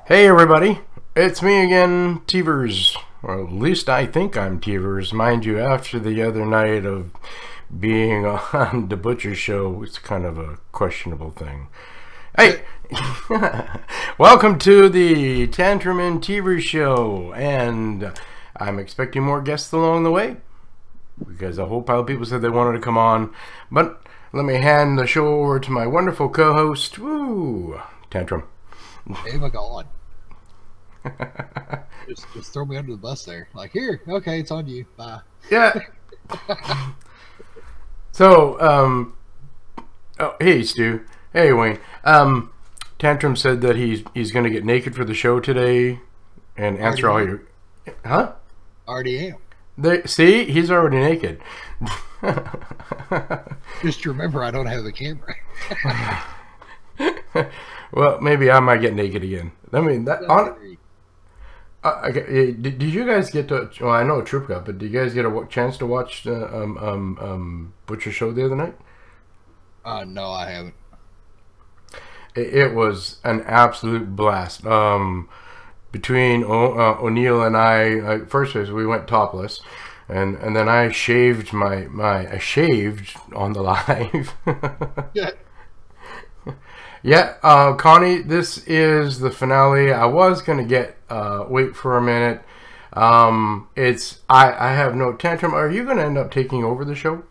Hey everybody, it's me again, Teverz. Or at least I think I'm Teverz. Mind you, after the other night of being on the Butcher Show, it's kind of a questionable thing. Hey! Welcome to the TantrumTV Show, and I'm expecting more guests along the way, because a whole pile of people said they wanted to come on. But let me hand the show over to my wonderful co-host, woo, Tantrum. Hey, my God. just throw me under the bus there. Like, here, okay, it's on you. Bye. Yeah. So, oh, hey, Stu. Hey, Wayne. Tantrum said that he's going to get naked for the show today and answer all your... Huh? Already am. See? He's already naked. Just remember, I don't have the camera. Well, maybe I might get naked again. I mean, that... okay, did you guys get to... Well, I know Troop got, but did you guys get a chance to watch Butcher Show the other night? No, I haven't. It was an absolute blast. Between O'Neill and I, first we went topless, and then I shaved I shaved on the live. Yeah. Yeah, Connie, this is the finale. I was gonna get wait for a minute. I have no Tantrum. Are you gonna end up taking over the show?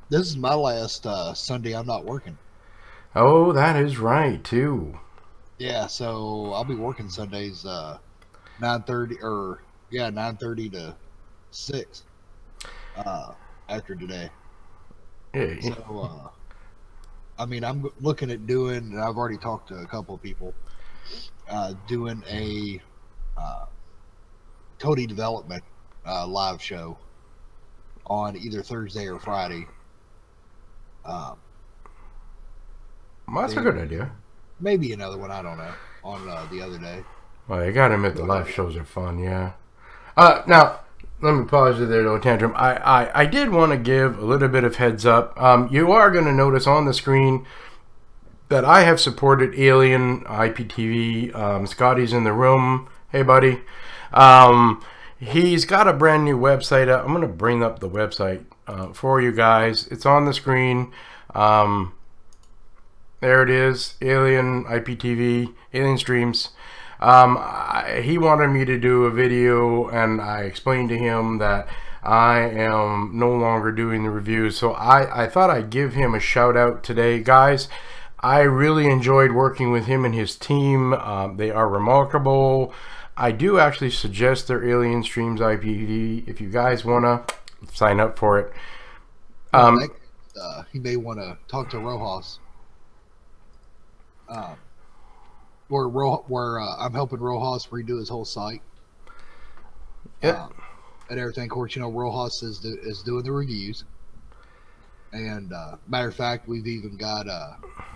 This is my last Sunday I'm not working. Oh, that is right too. Yeah, so I'll be working Sundays 9:30 to 6 after today. Yeah. So I mean, I'm looking at doing, and I've already talked to a couple of people, doing a Kodi development live show on either Thursday or Friday. Well, that's a good idea. Maybe another one, I don't know, on the other day. Well, you gotta admit the live shows are fun, yeah. Now, let me pause you there, though, Tantrum. I did want to give a little bit of heads up. You are going to notice on the screen that I have supported Alien IPTV. Scotty's in the room. Hey, buddy. He's got a brand new website up. I'm going to bring up the website for you guys. It's on the screen. There it is. Alien IPTV, Alien Streams. He wanted me to do a video, and I explained to him that I am no longer doing the reviews, so I thought I'd give him a shout out today. Guys, I really enjoyed working with him and his team. They are remarkable. I do actually suggest their Alien Streams IPTV if you guys want to sign up for it. He may want to talk to Rojas. Where I'm helping Rojas redo his whole site. Yeah. And everything. Of course, you know, Rojas is doing the reviews. And matter of fact, we've even got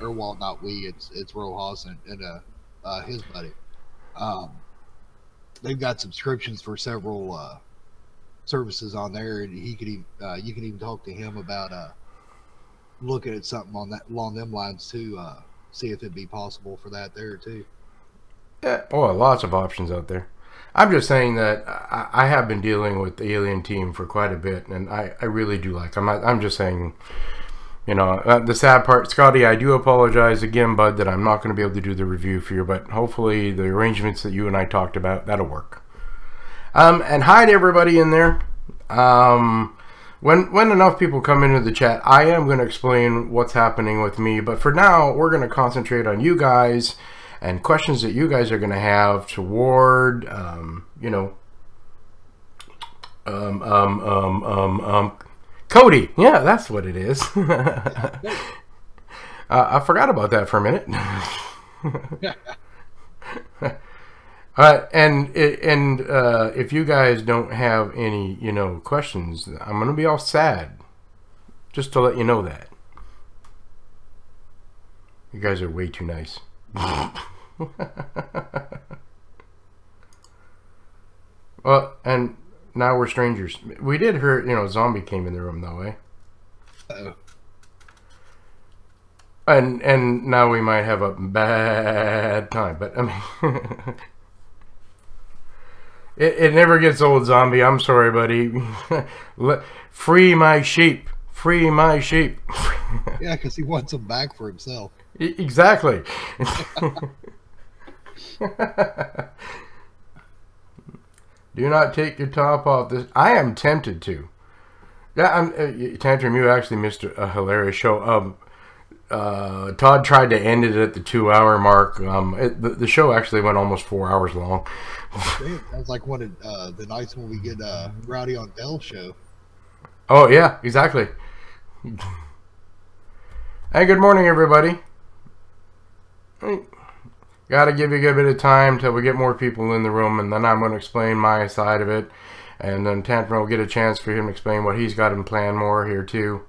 or well, not we. It's Rojas and his buddy. They've got subscriptions for several services on there, and he could even you can even talk to him about looking at something along them lines too. See if it'd be possible for that there too. Yeah, oh, lots of options out there. I'm just saying that I have been dealing with the Alien team for quite a bit, and I really do like them. I'm just saying, you know, the sad part, Scotty, I do apologize again, bud, that I'm not going to be able to do the review for you, but hopefully the arrangements that you and I talked about, that'll work. And hi to everybody in there. When enough people come into the chat, I am going to explain what's happening with me. But for now, we're going to concentrate on you guys and questions that you guys are going to have toward, you know, Kodi. Yeah, that's what it is. I forgot about that for a minute. And if you guys don't have any, you know, questions, I'm gonna be all sad. Just to let you know that. You guys are way too nice. Well, and now we're strangers. We did hear, you know, zombie came in the room though, eh? Uh-oh. And now we might have a bad time, but I mean, it never gets old, zombie. I'm sorry, buddy. Free my sheep. Free my sheep. Yeah, because he wants them back for himself. Exactly. Do not take your top off. This I am tempted to. Yeah, Tantrum, you actually missed a hilarious show. Todd tried to end it at the 2-hour mark. The show actually went almost 4 hours long. That was like one of the nights when we get Rowdy on Dell's show. Oh, yeah, exactly. Hey, good morning, everybody. Got to give you a good bit of time till we get more people in the room, and then I'm going to explain my side of it. And then Tantrum will get a chance for him to explain what he's got in plan more here, too.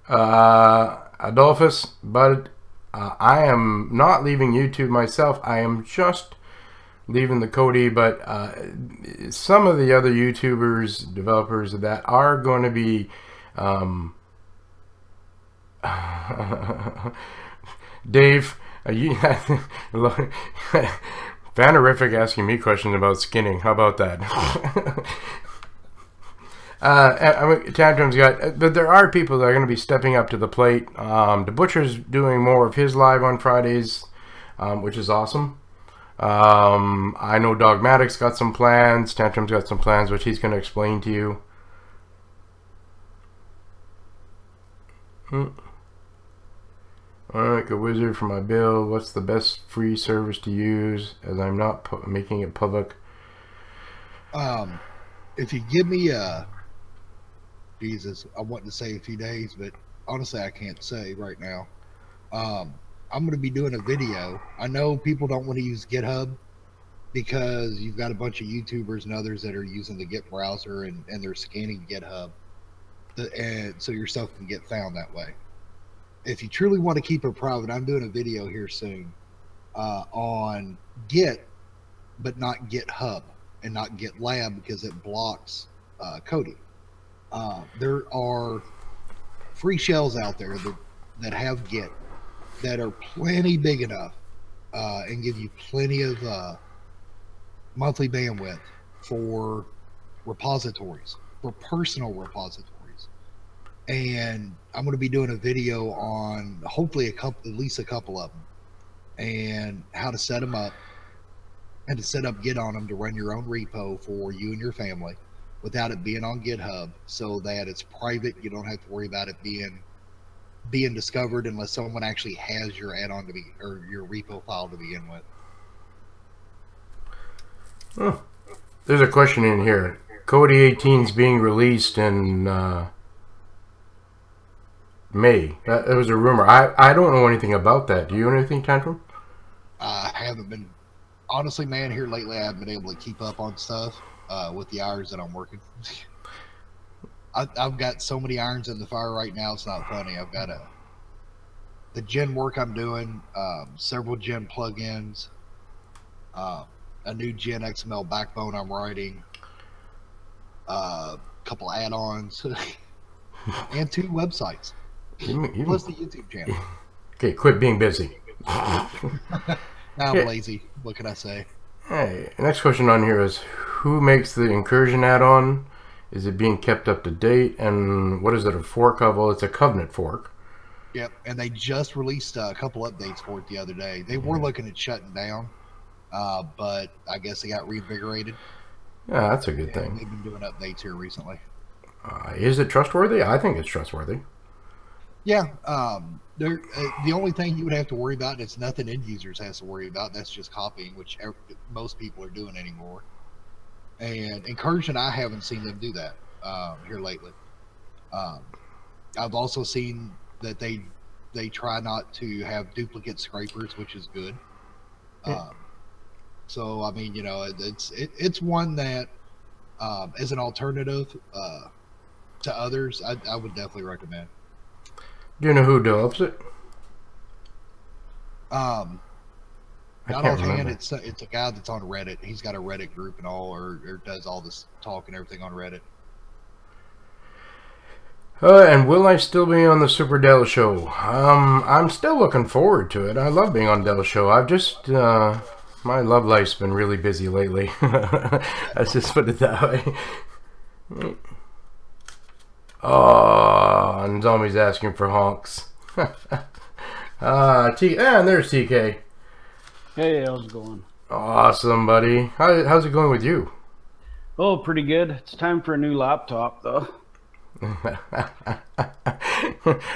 Adolphus, but I am not leaving YouTube myself. I am just leaving the Kodi, but some of the other YouTubers, developers of that are going to be Dave, Vanerific asking me questions about skinning. How about that? Tantrum's got, but there are people that are going to be stepping up to the plate. The Butcher's doing more of his live on Fridays, which is awesome. I know Dogmatic's got some plans. Tantrum's got some plans, which he's going to explain to you. Alright, a wizard for my bill. What's the best free service to use, as I'm not making it public? If you give me Jesus, I want to say a few days, but honestly I can't say right now. I'm going to be doing a video. I know people don't want to use GitHub because you've got a bunch of YouTubers and others that are using the Git browser and they're scanning GitHub, and so your stuff can get found that way. If you truly want to keep it private, I'm doing a video here soon on Git, but not GitHub and not GitLab because it blocks Kodi. There are free shells out there that have Git that are plenty big enough and give you plenty of monthly bandwidth for repositories, for personal repositories. And I'm going to be doing a video on hopefully at least a couple of them, and how to set them up and to set up Git on them to run your own repo for you and your family without it being on GitHub, so that it's private. You don't have to worry about it being discovered unless someone actually has your add-on to be, or your repo file to begin with. Oh, there's a question in here. Kodi 18 is being released in May. That was a rumor. I don't know anything about that. Do you know anything, Tantrum? I haven't been, honestly, man, here lately I haven't been able to keep up on stuff with the hours that I'm working. I've got so many irons in the fire right now, it's not funny. I've got the gen work I'm doing, several gen plugins, a new gen XML backbone I'm writing, a couple add-ons, and 2 websites. Plus the YouTube channel. Okay, quit being busy. I'm lazy. What can I say? Hey, next question on here is, who makes the incursion add-on? Is it being kept up to date? And what is it a fork of? Well, it's a Covenant fork. Yep, and they just released a couple updates for it the other day. They were looking at shutting down, but I guess they got reinvigorated. Yeah, that's a good thing. They've been doing updates here recently. Is it trustworthy? I think it's trustworthy. Yeah, the only thing you would have to worry about, and it's nothing end users has to worry about, that's just copying, which most people are doing anymore. And incursion, I haven't seen them do that here lately. I've also seen that they try not to have duplicate scrapers, which is good. So I mean, you know, it's one that as an alternative to others, I would definitely recommend. Do you know who develops it? Not offhand. It's a guy that's on Reddit. He's got a Reddit group and all, or does all this talk and everything on Reddit. And will I still be on the Super Del Show? I'm still looking forward to it. I love being on Del Show. I've just, my love life's been really busy lately. Let's just put it that way. Oh, and Zombie's asking for honks. And there's TK. Hey, how's it going? Awesome, buddy. How's it going with you? Oh, pretty good. It's time for a new laptop, though.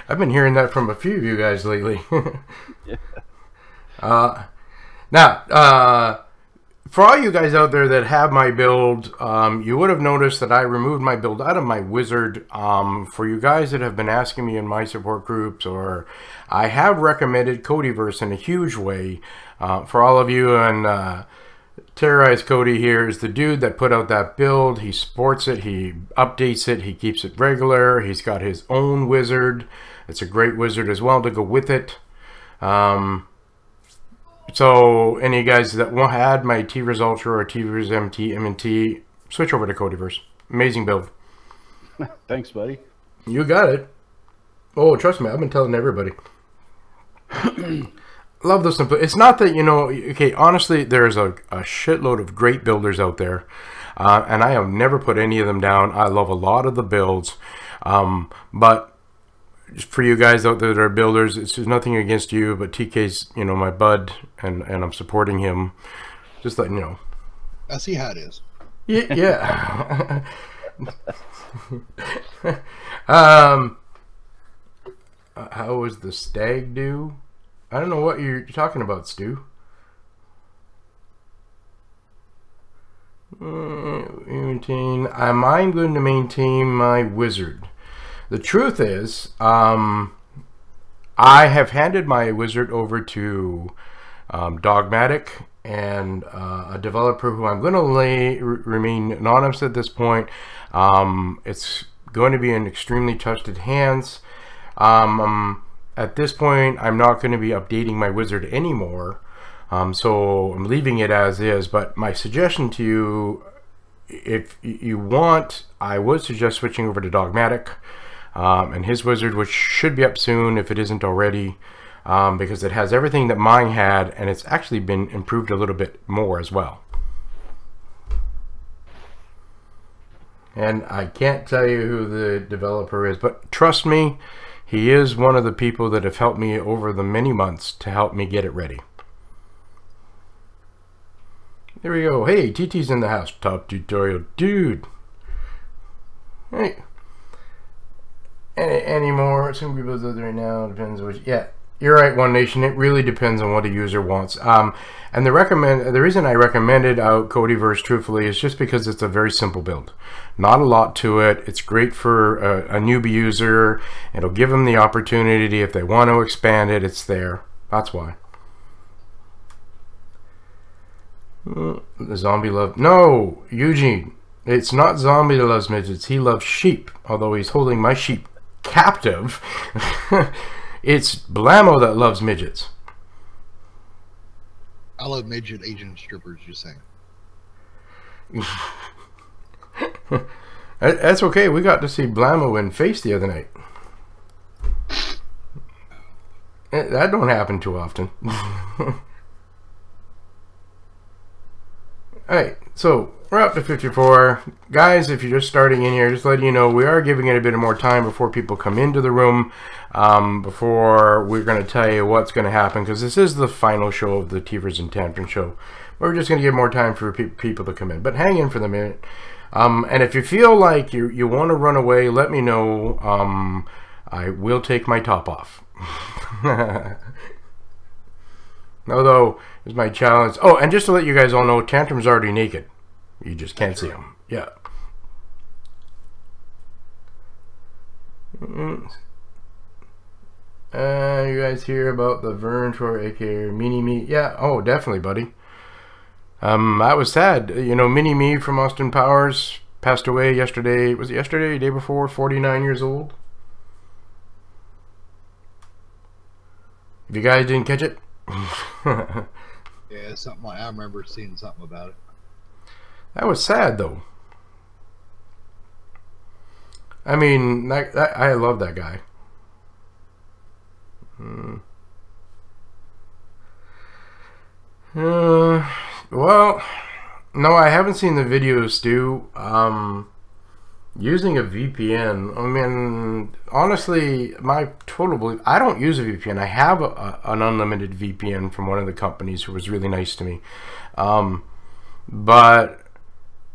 I've been hearing that from a few of you guys lately. Yeah. Now, for all you guys out there that have my build, you would have noticed that I removed my build out of my wizard. For you guys that have been asking me in my support groups, or I have recommended Kodiverse in a huge way. For all of you, and Terrorize Kodi here is the dude that put out that build. He sports it, he updates it, he keeps it regular. He's got his own wizard. It's a great wizard as well to go with it. So any guys that want to add my Teverz Ultra or Teverz MT, M&T, switch over to Kodiverse. Amazing build. Thanks, buddy. You got it. Oh, trust me, I've been telling everybody. Love the simplicity. It's not that, you know, okay, honestly, there's a shitload of great builders out there. And I have never put any of them down. I love a lot of the builds. But for you guys out there that are builders, it's just nothing against you, but TK's, you know, my bud, and I'm supporting him. Just letting you know. I see how it is. Yeah. How was the stag do? I don't know what you're talking about, Stu. Maintain. I'm going to maintain my wizard. The truth is, I have handed my wizard over to Dogmatic and a developer who I'm going to remain anonymous at this point. It's going to be in extremely trusted hands. At this point, I'm not going to be updating my wizard anymore. So I'm leaving it as is, but my suggestion to you, if you want, I would suggest switching over to Dogmatic and his wizard, which should be up soon if it isn't already, because it has everything that mine had, and it's actually been improved a little bit more as well. And I can't tell you who the developer is, but trust me, he is one of the people that have helped me over the many months to help me get it ready. There we go. Hey, TT's in the house. Top tutorial dude. Hey. Any more? Some people's out there right now. Depends which. Yeah, you're right, One Nation. It really depends on what a user wants. And the reason I recommended out Kodiverse, truthfully, is just because it's a very simple build. Not a lot to it. It's great for a newbie user. It'll give them the opportunity if they want to expand it. It's there. That's why. The zombie love. No, Eugene. It's not zombie that loves midgets. He loves sheep. Although he's holding my sheep captive. It's Blammo that loves midgets. I love midget Asian strippers, you're saying. That's okay. We got to see Blammo in face the other night. That don't happen too often. Alright, so we're up to 54. Guys, if you're just starting in here, just letting you know, we are giving it a bit of more time before people come into the room, before we're going to tell you what's going to happen, because this is the final show of the Teverz and Tantrum show. We're just going to give more time for people to come in, but hang in for the minute. And if you feel like you want to run away, let me know. I will take my top off. Although, is my challenge. Oh, and just to let you guys all know, Tantrum's already naked. You just can't see him. Yeah. You guys hear about the Vern for aka Mini Me? Yeah. Oh, definitely, buddy. That was sad. You know, Mini Me from Austin Powers passed away yesterday. Was it yesterday? Day before? 49 years old. If you guys didn't catch it. Yeah, something like I remember seeing something about it. That was sad though. I mean, I love that guy. Well, no, I haven't seen the videos, Stu. Using a VPN, I mean, honestly, my total belief, I don't use a VPN. I have an unlimited VPN from one of the companies who was really nice to me. But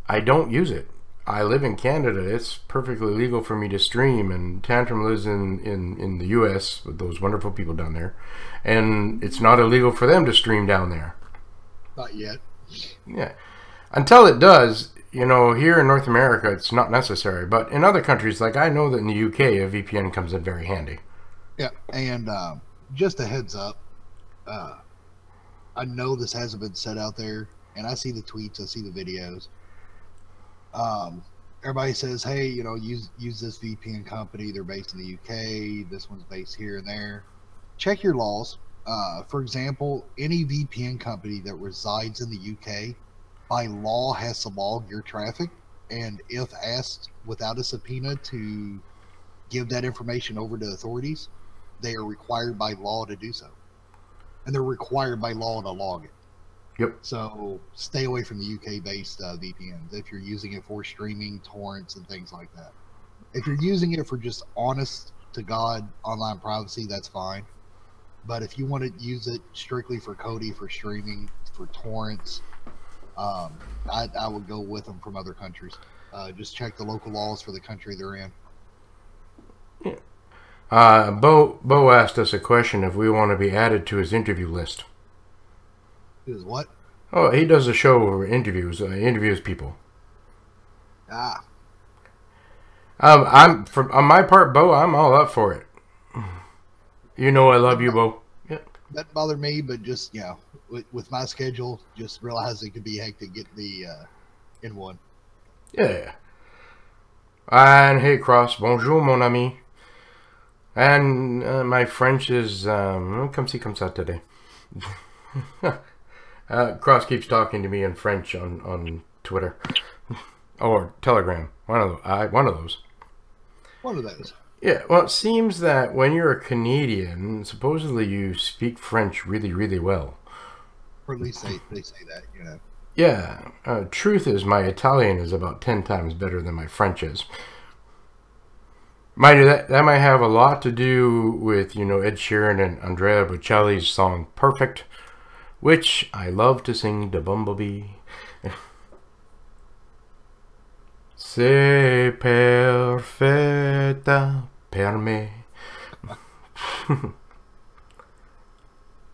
I don't use it. I live in Canada. It's perfectly legal for me to stream, and Tantrum lives in the US with those wonderful people down there. And it's not illegal for them to stream down there. Not yet. Yeah. Until it does. You know, here in North America, it's not necessary. But in other countries, like I know that in the UK, a VPN comes in very handy. Yeah, and just a heads up, I know this hasn't been said out there, and I see the tweets, I see the videos. Everybody says, hey, you know, use this VPN company. They're based in the UK. This one's based here and there. Check your laws. For example, any VPN company that resides in the UK by law has to log your traffic, and if asked without a subpoena to give that information over to authorities, they are required by law to do so, and they're required by law to log it. Yep. So stay away from the UK based VPNs if you're using it for streaming, torrents, and things like that. If you're using it for just honest to God online privacy, that's fine. But if you want to use it strictly for Kodi, for streaming, for torrents, I would go with them from other countries. Just check the local laws for the country they're in. Yeah. Bo asked us a question if we want to be added to his interview list. Is what? Oh, he does a show where interviews people. Ah. On my part, Bo, I'm all up for it. You know I love you, Bo. Yeah. Doesn't bother me, but just, you know, with my schedule, just realize it could be hectic getting the in one. Yeah. And hey, Cross, bonjour, mon ami. And my French is comme ci comme ça today. Cross keeps talking to me in French on Twitter or Telegram. One of those. One of those. Yeah, well, it seems that when you're a Canadian, supposedly you speak French really, really well. Or at least they say that, you know. Yeah, truth is my Italian is about 10 times better than my French is. Mind you, that might have a lot to do with, you know, Ed Sheeran and Andrea Bocelli's song Perfect, which I love to sing to Bumblebee. C'est perfetta per me.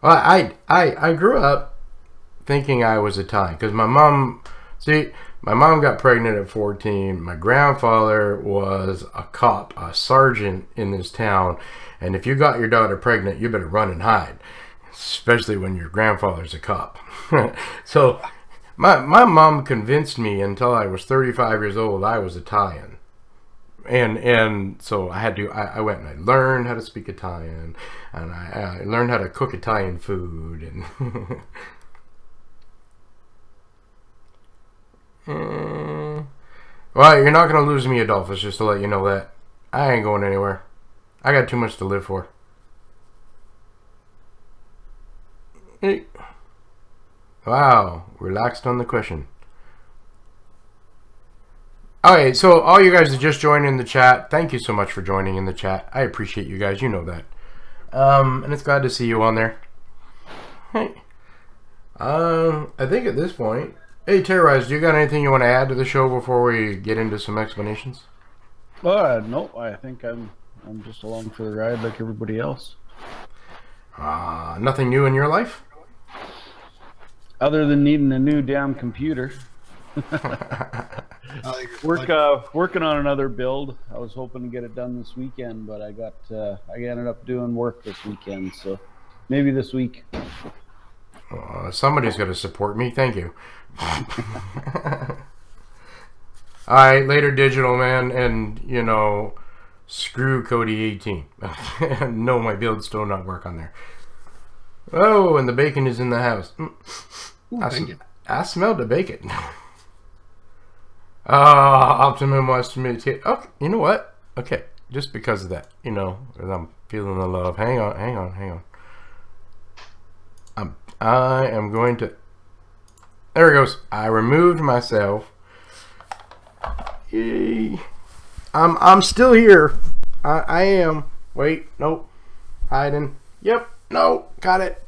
Well, I grew up thinking I was Italian because my mom got pregnant at 14. My grandfather was a cop, a sergeant in this town, and if you got your daughter pregnant, you better run and hide, especially when your grandfather's a cop. So my mom convinced me until I was 35 years old I was Italian. And so I went and I learned how to speak Italian, and I learned how to cook Italian food, and well, you're not going to lose me, Adolphus, just to let you know that. I ain't going anywhere. I got too much to live for. Hey. Wow, relaxed on the question. Okay, so all you guys that just joined in the chat, thank you so much for joining in the chat. I appreciate you guys, you know that. And it's glad to see you on there. Hey. I think at this point, hey Terrorize, do you got anything you want to add to the show before we get into some explanations? No, I think I'm just along for the ride like everybody else. Nothing new in your life? Other than needing a new damn computer. Working on another build. I was hoping to get it done this weekend, but I ended up doing work this weekend, so maybe this week. Somebody's got to support me. Thank you. Alright, later, digital man, and you know, screw Kodi 18. No, my build still not work on there. Oh, and the bacon is in the house. Ooh, I smelled the bacon. Optimum wants to meditate. Oh, you know what? Okay, just because of that, you know, I'm feeling the love. Hang on. I am going to. There it goes. I removed myself. Yay. I'm still here. I am. Wait, nope. Hiding. Yep. No. Got it.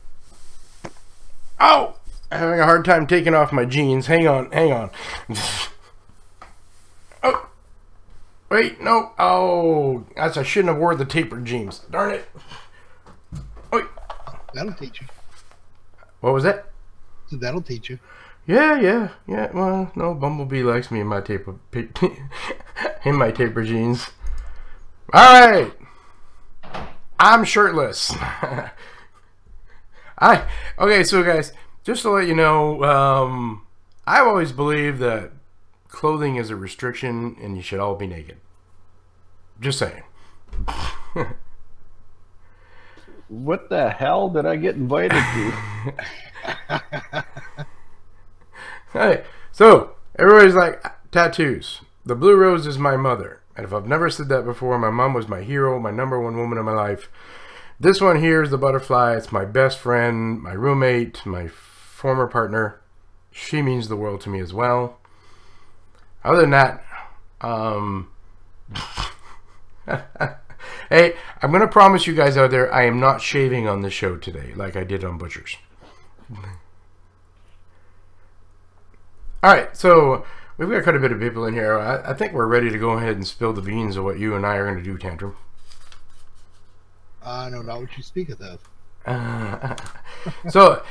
Oh, I'm having a hard time taking off my jeans. Hang on. Oh. Wait, no. Oh, I shouldn't have wore the tapered jeans. Darn it. Wait. That'll teach you. What was that? That'll teach you. Yeah. Well, no, Bumblebee likes me in my taper jeans. All right. I'm shirtless. Okay, so guys, just to let you know, I've always believed that clothing is a restriction and you should all be naked. Just saying. What the hell did I get invited to? Hey, so everybody's like, tattoos. The blue rose is my mother. And if I've never said that before, my mom was my hero, my #1 woman in my life. This one here is the butterfly. It's my best friend, my roommate, my former partner. She means the world to me as well. Other than that, hey, I'm going to promise you guys out there, I am not shaving on the show today like I did on Butchers. Alright, so we've got quite a bit of people in here. I think we're ready to go ahead and spill the beans of what you and I are going to do, Tantrum. I know not what you speaketh of. So,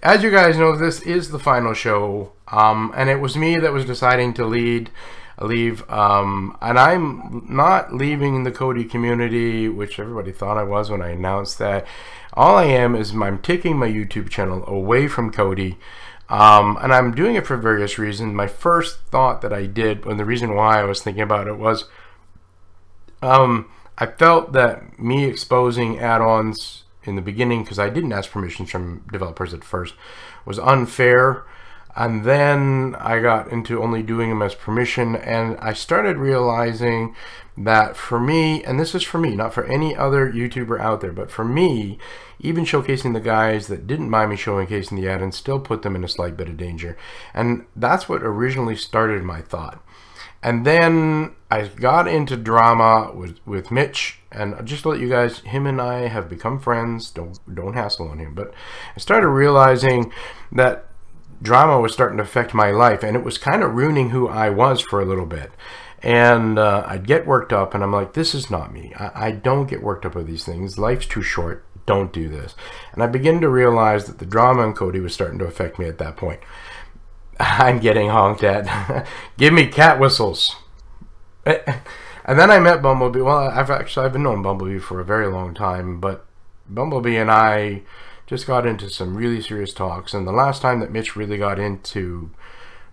as you guys know, this is the final show, and it was me that was deciding to leave, and I'm not leaving the Kodi community, which everybody thought I was when I announced that. All I am is I'm taking my YouTube channel away from Kodi, and I'm doing it for various reasons. My first thought that I did, and the reason why I was thinking about it was, I felt that me exposing add-ons in the beginning, because I didn't ask permissions from developers at first, was unfair. And then I got into only doing them as permission, and I started realizing that for me, and this is for me, not for any other YouTuber out there, but for me, even showcasing the guys that didn't mind me showcasing the add-ins still put them in a slight bit of danger. And that's what originally started my thought. And then I got into drama with Mitch, and just to let you guys, him and I have become friends. Don't hassle on him. But I started realizing that drama was starting to affect my life, and it was kind of ruining who I was for a little bit. And I'd get worked up, and I'm like, this is not me. I don't get worked up with these things. Life's too short. Don't do this. And I began to realize that the drama in Kodi was starting to affect me at that point. I'm getting honked at. Give me cat whistles. And then I met Bumblebee. Well, I've been knowing Bumblebee for a very long time, but Bumblebee and I just got into some really serious talks. And the last time that Mitch really got into,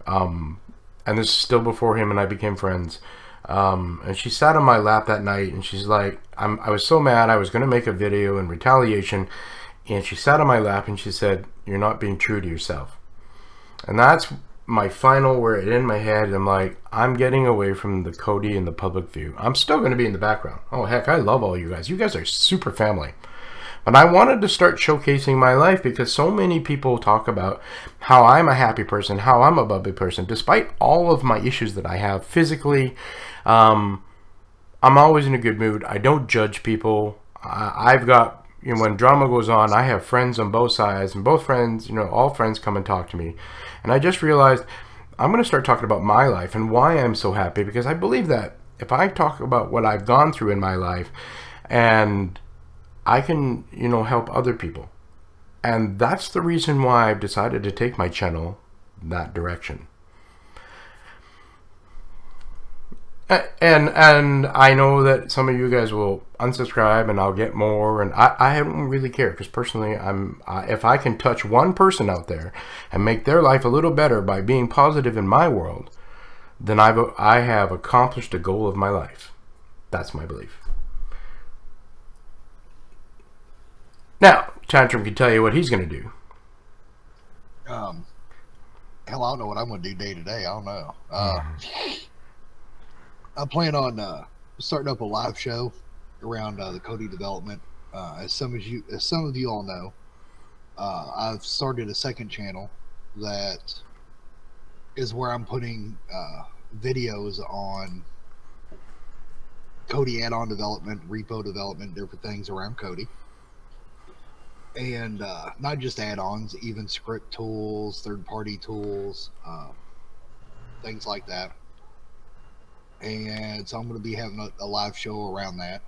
and this is still before him and I became friends, and she sat on my lap that night, and she's like, I was so mad, I was going to make a video in retaliation, and she sat on my lap and she said, "You're not being true to yourself." And that's my final word in my head. I'm like, I'm getting away from the Kodi and the public view. I'm still going to be in the background. Oh, heck, I love all you guys. You guys are super family. But I wanted to start showcasing my life because so many people talk about how I'm a happy person, how I'm a bubbly person. Despite all of my issues that I have physically, I'm always in a good mood. I don't judge people. I've got, you know, when drama goes on, I have friends on both sides, and both friends, you know, all friends come and talk to me. And I just realized I'm going to start talking about my life and why I'm so happy, because I believe that if I talk about what I've gone through in my life, and I can, you know, help other people. And that's the reason why I've decided to take my channel that direction. And I know that some of you guys will unsubscribe and I'll get more, and I don't really care, because personally if I can touch one person out there and make their life a little better by being positive in my world, then I have accomplished a goal of my life. That's my belief. Now, Tantrum can tell you what he's going to do. Hell, I don't know what I'm going to do day to day. I don't know. I plan on starting up a live show around the Kodi development. As some of you all know, I've started a second channel that is where I'm putting videos on Kodi add-on development, repo development, different things around Kodi. And not just add-ons, even script tools, third-party tools, things like that. And so I'm going to be having a live show around that.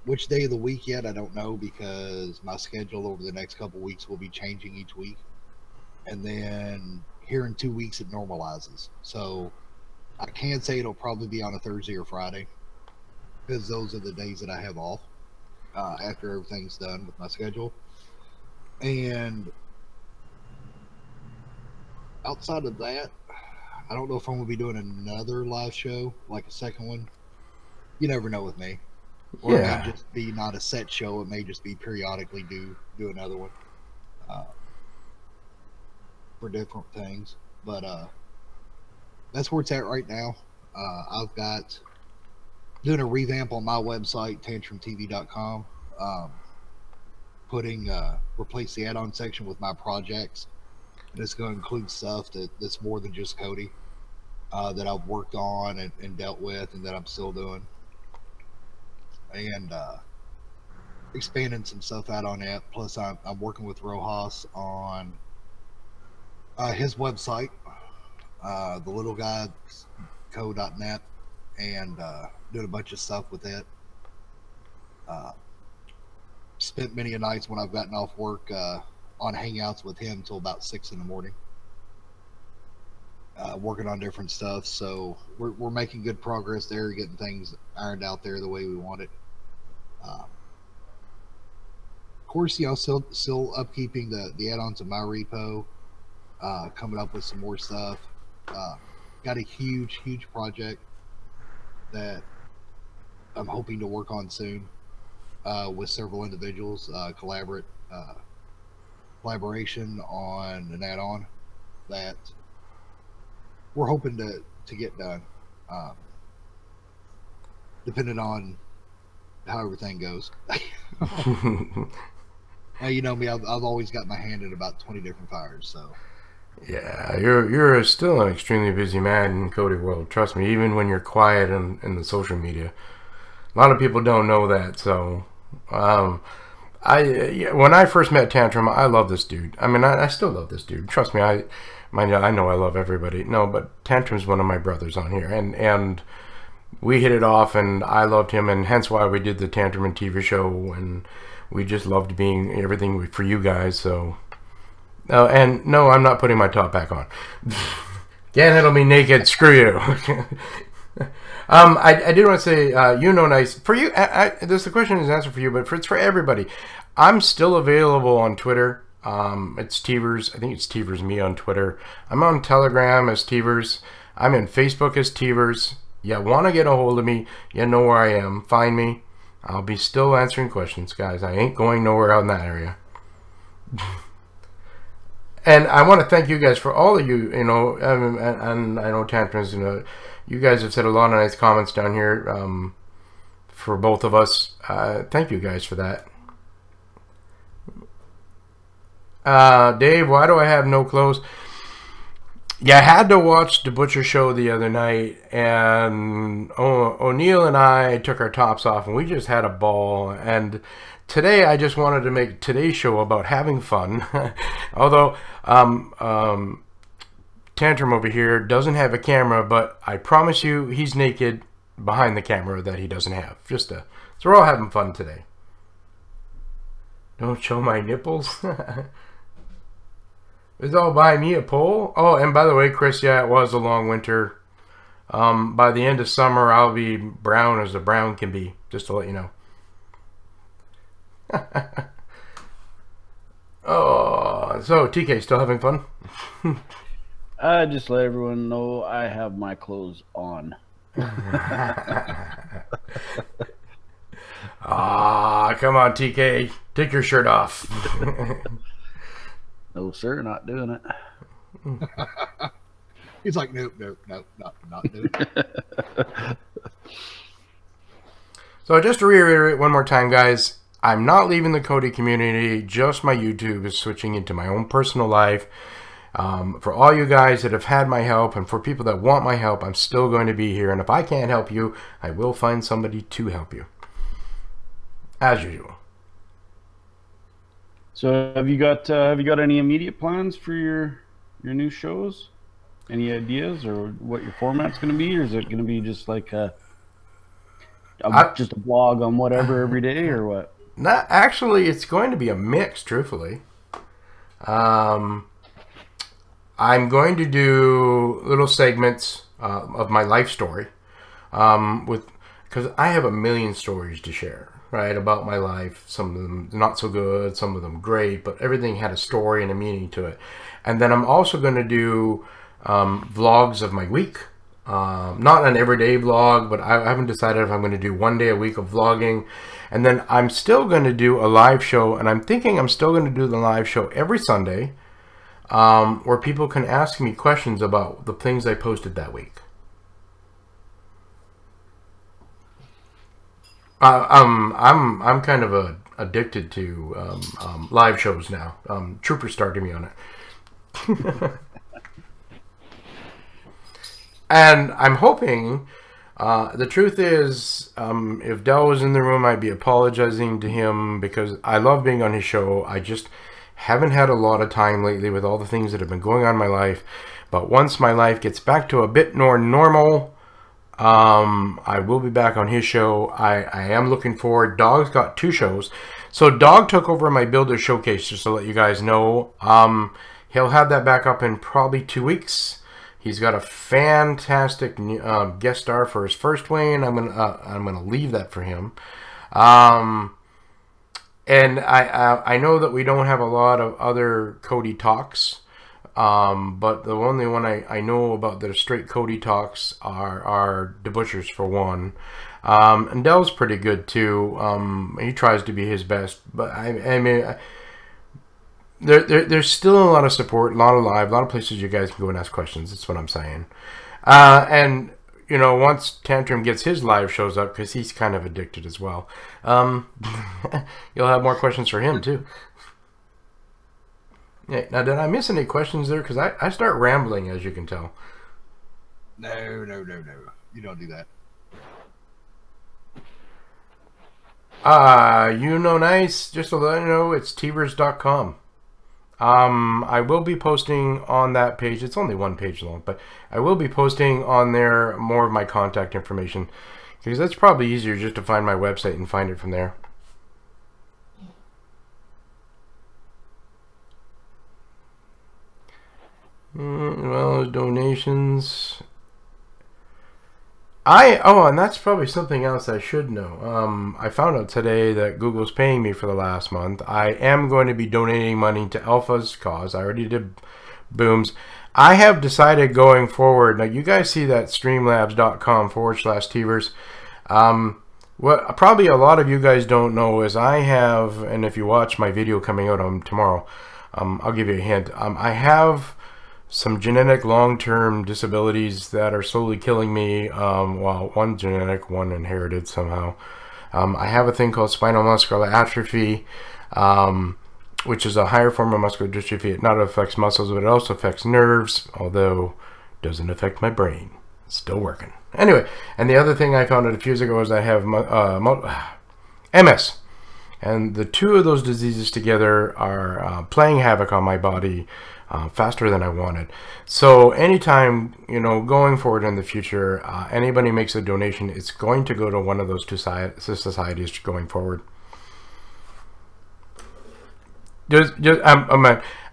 Which day of the week yet, I don't know, because my schedule over the next couple weeks will be changing each week. And then here in 2 weeks, it normalizes. So I can say it'll probably be on a Thursday or Friday, because those are the days that I have off. After everything's done with my schedule. And outside of that, I don't know if I'm going to be doing another live show, like a second one. You never know with me. Or it may just be not a set show. It may just be periodically do another one for different things. But that's where it's at right now. I've got doing a revamp on my website, TantrumTV.com. Replace the add-on section with my projects. And it's going to include stuff that's more than just Kodi, that I've worked on and dealt with, and that I'm still doing. And expanding some stuff out on that. Plus, I'm working with Rojas on his website, thelittleguy.co.net, and doing a bunch of stuff with it. Spent many a nights when I've gotten off work on hangouts with him till about 6 in the morning, working on different stuff. So we're making good progress there, getting things ironed out there the way we want it. Of course, still upkeeping the add-ons of my repo, coming up with some more stuff. Got a huge project that I'm hoping to work on soon with several individuals, collaboration on an add-on that we're hoping to get done, depending on how everything goes. You know me, I've always got my hand in about 20 different fires, so. Yeah, you're still an extremely busy man in Kodi world. Trust me, even when you're quiet in the social media. A lot of people don't know that. So, when I first met Tantrum, I love this dude. I mean, I still love this dude. Trust me, I know I love everybody. No, but Tantrum's one of my brothers on here, and we hit it off, and I loved him, and hence why we did the TantrumTV show, and we just loved being everything for you guys. So. And no, I'm not putting my top back on. Can't handle me naked. Screw you. I did want to say, nice for you. The question is answered for you, but it's for everybody. I'm still available on Twitter. It's Teverz. I think it's Teverz me on Twitter. I'm on Telegram as Teverz. I'm in Facebook as Teverz. You want to get a hold of me? You know where I am. Find me. I'll be still answering questions, guys. I ain't going nowhere out in that area. And I want to thank you guys for all of you, and I know Tantrums, you guys have said a lot of nice comments down here for both of us. Thank you guys for that. Dave, why do I have no clothes? Yeah, I had to watch the Butcher show the other night, and O'Neill and I took our tops off, and we just had a ball. And today, I just wanted to make today's show about having fun. Although, Tantrum over here doesn't have a camera, but I promise you he's naked behind the camera that he doesn't have. So we're all having fun today. Don't show my nipples. It's all buy me a pole. Oh, and by the way, Chris, yeah, it was a long winter. By the end of summer, I'll be brown as a brown can be, just to let you know. Oh, so TK, still having fun? Just let everyone know I have my clothes on. Ah, come on, TK, take your shirt off. No, sir, not doing it. He's like, nope, not doing it. So just to reiterate one more time, guys, I'm not leaving the Kodi community. Just my YouTube is switching into my own personal life. For all you guys that have had my help and for people that want my help, I'm still going to be here. And if I can't help you, I will find somebody to help you. As usual. So have you got any immediate plans for your new shows? Any ideas or what your format's going to be, or is it going to be just like just a blog on whatever every day, or what? Not actually. It's going to be a mix, truthfully. I'm going to do little segments of my life story, because I have a million stories to share. Right, about my life. Some of them not so good, some of them great, but everything had a story and a meaning to it. And then I'm also going to do vlogs of my week. Not an everyday vlog, but I haven't decided if I'm going to do one day a week of vlogging. And then I'm still going to do a live show, and I'm thinking I'm still going to do the live show every Sunday, where people can ask me questions about the things I posted that week. I'm kind of addicted to live shows now. Trooper started me on it. And I'm hoping, the truth is, if Del was in the room, I'd be apologizing to him because I love being on his show. I just haven't had a lot of time lately with all the things that have been going on in my life. But once my life gets back to a bit more normal, I will be back on his show. I am looking forward. Dog's got 2 shows. So Dog took over my Builder Showcase, just to let you guys know. He'll have that back up in probably 2 weeks. He's got a fantastic guest star for his first win. I'm gonna leave that for him. And I know that we don't have a lot of other Kodi talks. But the only one I know about that are straight Kodi talks are The Butchers, for one. And Del's pretty good too. He tries to be his best, but I mean, there's still a lot of support, a lot of live, a lot of places you guys can go and ask questions. That's what I'm saying. And you know, once Tantrum gets his live shows up, because he's kind of addicted as well, you'll have more questions for him too. Yeah, now, did I miss any questions there? Because I start rambling, as you can tell. No. You don't do that. You know, nice. Just to let you know, it's Teverz.com. I will be posting on that page. It's only 1 page long, but I will be posting on there more of my contact information, because that's probably easier just to find my website and find it from there. Well, donations. And that's probably something else I should know. I found out today that Google's paying me for the last month. I am going to be donating money to Alpha's cause. I already did Boom's. I have decided going forward. Now, you guys see that streamlabs.com/Teverz. What probably a lot of you guys don't know is I have, and if you watch my video coming out on tomorrow, I'll give you a hint. I have some genetic long-term disabilities that are slowly killing me. Well, one genetic, one inherited somehow. I have a thing called spinal muscular atrophy, which is a higher form of muscular dystrophy. It not affects muscles, but it also affects nerves, although it doesn't affect my brain. It's still working. Anyway, and the other thing I found out a few years ago is I have MS. And the 2 of those diseases together are playing havoc on my body faster than I wanted. So anytime, you know, going forward in the future, anybody makes a donation, it's going to go to one of those 2 societies going forward.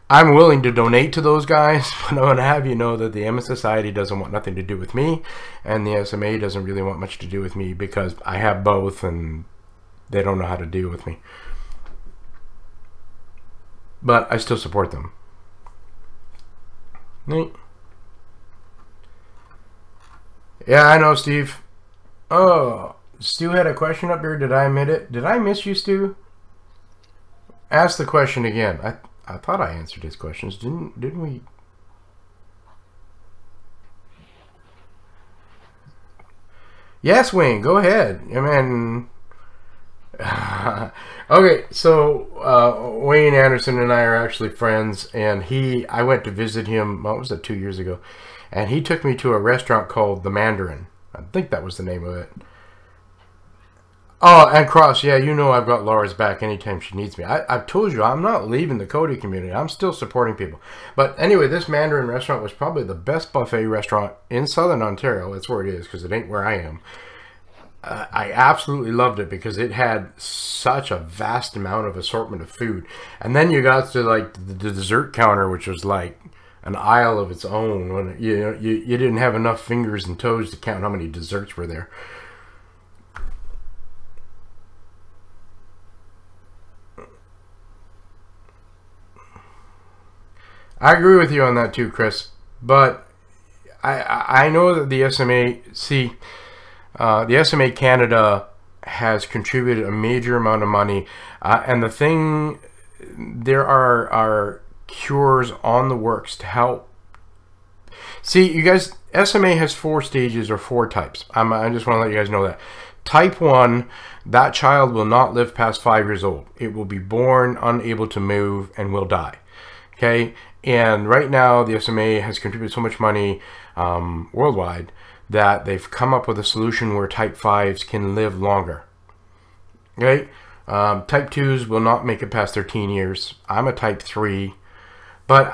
I'm willing to donate to those guys, but I want to have you know that the MS Society doesn't want nothing to do with me, and the SMA doesn't really want much to do with me, because I have both and they don't know how to deal with me. But I still support them. Yeah, I know, Steve. Oh, Stu had a question up here. Did I admit it? Did I miss you, Stu? Ask the question again. I thought I answered his questions. Didn't we? Yes, Wayne, go ahead. I mean, okay, so Wayne Anderson and I are actually friends, and I went to visit him, what was it, 2 years ago, and he took me to a restaurant called The Mandarin. I think that was the name of it. Oh, and Cross, yeah, you know I've got Laura's back anytime she needs me. I've told you, I'm not leaving the Kodi community. I'm still supporting people. But anyway, this Mandarin restaurant was probably the best buffet restaurant in Southern Ontario. That's where it is, because it ain't where I am. I absolutely loved it because it had such a vast amount of assortment of food. And then you got to like the dessert counter, which was like an aisle of its own. When you didn't have enough fingers and toes to count how many desserts were there. I agree with you on that too, Chris. But I know that the SMA, the SMA Canada has contributed a major amount of money, and there are cures on the works to help. See, you guys, SMA has 4 stages or 4 types. I just want to let you guys know that. Type 1, that child will not live past 5 years old. It will be born unable to move and will die. Okay, and right now the SMA has contributed so much money worldwide that they've come up with a solution where type 5s can live longer. Okay, type 2s will not make it past 13 years. I'm a type 3, but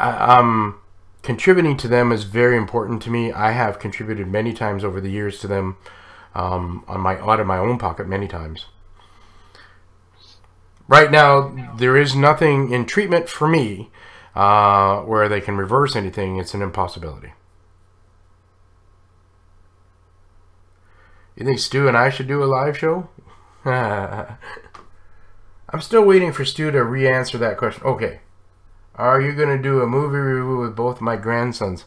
contributing to them is very important to me. I have contributed many times over the years to them out of my own pocket many times. Right now, there is nothing in treatment for me where they can reverse anything. It's an impossibility. You think Stu and I should do a live show? I'm still waiting for Stu to re-answer that question. Okay. Are you going to do a movie review with both my grandsons?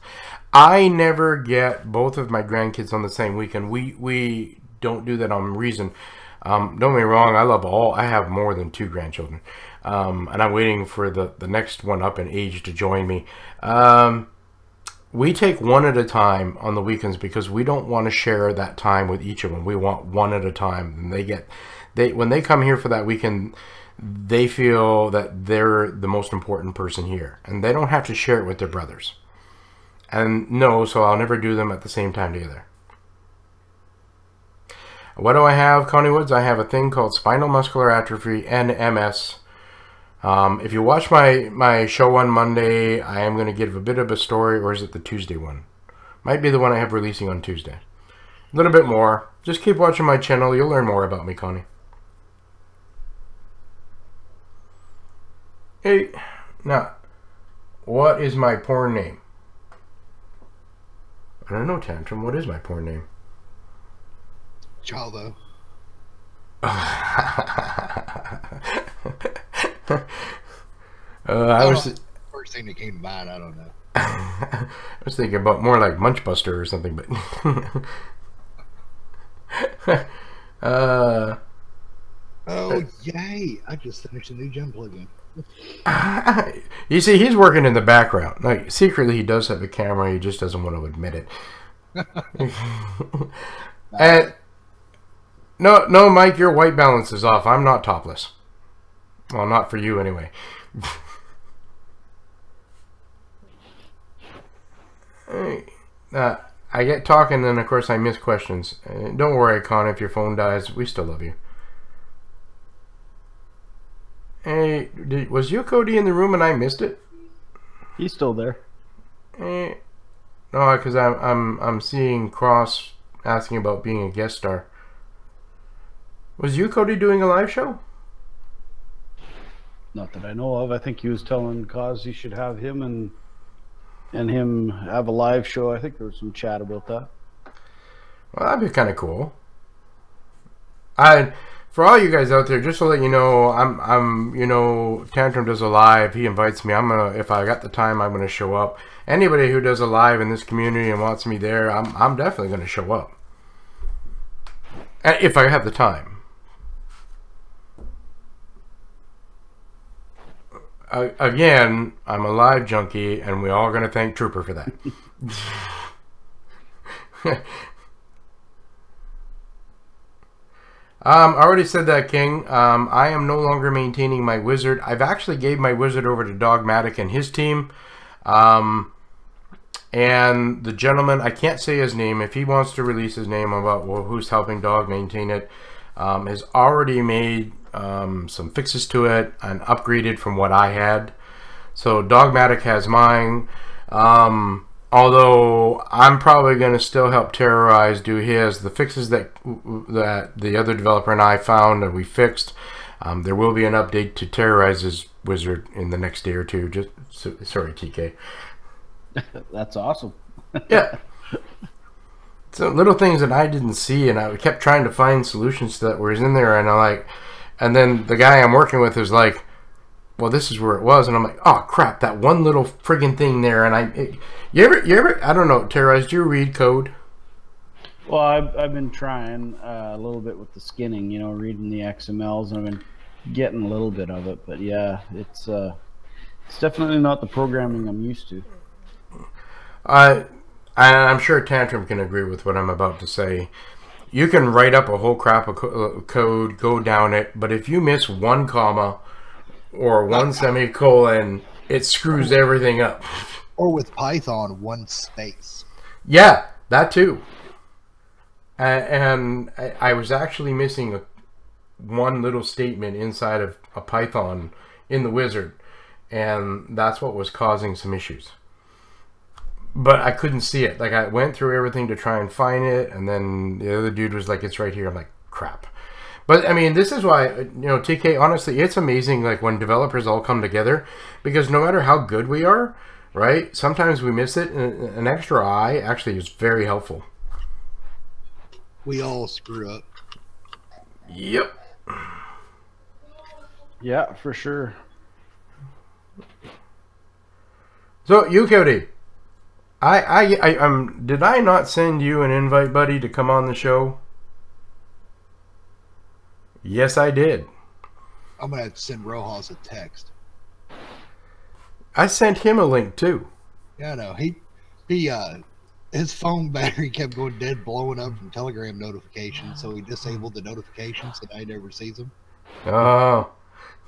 I never get both of my grandkids on the same weekend. We don't do that on reason. Don't get me wrong, I have more than 2 grandchildren. And I'm waiting for the next one up in age to join me. We take one at a time on the weekends because we don't want to share that time with each of them. We want one at a time. And when they come here for that weekend, they feel that they're the most important person here. And they don't have to share it with their brothers. And no, so I'll never do them at the same time together. What do I have, Connie Woods? I have a thing called spinal muscular atrophy and MS. If you watch my show on Monday, I am going to give a bit of a story, or is it the Tuesday one? Might be the one I have releasing on Tuesday. A little bit more. Just keep watching my channel. You'll learn more about me, Connie. Hey, now, what is my porn name? I don't know, Tantrum. What is my porn name? Chalvo. First thing that came to mind, I don't know. I was thinking about more like Munchbuster or something, but oh yay! I just finished a new gem plugin. You see, he's working in the background. Like secretly, he does have a camera. He just doesn't want to admit it. And no, Mike, your white balance is off. I'm not topless. Well, not for you anyway. I get talking, and of course I miss questions. Don't worry, Con, if your phone dies, we still love you. Hey, was you, Kodi, in the room and I missed it? He's still there. No, because I'm seeing Cross asking about being a guest star. Was you, Kodi, doing a live show? Not that I know of. I think he was telling Cause he should have him and him have a live show. I think there was some chat about that. Well, that'd be kind of cool. For all you guys out there, just to let you know, you know, Tantrum does a live. He invites me. If I got the time, I'm gonna show up. Anybody who does a live in this community and wants me there, I'm definitely gonna show up. If I have the time. Again, I'm a live junkie, and we're all gonna thank Trooper for that. I already said that, King. I am no longer maintaining my wizard. I've actually gave my wizard over to Dogmatic and his team. And the gentleman, I can't say his name. If he wants to release his name about who's helping Dog maintain it, has already made some fixes to it and upgraded from what I had. So Dogmatic has mine. Although I'm probably going to still help Terrorize do his. The fixes that the other developer and I found and we fixed, there will be an update to Terrorize's wizard in the next day or two. Sorry, TK. That's awesome. Yeah. So little things that I didn't see, and I kept trying to find solutions that were in there, and then the guy I'm working with is like, well, this is where it was, and I'm like, oh crap, that one little friggin' thing there. And you ever, I don't know, Terrorize, do you read code? Well, I've been trying a little bit with the skinning, you know, reading the XMLs, and I've been getting a little bit of it, but yeah, it's definitely not the programming I'm used to. I'm sure Tantrum can agree with what I'm about to say. You can write up a whole crap of code, go down it, but if you miss one comma or one semicolon, it screws everything up. Or with Python, one space. Yeah, that too. And I was actually missing one little statement inside of a Python in the wizard, and that's what was causing some issues. But I couldn't see it. Like, I went through everything to try and find it, and then the other dude was like, it's right here. I'm like, crap. But I mean, this is why, you know, TK, honestly, it's amazing, like, when developers all come together, because no matter how good we are, right, sometimes we miss it, and an extra eye actually is very helpful. We all screw up. Yep. Yeah, for sure. So, you, Kodi, did I not send you an invite, buddy, to come on the show? Yes, I did. I'm gonna have to send Rojas a text. I sent him a link too. Yeah, I know. His phone battery kept going dead, blowing up from Telegram notifications, so he disabled the notifications so I never sees them. Oh,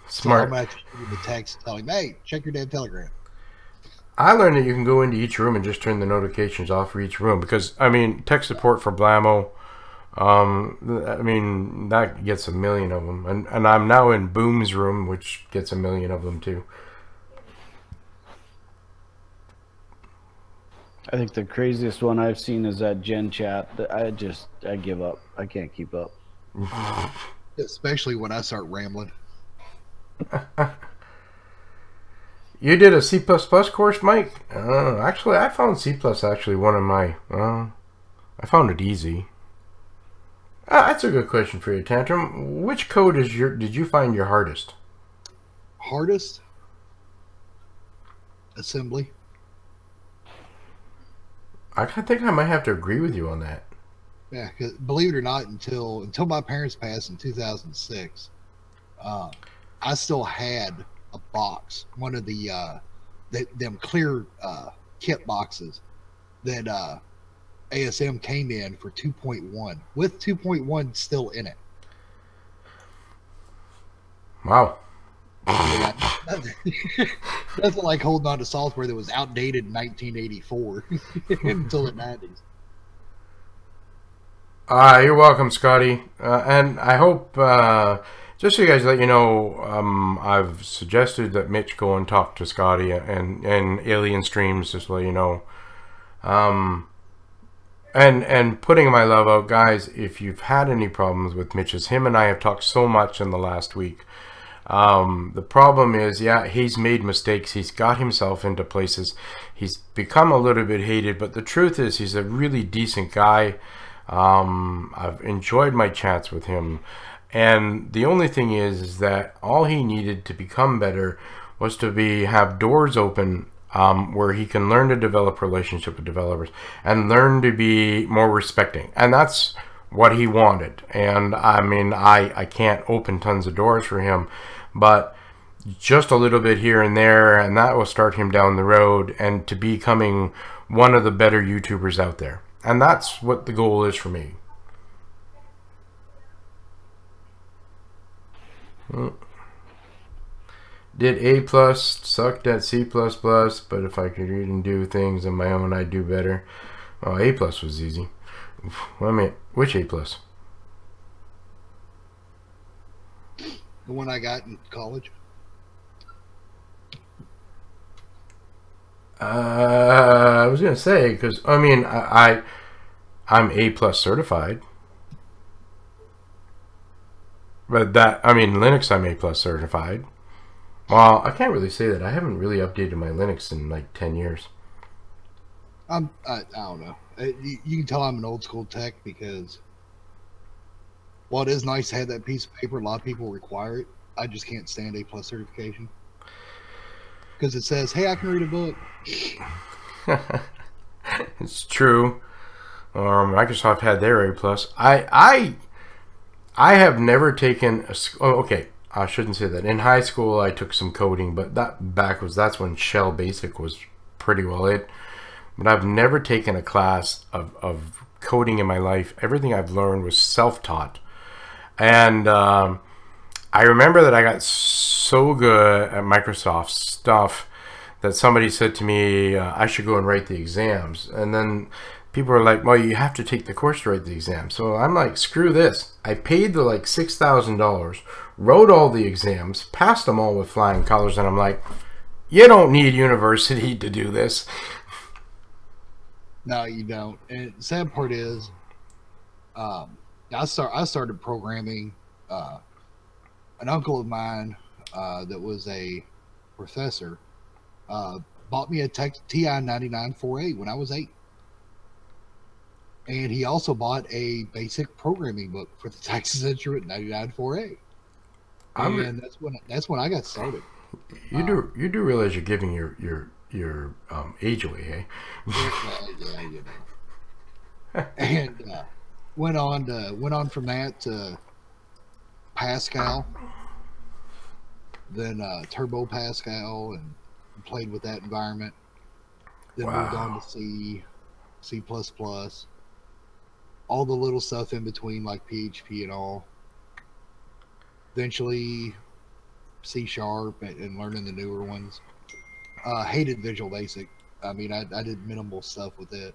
smart. So I'm gonna have to send him a text telling him, hey, check your damn Telegram. I learned that you can go into each room and just turn the notifications off for each room, because, I mean, tech support for Blammo, I mean, that gets a million of them. And I'm now in Boom's room, which gets a million of them too. I think the craziest one I've seen is that Gen Chat. I give up. I can't keep up. Especially when I start rambling. You did a C++ course, Mike? Actually, I found C++ actually one of my... I found it easy. That's a good question for you, Tantrum. Which code did you find your hardest? Hardest? Assembly. I think I might have to agree with you on that. Yeah, because believe it or not, until my parents passed in 2006, I still had a box, one of the them clear kit boxes that ASM came in for 2.1 with 2.1 still in it. Wow. Yeah, nothing like holding on to software that was outdated in 1984 until the 90s. You're welcome, Scotty. And I hope, just so you guys let you know, I've suggested that Mitch go and talk to Scotty and Alien Streams, just to let you know. And putting my love out, guys, if you've had any problems with Mitch's, him and I have talked so much in the last week. The problem is, yeah, he's made mistakes. He's got himself into places. He's become a little bit hated, but the truth is he's a really decent guy. I've enjoyed my chats with him. And the only thing is that all he needed to become better was to have doors open where he can learn to develop relationship with developers and learn to be more respecting. And that's what he wanted. And I mean, I can't open tons of doors for him, but just a little bit here and there, and that will start him down the road and to becoming one of the better YouTubers out there. And that's what the goal is for me. Did A+, sucked at C++, but if I could read and do things on my own, I'd do better. Oh, A+ was easy. Well, I mean, which A+? The one I got in college. I was gonna say, because I mean, I'm A+ certified, but that, I mean, Linux I'm A+ certified. Well, I can't really say that. I haven't really updated my Linux in like 10 years. I don't know. You can tell I'm an old school tech because while it is nice to have that piece of paper, a lot of people require it. I just can't stand A+ certification because it says, "Hey, I can read a book." It's true. Microsoft had their A+. I have never taken a. Oh, okay. I shouldn't say that. In high school, I took some coding, but that's when Shell Basic was pretty well it. But I've never taken a class of coding in my life. Everything I've learned was self-taught. And I remember that I got so good at Microsoft stuff that somebody said to me, I should go and write the exams. And then people are like, well, you have to take the course to write the exam. So I'm like, screw this. I paid the like $6,000, wrote all the exams, passed them all with flying colors, and I'm like, you don't need university to do this. No, you don't. And the sad part is, I started programming. An uncle of mine that was a professor bought me a TI 9948 when I was 8. And he also bought a basic programming book for the Texas Instrument 9948. And that's when I got started. You do realize you're giving your age away, hey? Yeah, you know. And went on from that to Pascal, then Turbo Pascal, and played with that environment. Then moved on to C++, all the little stuff in between like PHP and all. Eventually C# and learning the newer ones. Hated Visual Basic. I mean, I did minimal stuff with it.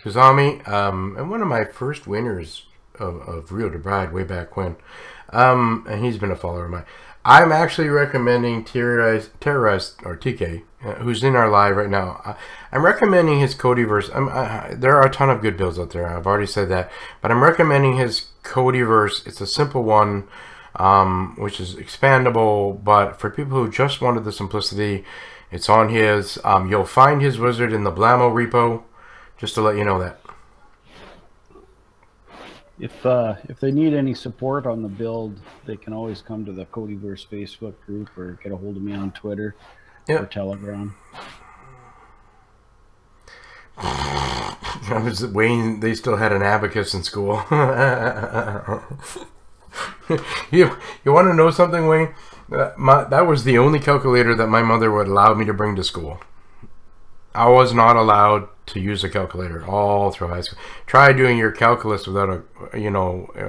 Kazami, and one of my first winners of Real to Bride way back when, and he's been a follower of mine. I'm actually recommending Terrorize or TK, who's in our live right now. I'm recommending his Kodiverse. There are a ton of good builds out there. I've already said that, but I'm recommending his Kodiverse. It's a simple one, which is expandable, but for people who just wanted the simplicity, it's on his. You'll find his wizard in the Blamo repo, just to let you know that. If they need any support on the build, they can always come to the Kodiverse Facebook group or get a hold of me on Twitter or Telegram. I was waiting. They still had an abacus in school. You want to know something, Wayne? That was the only calculator that my mother would allow me to bring to school. I was not allowed to use a calculator all through high school. Try doing your calculus without a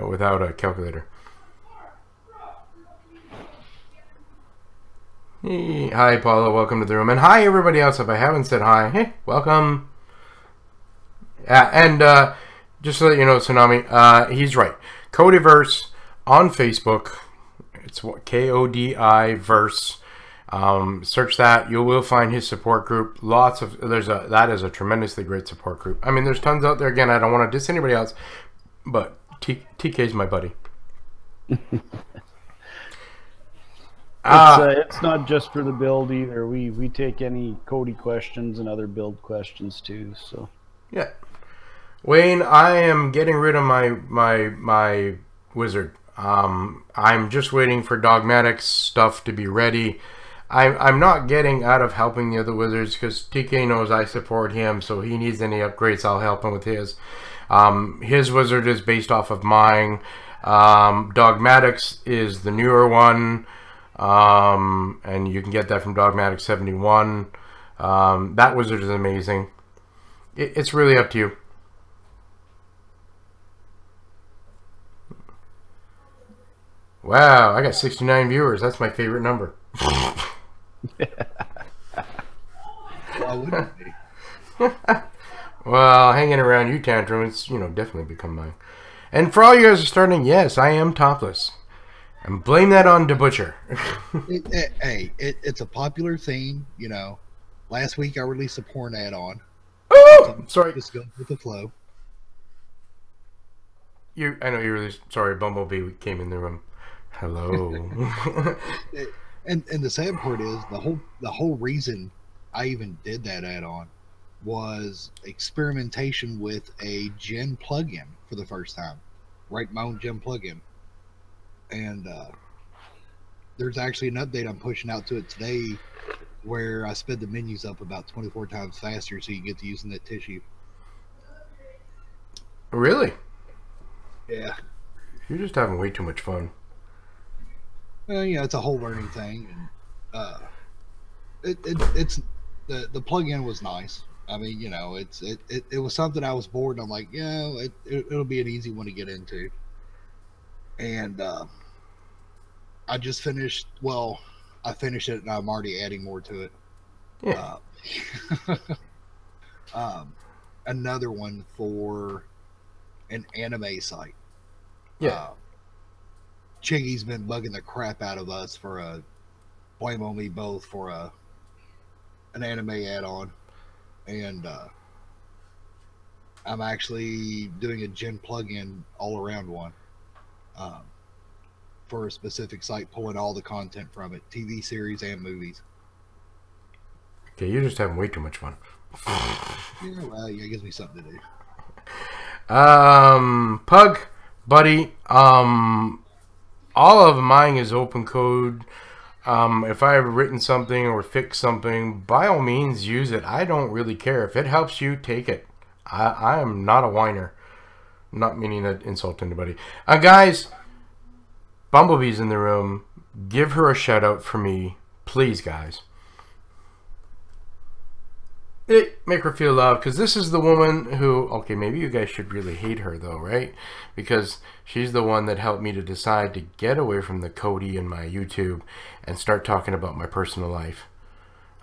without a calculator. Hey, hi Paula, welcome to the room, and hi everybody else. If I haven't said hi, hey, welcome. And just to let you know, Tsunami, he's right. Kodiverse on Facebook. It's Kodi verse. Search that. You will find his support group. That is a tremendously great support group. I mean, there's tons out there. Again, I don't want to diss anybody else, but TK's my buddy. It's not just for the build either. We take any Kodi questions and other build questions too. So yeah, Wayne, I am getting rid of my wizard. I'm just waiting for Dogmatic's stuff to be ready. I'm not getting out of helping the other wizards because TK knows I support him, so he needs any upgrades, I'll help him with his. His wizard is based off of mine. Dogmatics is the newer one, and you can get that from Dogmatic 71. That wizard is amazing. It's really up to you. Wow, I got 69 viewers. That's my favorite number. Why wouldn't it be? Well, hanging around you, Tantrum, it's, you know, definitely become mine. And for all you guys are starting, yes, I am topless. And blame that on the butcher. It's a popular theme, you know. Last week I released a porn add-on. Oh, sorry. Just go with the flow. I know you really sorry. Bumblebee came in the room. Hello. and the sad part is the whole reason I even did that add-on was experimentation with a gen plugin for the first time. Write my own gen plugin, and there's actually an update I'm pushing out to it today where I sped the menus up about 24 times faster so you get to using that tissue. Really? Yeah. You're just having way too much fun. Well, you know, it's a whole learning thing, and it's the plugin was nice. I mean, you know, it was something I was bored, and I'm like, yeah, it'll be an easy one to get into. And I just finished. Well, I finished it, and I'm already adding more to it. Yeah. Another one for an anime site. Yeah. Chiggy's been bugging the crap out of us for a blame on me both for an anime add-on, and I'm actually doing a gen plugin all around one for a specific site, pulling all the content from it, TV series and movies. Okay, you're just having way too much fun. Yeah, well, yeah, it gives me something to do. Pug, buddy, all of mine is open code. If I have written something or fixed something, by all means use it. I don't really care. If it helps you, take it. I am not a whiner. Not meaning to insult anybody. Guys, Bumblebee's in the room. Give her a shout out for me. Please, guys. Make her feel loved, because this is the woman who, okay, maybe you guys should really hate her though, right? Because she's the one that helped me to decide to get away from the Kodi and my YouTube and start talking about my personal life.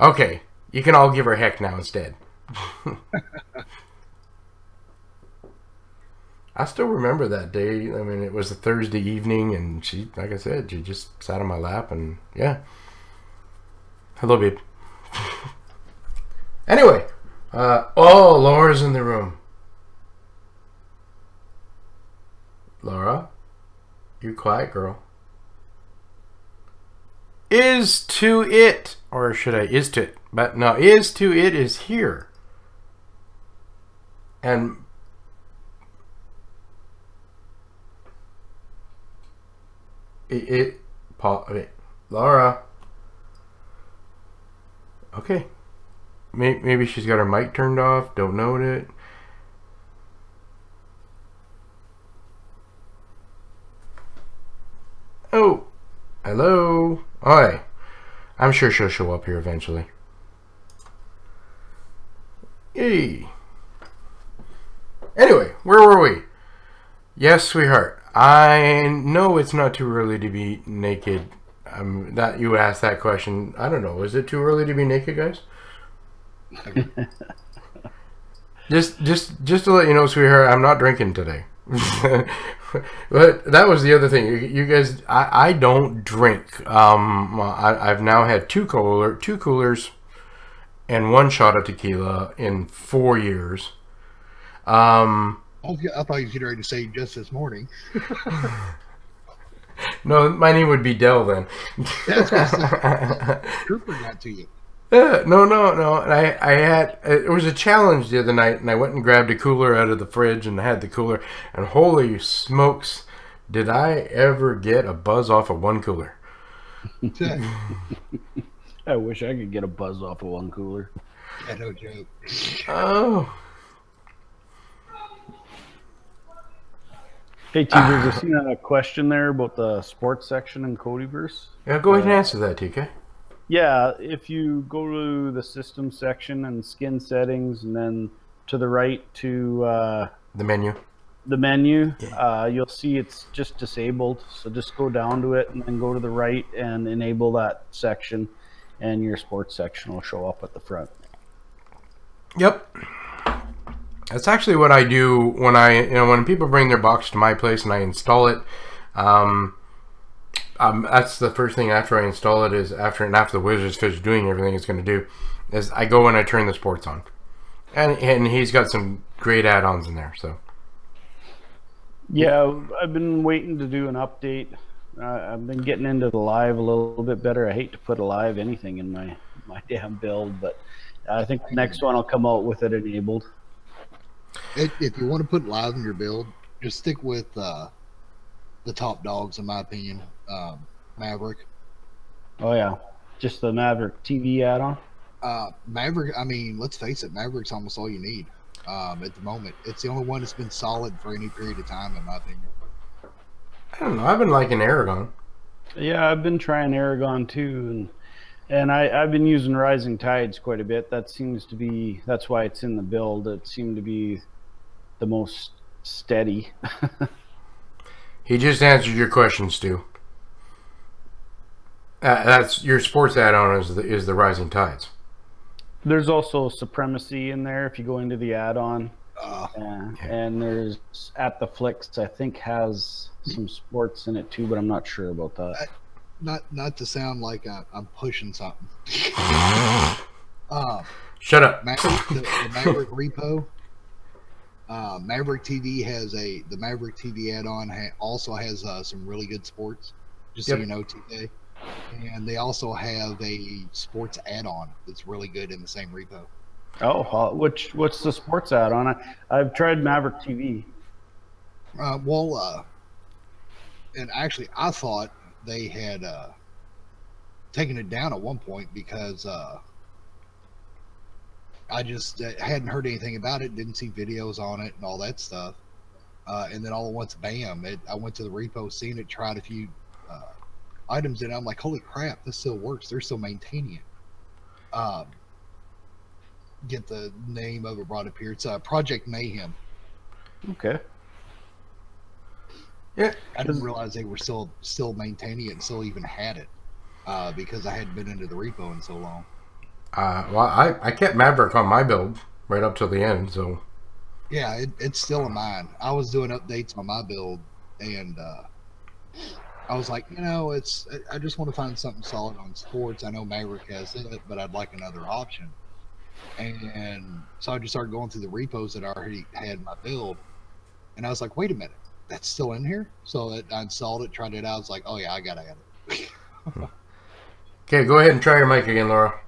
Okay, you can all give her heck now instead. I still remember that day. I mean, it was a Thursday evening, and she, like I said, she just sat on my lap, and yeah. Hello, babe. Anyway, oh, Laura's in the room. Laura, you quiet, girl. Is to it, or should I is to it? But no, is to it is here. And Paul, okay, Laura. Okay. Maybe she's got her mic turned off. Don't know it. Oh, hello. Hi. I'm sure she'll show up here eventually. Hey. Anyway, where were we? Yes, sweetheart. I know it's not too early to be naked. That you asked that question. I don't know. Is it too early to be naked, guys? just to let you know, sweetheart, I'm not drinking today. But that was the other thing. You guys, I don't drink. I've now had two coolers and one shot of tequila in 4 years. I thought you were getting ready to say just this morning. No, my name would be Dell then. That's Trooper got to you. No. And I had, it was a challenge the other night, and I went and grabbed a cooler out of the fridge and had the cooler, and holy smokes, did I ever get a buzz off of one cooler. I wish I could get a buzz off of one cooler. Yeah, no joke. Oh. Hey, Teverz, I seen a question there about the sports section in Kodiverse. Yeah, go ahead and answer that, TK. Yeah, if you go to the system section and skin settings and then to the right to the menu. The menu, you'll see it's just disabled. So just go down to it and then go to the right and enable that section, and your sports section will show up at the front. Yep. That's actually what I do when when people bring their box to my place and I install it. That's the first thing after I install it is after the Wizards finished doing everything it's going to do, is I go and I turn the sports on, and he's got some great add-ons in there. So. Yeah, I've been waiting to do an update. I've been getting into the live a little bit better. I hate to put a live anything in my damn build, but I think the next one will come out with it enabled. If you want to put live in your build, just stick with the top dogs, in my opinion. Maverick. Oh yeah, just the Maverick TV add-on. Maverick. I mean, let's face it, Maverick's almost all you need. At the moment, it's the only one that's been solid for any period of time, in my opinion. I don't know. I've been liking Aragon. Yeah, I've been trying Aragon too, and I've been using Rising Tides quite a bit. That's why it's in the build. It seemed to be the most steady. He just answered your question, Stu. That's your sports add-on is the Rising Tides. There's also Supremacy in there if you go into the add-on. And there's At the Flicks, I think, has some sports in it too, but I'm not sure about that. Not to sound like I'm pushing something. Shut up. The Maverick repo. Maverick TV has the Maverick TV add-on also has some really good sports. Just so you know, TK. And they also have a sports add-on that's really good in the same repo. Oh, what's the sports add-on? I've tried Maverick TV. And actually, I thought they had taken it down at one point because I just hadn't heard anything about it, didn't see videos on it and all that stuff. And then all at once, bam! I went to the repo, seen it, tried a few items, and I'm like, holy crap, this still works. They're still maintaining it. Get the name of it brought up here. It's Project Mayhem. Okay. Yeah. I didn't realize they were still maintaining it and still even had it because I hadn't been into the repo in so long. Well, I kept Maverick on my build right up till the end, so. Yeah, it's still in mine. I was doing updates on my build, and I was like, I just want to find something solid on sports. I know Maverick has it, but I'd like another option. And so I just started going through the repos that I already had in my build, and I was like, wait a minute, that's still in here? So I installed it, tried it out. I was like, oh yeah, I gotta add it. Okay, go ahead and try your mic again, Laura.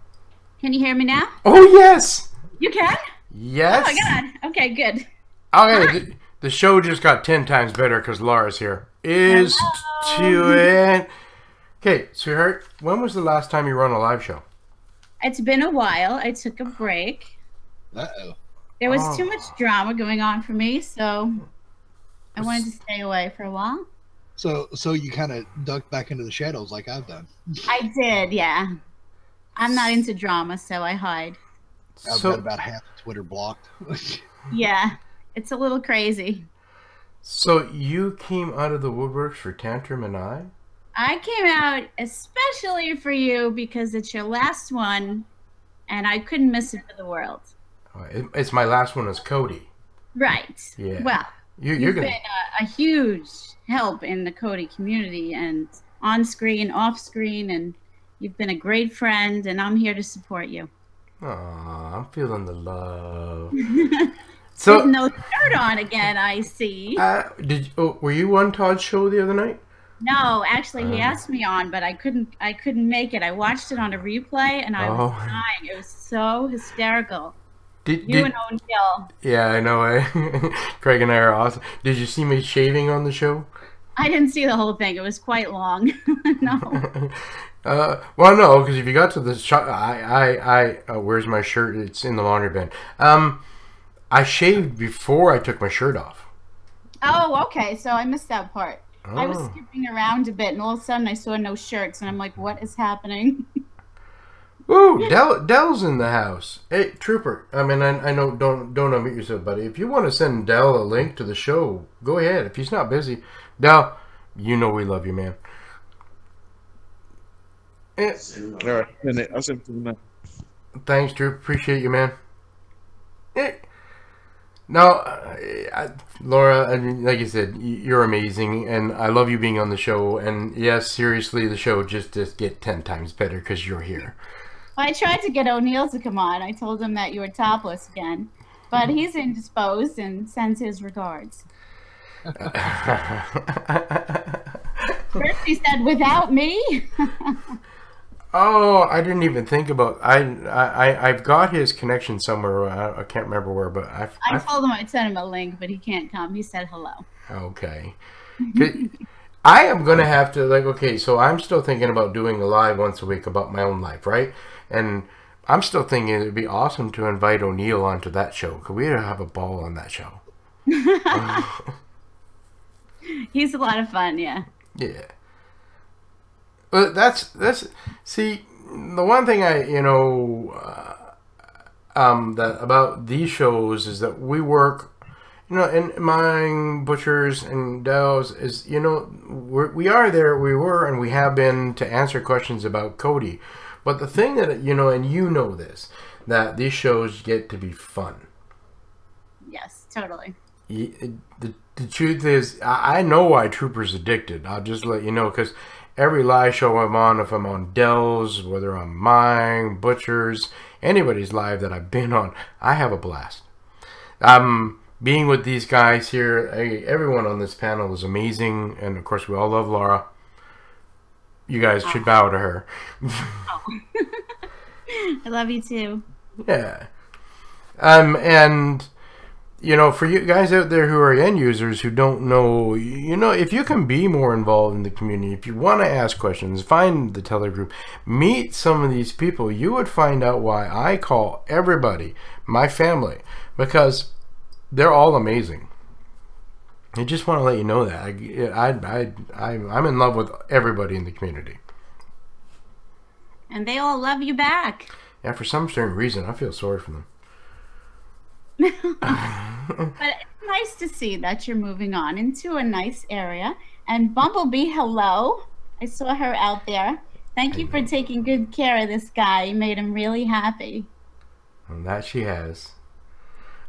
Can you hear me now? Oh yes. You can? Yes. Oh my god. Okay, good. Okay, the show just got 10 times better because Laura's here. Is to it. Okay, sweetheart, when was the last time you were on a live show? It's been a while. I took a break. Uh-oh. There was too much drama going on for me, so I wanted to stay away for a while. So you kind of ducked back into the shadows like I've done. I did, yeah. I'm not into drama, so I hide. I've got about half of Twitter blocked. Yeah, it's a little crazy. So you came out of the woodworks for Tantrum and I came out especially for you because it's your last one, and I couldn't miss it for the world. It's my last one as Kodi. Right. Yeah. Well, you've been a huge help in the Kodi community, and on screen, off screen, and you've been a great friend, and I'm here to support you. Aw, I'm feeling the love. So with no shirt on again, I see. Were you on Todd's show the other night? No, actually, he asked me on, but I couldn't make it. I watched it on a replay, and I was dying. It was so hysterical. You and Owen Gill. Yeah, I know. Craig and I are awesome. Did you see me shaving on the show? I didn't see the whole thing. It was quite long. No. Well, no, because if you got to the shot, where's my shirt? It's in the laundry bin. I shaved before I took my shirt off. Oh, okay. So I missed that part. Oh. I was skipping around a bit, and all of a sudden I saw no shirts, and I'm like, what is happening? Ooh, Dell's in the house. Hey, Trooper. I mean, I know. Don't unmute yourself, buddy. If you want to send Dell a link to the show, go ahead. If he's not busy, Dell, you know we love you, man. All right, I'll send it to you now. Thanks, Troop. Appreciate you, man. Now, Laura, I mean, like I said, you're amazing, and I love you being on the show. And yes, seriously, the show just get 10 times better because you're here. I tried to get O'Neill to come on. I told him that you were topless again, but he's indisposed and sends his regards. First he said, "Without me." Oh, I didn't even think about. I've got his connection somewhere. I can't remember where, but I told him I'd send him a link, but he can't come. He said hello. Okay. I am gonna have to, like, okay, so I'm still thinking about doing a live once a week about my own life, right? And I'm still thinking it'd be awesome to invite O'Neill onto that show. Could we have a ball on that show? He's a lot of fun, yeah. Yeah. Well, that's see, the one thing that about these shows is that we work, in mine, Butcher's, and Dell's is, we are there, we were, and we have been to answer questions about Kodi. But the thing that, and you know this, that these shows get to be fun. Yes, totally. The truth is, I know why Trooper's addicted. I'll just let you know, because every live show I'm on, if I'm on Dell's, whether I'm mine, Butcher's, anybody's live that I've been on, I have a blast. Being with these guys here, everyone on this panel is amazing, and of course we all love Laura. You guys should bow to her. I love you too. Yeah. And for you guys out there who are end users who don't know, if you can be more involved in the community, if you want to ask questions, find the Teller group, meet some of these people, you would find out why I call everybody my family, because they're all amazing. I just want to let you know that I'm in love with everybody in the community, and they all love you back. Yeah, for some certain reason, I feel sorry for them. But it's nice to see that you're moving on into a nice area. And Bumblebee, hello. I saw her out there. Thank you for taking good care of this guy. You made him really happy. And that she has.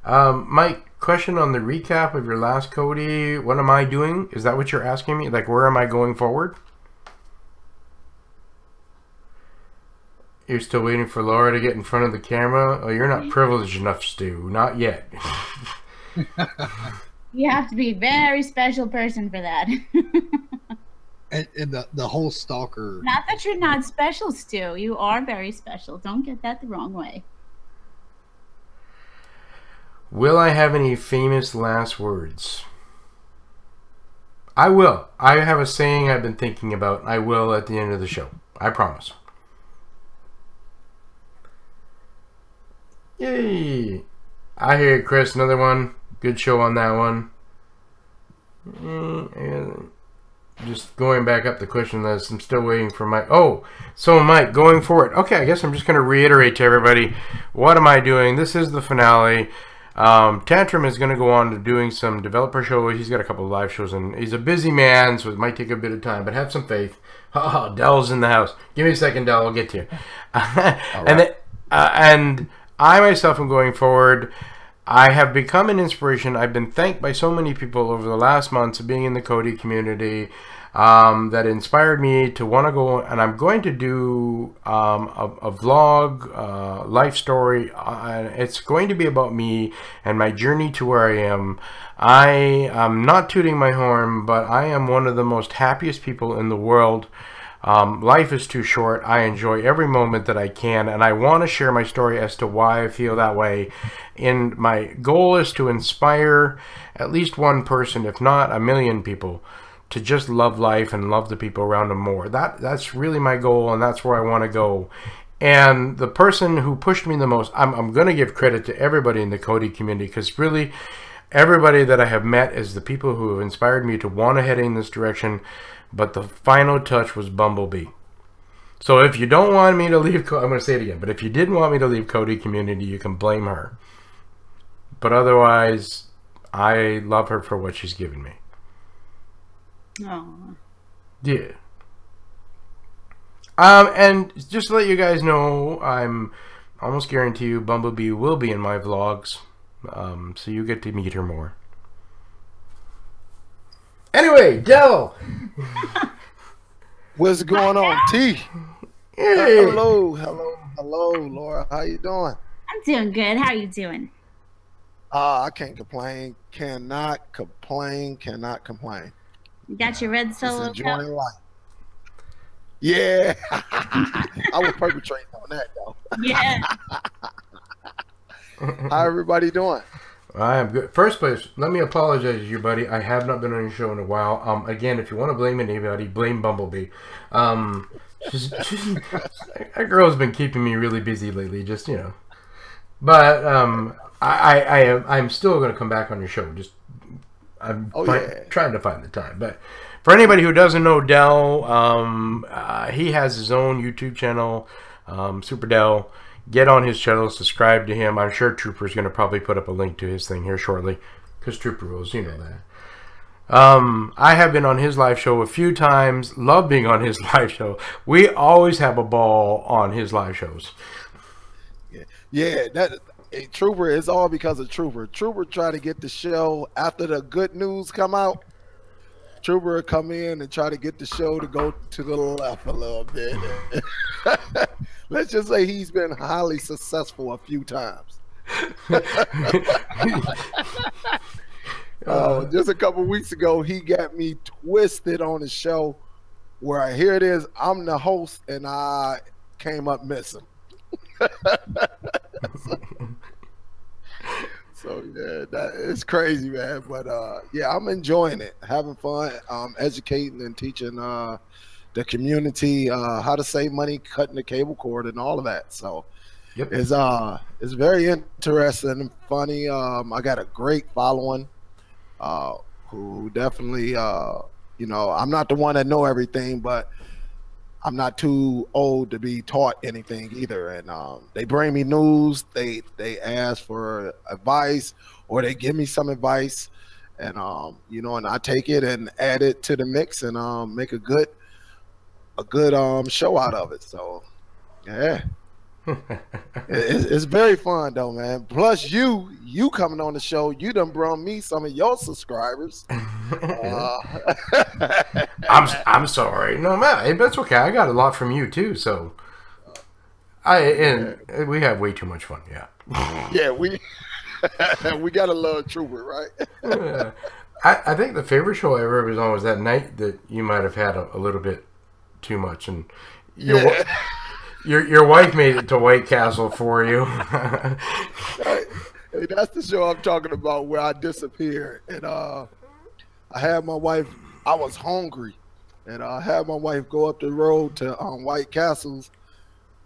Mike, question on the recap of your last Kodi. What am I doing? Is that what you're asking me? Like, where am I going forward? You're still waiting for Laura to get in front of the camera? Oh, you're not privileged enough, Stu. Not yet. You have to be a very special person for that. and the whole stalker. Not that you're not special, Stu. You are very special. Don't get that the wrong way. Will I have any famous last words? I will. I have a saying I've been thinking about. I will at the end of the show. I promise. Yay! I hear it, Chris. Another one. Good show on that one. Just going back up the question list. I'm still waiting for Mike. Oh, so Mike, going forward. Okay, I guess I'm just going to reiterate to everybody. What am I doing? This is the finale. Tantrum is going to go on to doing some developer shows. He's got a couple of live shows, and he's a busy man, so it might take a bit of time, but have some faith. Oh, Dell's in the house. Give me a second, Dell. I'll get to you. And I myself am going forward. I have become an inspiration. I've been thanked by so many people over the last months of being in the Kodi community that inspired me to want to go, and I'm going to do a vlog, life story. It's going to be about me and my journey to where I am. I am not tooting my horn, but I am one of the most happiest people in the world. Life is too short. I enjoy every moment that I can, and I want to share my story as to why I feel that way. And my goal is to inspire at least one person, if not a million people, to just love life and love the people around them more. That's really my goal, and that's where I want to go. And the person who pushed me the most, I'm going to give credit to everybody in the Kodi community, because really everybody that I have met is the people who have inspired me to want to head in this direction. But the final touch was Bumblebee. So if you don't want me to leave, I'm going to say it again, but if you didn't want me to leave Kodi community, you can blame her. But otherwise, I love her for what she's given me. Oh. Yeah. And just to let you guys know, I'm almost guarantee you Bumblebee will be in my vlogs. So you get to meet her more. Anyway, Del! What's going on, T? Hey. Hello, Laura. How you doing? I'm doing good. How are you doing? I can't complain. Cannot complain. You got your red Just solo enjoying cup? life. Yeah. I was perpetrating on that, though. Yeah. How everybody doing? I am good. First place, let me apologize to you, buddy. I have not been on your show in a while. Again, if you want to blame anybody, blame Bumblebee. That girl's been keeping me really busy lately, just, you know. But I'm still going to come back on your show. Just I'm trying to find the time. But for anybody who doesn't know Del, he has his own YouTube channel, Super Del. Get on his channel, subscribe to him. I'm sure Trooper's going to probably put up a link to his thing here shortly, because Trooper rules, you know that. I have been on his live show a few times. Love being on his live show. We always have a ball on his live shows. Yeah, Trooper is all because of Trooper. Trooper tried to get the show after the good news come out. Trooper would come in and try to get the show to go to the left a little bit. Let's just say he's been highly successful a few times. Just a couple weeks ago, he got me twisted on the show where here it is, I'm the host and I came up missing. So yeah, it's crazy, man. But yeah, I'm enjoying it, having fun, educating and teaching the community how to save money, cutting the cable cord, and all of that. So yep. It's very interesting and funny. I got a great following who definitely you know, I'm not the one that know everything, but I'm not too old to be taught anything either. And they bring me news, they ask for advice, or they give me some advice, and you know, and I take it and add it to the mix and make a good show out of it. So yeah. It's very fun though, man. Plus you coming on the show, you done brought me some of your subscribers. I'm sorry. No, man, that's okay. I got a lot from you too, so we have way too much fun. Yeah. Yeah, we got to love Trooper, right? I think the favorite show I ever was on was that night that you might have had a little bit too much, and your wife made it to White Castle for you. Hey, that's the show I'm talking about, where I disappeared, and I had my wife. I was hungry, and I had my wife go up the road to White Castles.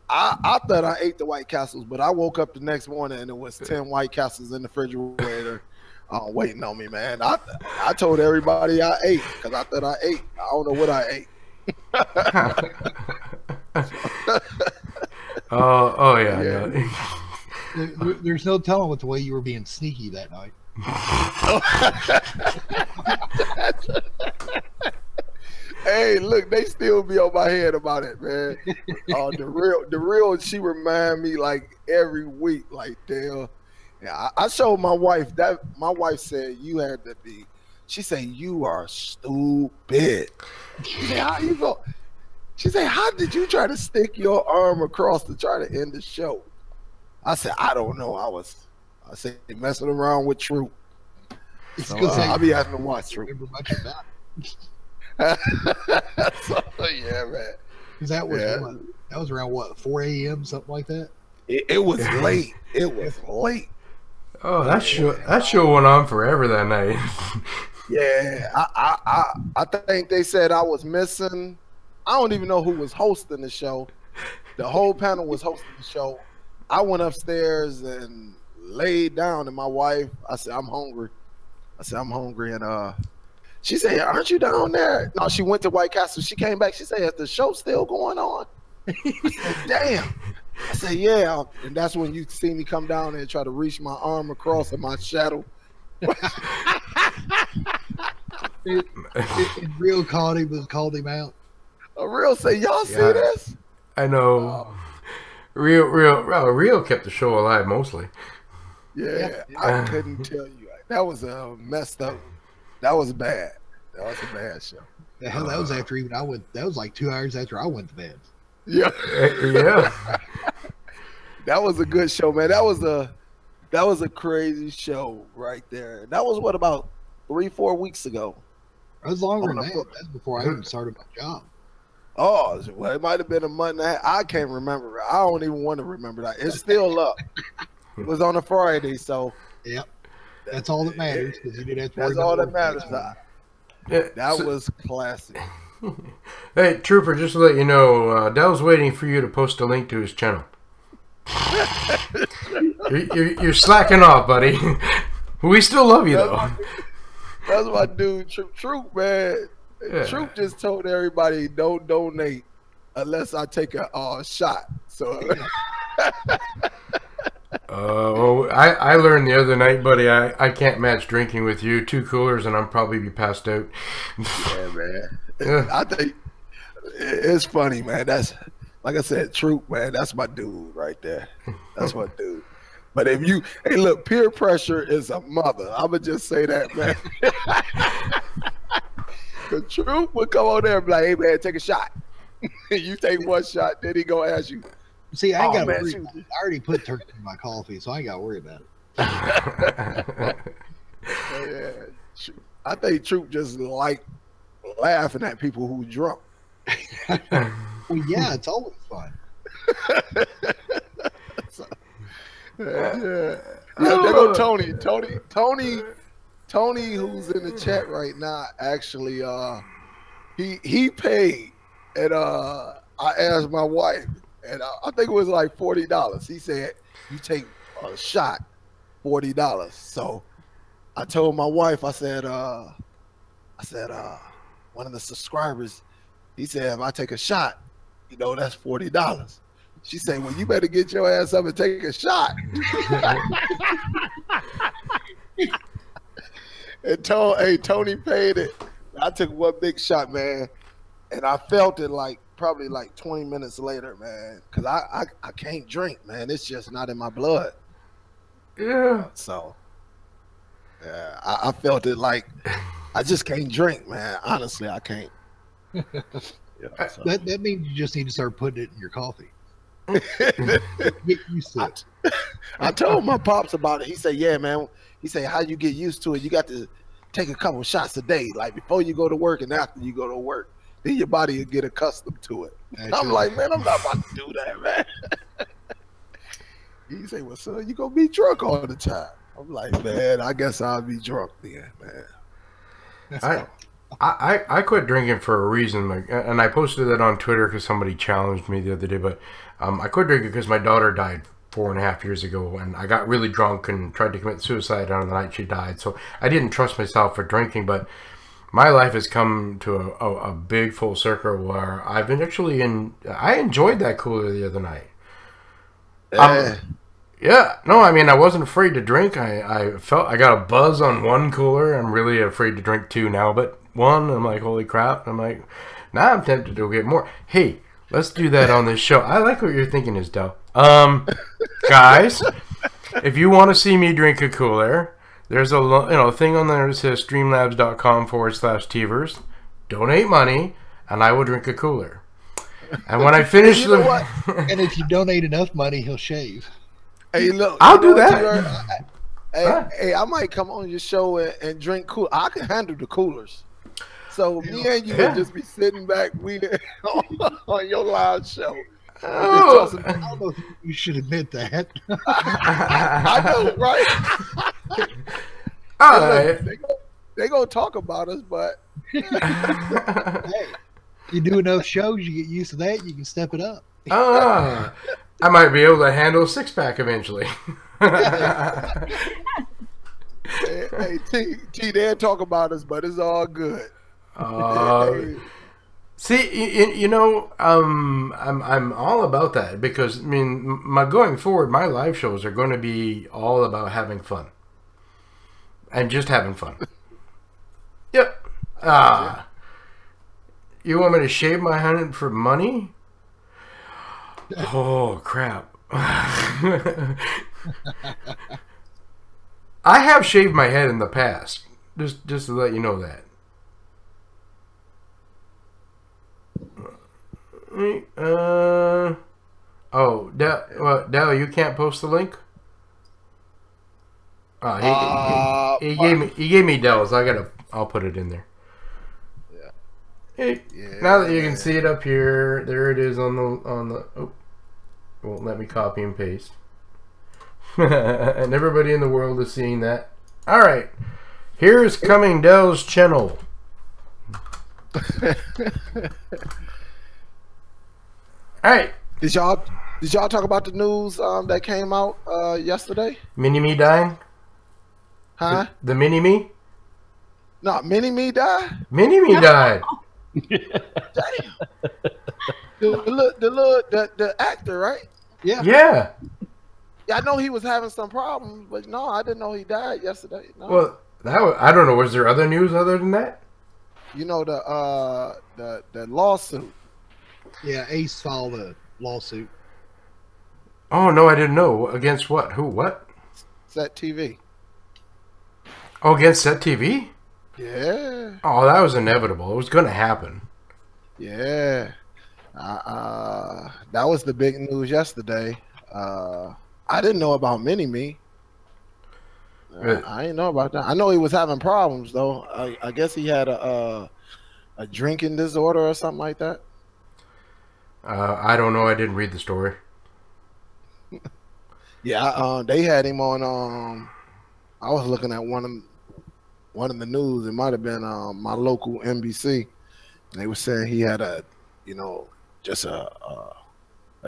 I thought I ate the White Castles, but I woke up the next morning and it was 10 White Castles in the refrigerator waiting on me, man. I told everybody I ate because I thought I ate. I don't know what I ate. Oh yeah. There's no telling what the way you were being sneaky that night. Hey, look, they still be on my head about it, man. The real, she remind me like every week, like, damn. Yeah, I showed my wife that. My wife said you had to be. She said you are stupid. She said, how you go? She said, how did you try to stick your arm across to try to end the show? I said, I don't know. I said messing around with Troop. So, I'll be having to watch Troop. Remember much about it. So, yeah, man. That was what? That was around what, 4 a.m. something like that. It was late. It was late. Oh, that show went on forever that night. Yeah, I think they said I was missing. I don't even know who was hosting the show. The whole panel was hosting the show. I went upstairs and laid down, and my wife, I said, I'm hungry. And she said, aren't you down there? No, she went to White Castle. She came back. She said, is the show still going on? I said, damn. I said, yeah. And that's when you see me come down there and try to reach my arm across in my shadow. Real called him out. A real say, y'all see this? I know. Real kept the show alive mostly. Yeah, I couldn't tell you. That was messed up. That was bad. That was a bad show. The hell, that was after even I went. That was like 2 hours after I went to bed. Yeah, yeah. That was a good show, man. That was a crazy show right there. That was what, about 3-4 weeks ago. That was longer than that. That's before I even started my job. Oh, well, it might have been a month and a half. I can't remember. I don't even want to remember that. It's still up. It was on a Friday, so. Yep. That's all that matters, because you didn't have to worry That's all about that matters. That was classic. Hey, Trooper, just to let you know, Dell's waiting for you to post a link to his channel. you're slacking off, buddy. We still love you, though. That's my dude, Troop, man. Yeah. Troop just told everybody don't donate unless I take a shot. So. Well, I learned the other night, buddy, I can't match drinking with you. 2 coolers and I'll probably be passed out. Yeah, man. Yeah. I think it's funny, man. That's, like I said, Troop, man. That's my dude right there. That's my dude. But if you, hey, look, peer pressure is a mother. I'm going to just say that, man. The Troop would come on there and be like, hey, man, take a shot. You take one shot, then he going to ask you. See, I ain't got to worry about it. I already put turkey in my coffee, so I ain't got to worry about it. Yeah. I think Troop just like laughing at people who drunk. Well, yeah, it's always fun. So, yeah. There go Tony. Tony, who's in the chat right now, actually, he paid, and I asked my wife, and I think it was like $40. He said, "You take a shot, $40." So I told my wife, I said, one of the subscribers, he said, if I take a shot, you know, that's $40. She said, well, you better get your ass up and take a shot. And Tony paid it. I took one big shot, man, and I felt it like probably like 20 minutes later, man, because I can't drink, man. It's just not in my blood. Yeah. So, yeah, I felt it like I just can't drink, man. Honestly, I can't. Yeah, so. That means you just need to start putting it in your coffee. Get used to it. I told my pops about it. He said, yeah, man. He said, how you get used to it, you got to take a couple shots a day, like before you go to work and after you go to work. Then your body will get accustomed to it. I'm like, man, I'm not about to do that, man. He said, well, son, you going to be drunk all the time. I'm like, man, I guess I'll be drunk then, man. I quit drinking for a reason, and I posted that on Twitter because somebody challenged me the other day, but I quit drinking because my daughter died 4.5 years ago, and I got really drunk and tried to commit suicide on the night she died. So I didn't trust myself for drinking, but my life has come to a big full circle where I've been actually I enjoyed that cooler the other night. Yeah, no, I mean, I wasn't afraid to drink. I felt I got a buzz on one cooler. I'm really afraid to drink 2 now, but 1, I'm like, holy crap. I'm like, now I'm tempted to get more. Hey, let's do that on this show. I like what you're thinking, Isdell. Guys, if you want to see me drink a cooler, there's a thing on there that says streamlabs.com/Teverz. Donate money, and I will drink a cooler. And when I finish and if you donate enough money, he'll shave. Hey, look, I'll do that. Hey, I might come on your show and drink cool. I can handle the coolers. So me and you would just be sitting back on your live show. Oh. I don't know if you should admit that. I know, right? All right. They gonna talk about us, but hey, you do enough shows, you get used to that. You can step it up. I might be able to handle a 6-pack eventually. Hey, T, they'll talk about us, but it's all good. See, you know, I'm all about that because I mean, going forward, my live shows are going to be all about having fun and just having fun. Yep. You want me to shave my head for money? Oh crap! I have shaved my head in the past. Just to let you know that. Oh, Dell, you can't post the link. He gave me Dell's. I'll put it in there. Yeah. Hey, now that you can see it up here, there it is on the. Oh, won't let me copy and paste. And everybody in the world is seeing that. All right, here's coming Dell's channel. All right. Did y'all talk about the news that came out yesterday? Mini-Me dying? Huh? The Mini-Me? No, Mini-Me died? Mini-Me died. Damn. The actor, right? Yeah. Yeah. Yeah, I know he was having some problems, but no, I didn't know he died yesterday. No. Well, I don't know. Was there other news other than that? You know the lawsuit. Yeah, Ace filed a lawsuit. Oh no, I didn't know. Against what? Who? What? Set TV. Oh, against Set TV? Yeah. Oh, that was inevitable. It was going to happen. Yeah. That was the big news yesterday. I didn't know about Mini-Me. I didn't know about that. I know he was having problems though. I guess he had a drinking disorder or something like that. I don't know. I didn't read the story. Yeah, they had him on. I was looking at one of the news. It might have been my local NBC. They were saying he had just a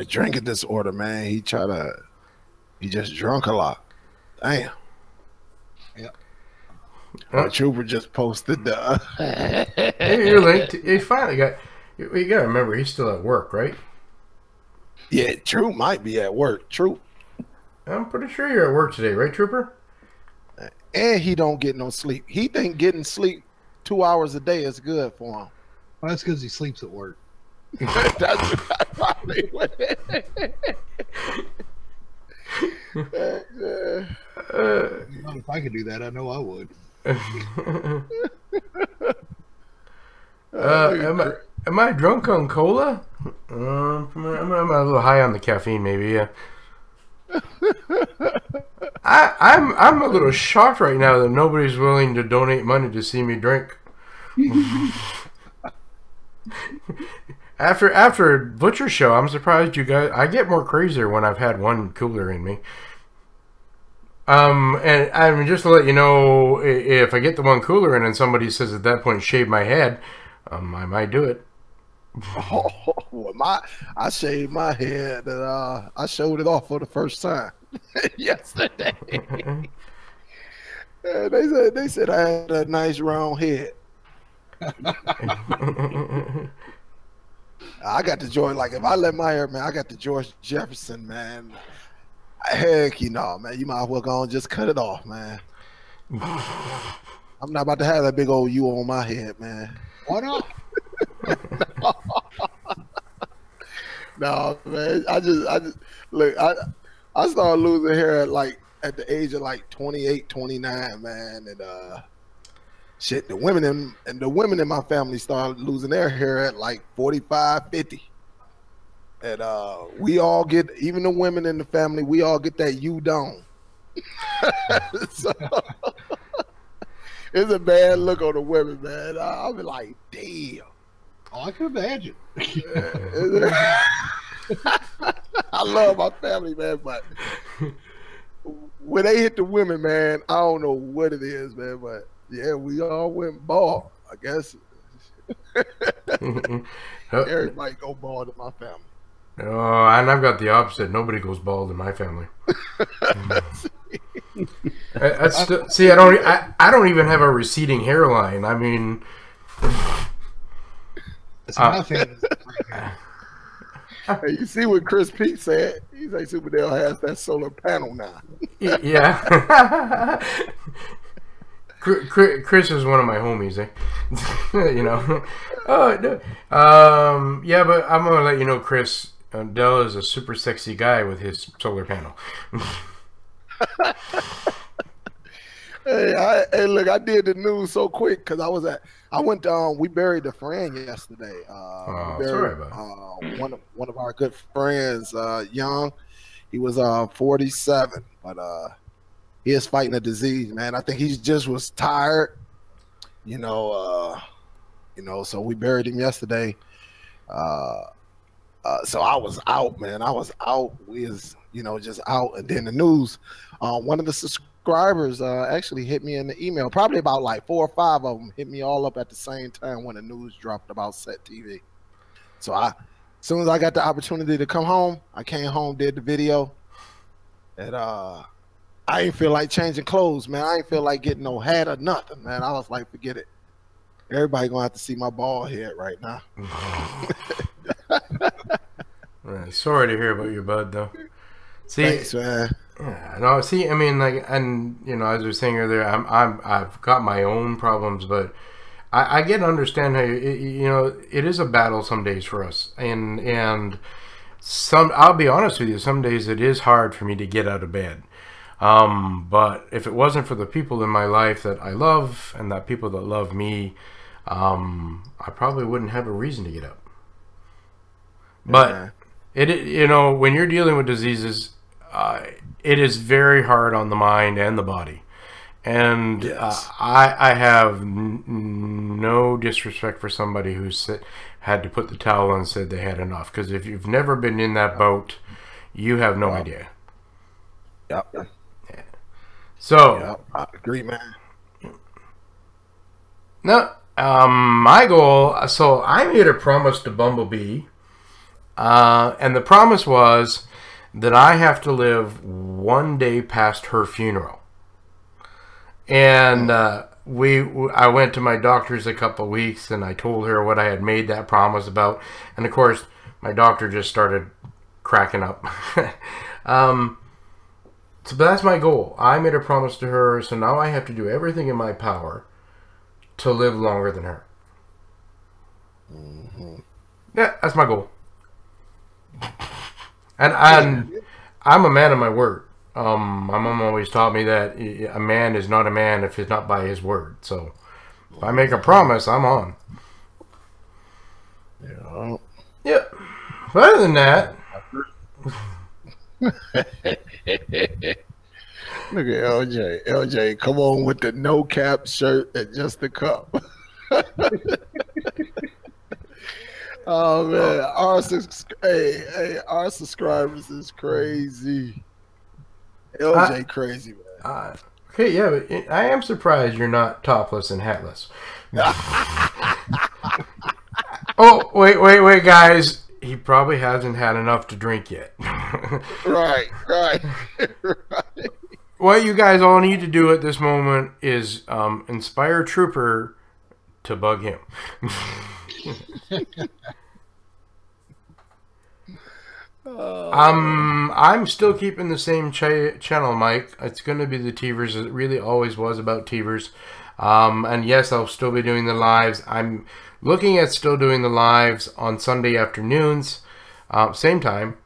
drinking disorder, man. He just drunk a lot. Damn. Yeah. Trooper just posted the. Hey, you're linked. He finally got. You got to remember, he's still at work, right? Yeah, Troop might be at work. Troop. I'm pretty sure you're at work today, right, Trooper? And he don't get no sleep. He think getting sleep 2 hours a day is good for him. Well, that's because he sleeps at work. That's probably what it is. If I could do that, I know I would. Am I drunk on cola? I'm a little high on the caffeine, maybe. Yeah. I'm a little shocked right now that nobody's willing to donate money to see me drink. After Butcher Show, I'm surprised you guys. I get more crazier when I've had one cooler in me. And I mean, just to let you know, if I get the one cooler in and somebody says at that point shave my head, I might do it. I shaved my head and I showed it off for the first time yesterday. They said I had a nice round head. I got the George, like if I let my hair, man, I got the George Jefferson, man. Heck, man, you might as well go and just cut it off, man. I'm not about to have that big old U on my head, man. Why not? No, man. I just look. I started losing hair at the age of 28, 29, man, and shit. The women in my family started losing their hair at 45, 50. And we all get, even the women in the family, we all get that U down. So, it's a bad look on the women, man. I'll be like, damn. Oh, I can imagine. I love my family, man, but when they hit the women, man, I don't know what it is, man, but yeah, we all went bald, I guess. Everybody go bald in my family. Oh, and I've got the opposite. Nobody goes bald in my family. See, I don't even have a receding hairline. I mean, That's my fantasy. Hey, you see what Chris Pete said? He's like, Superdale has that solar panel now. Yeah. Chris is one of my homies, eh? You know. Oh, no. Yeah, but I'm gonna let you know, Chris. Dell is a super sexy guy with his solar panel. Hey, look, I did the news so quick because we buried a friend yesterday. Sorry about it. One of our good friends, young. He was 47, but he is fighting a disease, man. I think he just was tired, you know. So we buried him yesterday. So I was out, man. I was out. We was, just out. And then the news, one of the subscribers actually hit me in the email. Probably about like 4 or 5 of them hit me all up at the same time when the news dropped about Set TV. So as soon as I got the opportunity to come home, I came home, did the video. And I ain't feel like changing clothes, man. I ain't feel like getting no hat or nothing, man. I was like, forget it. Everybody gonna have to see my bald head right now. Sorry to hear about your bud, though. See, thanks, man. Yeah, no, see, I mean, like, and as I was saying earlier, I've got my own problems, but I get to understand how it is a battle some days for us, and I'll be honest with you, some days it is hard for me to get out of bed. But if it wasn't for the people in my life that I love and that people that love me, I probably wouldn't have a reason to get up. But when you're dealing with diseases, it is very hard on the mind and the body. And yes. I have no disrespect for somebody who had to put the towel and said they had enough. Because if you've never been in that boat, you have no idea. Yep. Yeah. So yep, I agree, man. No, my goal. So I made a promise to Bumblebee, and the promise was that I have to live one day past her funeral. And I went to my doctor's a couple of weeks, and I told her what I had made that promise about. And of course, my doctor just started cracking up. So that's my goal. I made a promise to her, so now I have to do everything in my power to live longer than her. Mm-hmm. Yeah, that's my goal. And I'm a man of my word. My mom always taught me that a man is not a man if it's not by his word. So if I make a promise, I'm on. Yeah. Yeah. But other than that... Look at LJ. LJ, come on with the no cap shirt and just the cup. Oh man, our subscribers is crazy. LJ crazy, man. Okay, yeah, but I am surprised you're not topless and hatless. Oh, wait, guys. He probably hasn't had enough to drink yet. Right. What you guys all need to do at this moment is inspire Trooper to bug him. I'm still keeping the same channel, Mike. It's going to be the Teverz. It really always was about Teverz. And yes, I'll still be doing the lives. I'm looking at still doing the lives on Sunday afternoons, same time.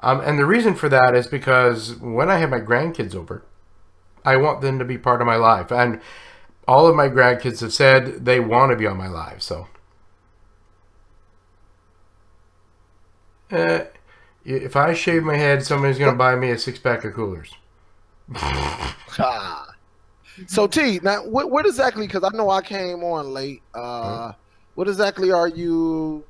And the reason for that is because when I have my grandkids over, I want them to be part of my life. And all of my grandkids have said they want to be on my live. So if I shave my head, somebody's going to buy me a 6-pack of coolers. So T, now what exactly, because I know I came on late, what exactly are you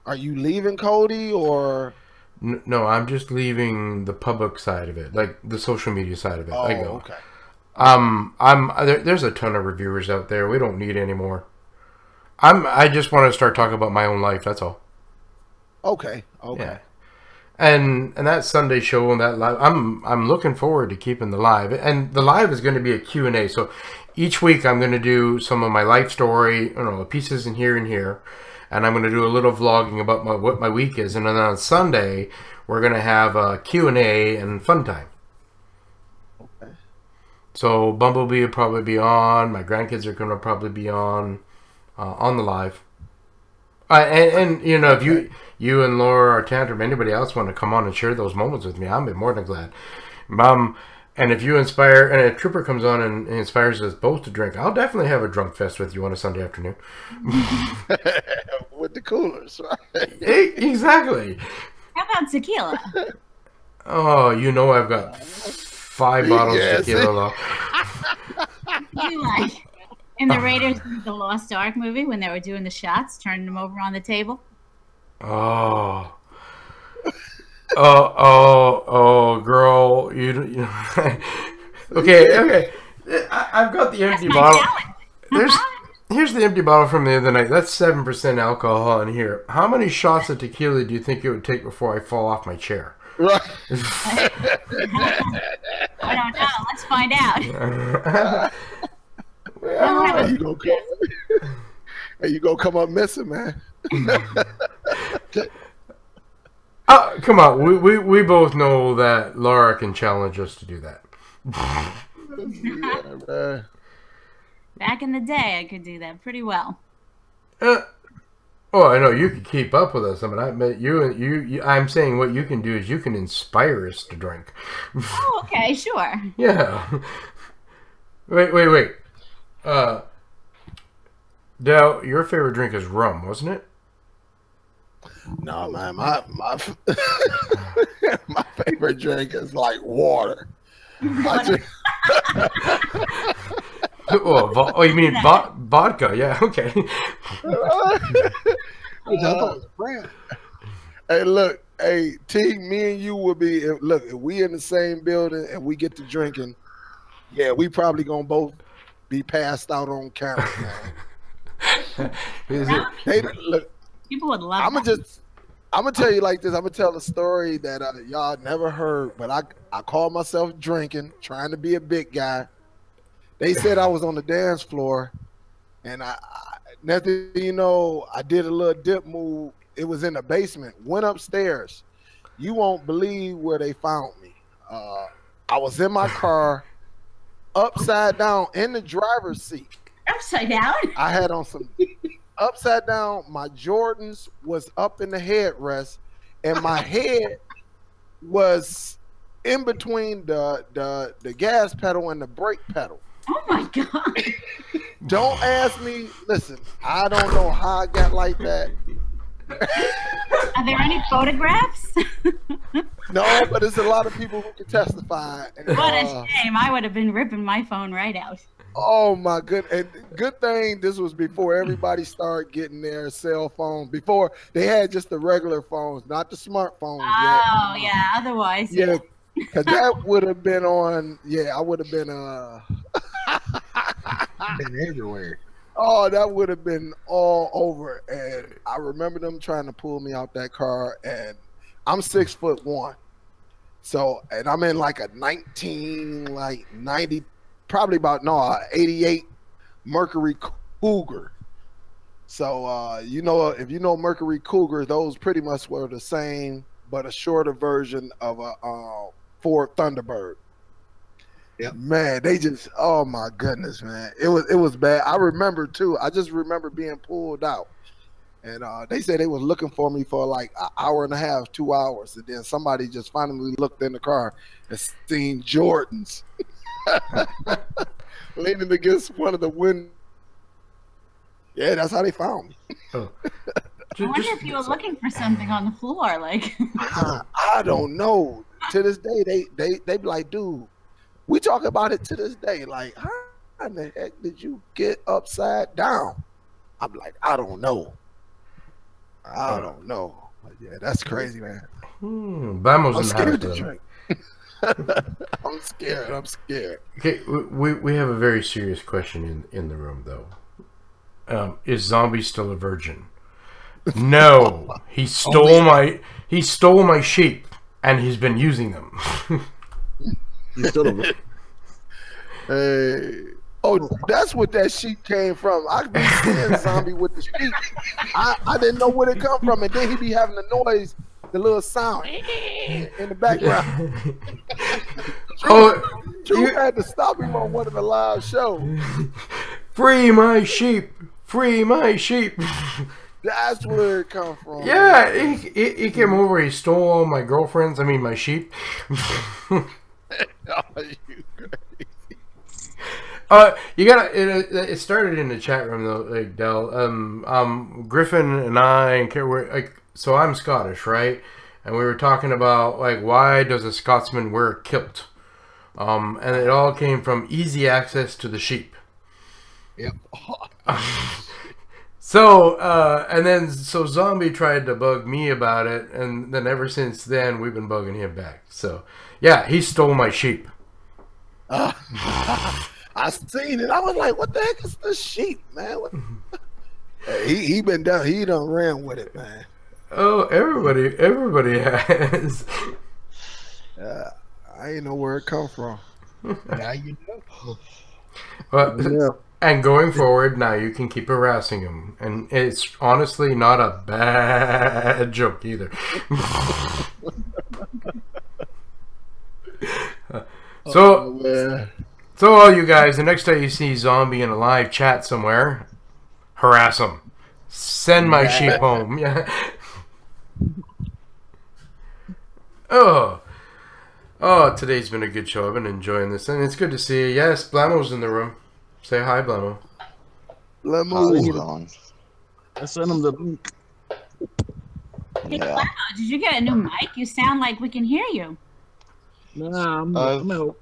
leaving Kodi, or? No, I'm just leaving the public side of it, like the social media side of it. Oh, okay. There's a ton of reviewers out there. We don't need any more. I just want to start talking about my own life. That's all. Okay. Yeah. And that Sunday show and that live, I'm looking forward to keeping the live. And the live is going to be a Q&A. So each week I'm going to do some of my life story, pieces in here and here, and I'm going to do a little vlogging about what my week is, and then on Sunday we're going to have a Q&A and fun time. Okay. So Bumblebee will probably be on. My grandkids are going to probably be on the live. And if you and Laura or Tantrum, anybody else want to come on and share those moments with me, I'll be more than glad. And if you inspire, and a trooper comes on and inspires us both to drink, I'll definitely have a drunk fest with you on a Sunday afternoon. With the coolers, right? Exactly. How about tequila? Oh, I've got 5 bottles of tequila. You like in the Raiders of the Lost Ark movie when they were doing the shots, turning them over on the table? Oh, girl, you okay. I've got the empty bottle. Here's the empty bottle from the other night. That's 7% alcohol in here. How many shots of tequila do you think it would take before I fall off my chair? Right. I don't know. Let's find out. You gonna come up missing, man. Come on. We both know that Laura can challenge us to do that. Yeah, Back in the day, I could do that pretty well. I know you can keep up with us. I mean, I'm saying what you can do is you can inspire us to drink. Oh, okay, sure. Yeah. Wait. Dale, your favorite drink is rum, wasn't it? No, man, my my favorite drink is like water. Oh, you mean vodka? Yeah, okay. Hey, look, T, me and you will be. If we in the same building and we get to drinking, yeah, we probably gonna both be passed out on camera, man. Look, people would love. I'm gonna tell you like this. I'm gonna tell a story that y'all never heard, but I called myself drinking, trying to be a big guy. They said I was on the dance floor, and I nothing, I did a little dip move. It was in the basement. Went upstairs. You won't believe where they found me. I was in my car, upside down in the driver's seat. Upside down? I had on some upside down. My Jordans was up in the headrest, and my head was in between the gas pedal and the brake pedal. Oh my God. Don't ask me. Listen, I don't know how I got like that. Are there any photographs? No, but there's a lot of people who can testify. And, what a shame. I would have been ripping my phone right out. Oh my goodness. And good thing this was before everybody started getting their cell phone. Before they had just the regular phones, not the smartphones. Oh, yeah. Otherwise. Yeah. Because that would have been on, I would have been Been everywhere. Oh, that would have been all over. And I remember them trying to pull me out that car, and I'm 6'1". So, and I'm in like a 90, probably about 88 Mercury Cougar. So, if you know Mercury Cougar, those pretty much were the same, but a shorter version of a Ford Thunderbird. Yep. Man, they just, oh my goodness, man. It was bad. I remember too. I just remember being pulled out. And they said they was looking for me for like an hour and a half, 2 hours. And then somebody just finally looked in the car and seen Jordans leaning against one of the windows. Yeah, that's how they found me. Oh. I wonder if you were looking for something on the floor, like. I don't know. To this day, they be like, dude, we talk about it to this day. Like, how in the heck did you get upside down? I'm like, I don't know. I don't know. But yeah, that's crazy, man. I'm scared to drink. I'm scared. Okay, we have a very serious question in the room, though. Is Zombie still a virgin? No, he stole my sheep, and he's been using them. You still a virgin? Hey, Oh, that's what that sheep came from. I be seeing Zombie with the sheep. I didn't know where it come from, and then he be having the noise, the little sound in the background. Drew had to stop him on one of the live shows. Free my sheep! Free my sheep! That's where it come from. Yeah, he came over. He stole all my girlfriends. I mean, my sheep. Oh, you crazy. You gotta. It started in the chat room though, like Del. Griffin and I were like. So I'm Scottish, right? And we were talking about like why does a Scotsman wear a kilt? And it all came from easy access to the sheep. Yep. So and then Zombie tried to bug me about it, and then ever since then we've been bugging him back. So yeah, he stole my sheep. I seen it. I was like, "What the heck is this sheep, man?" He been down. He done ran with it, man. Oh, everybody has. I ain't know where it come from. Now you know. Well, Yeah. and going forward, now you can keep harassing him, and it's honestly not a bad joke either. So all you guys, the next time you see Zombie in a live chat somewhere, harass him. Send my sheep home. Yeah. Oh, today's been a good show. I've been enjoying this, and it's good to see you. Yes, Blamo's in the room. Say hi, Blamo. Blamo. I sent him the link. Hey, Blamo, did you get a new mic? You sound like we can hear you. Nah, I'm out now.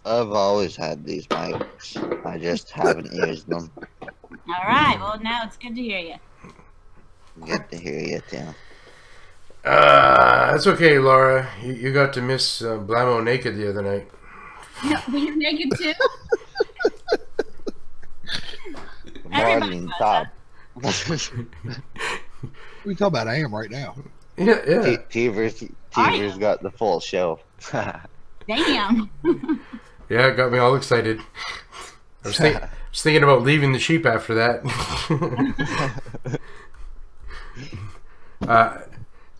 I've always had these mics. I just haven't used them. All right. Well, now it's good to hear you. Good to hear you, Tim. That's okay, Laura. You got to miss Blamo naked the other night. No, were you naked too? Morning top. We talk about I am right now. Yeah. Teverz got the full show. Damn. Yeah, it got me all excited. I was thinking about leaving the sheep after that.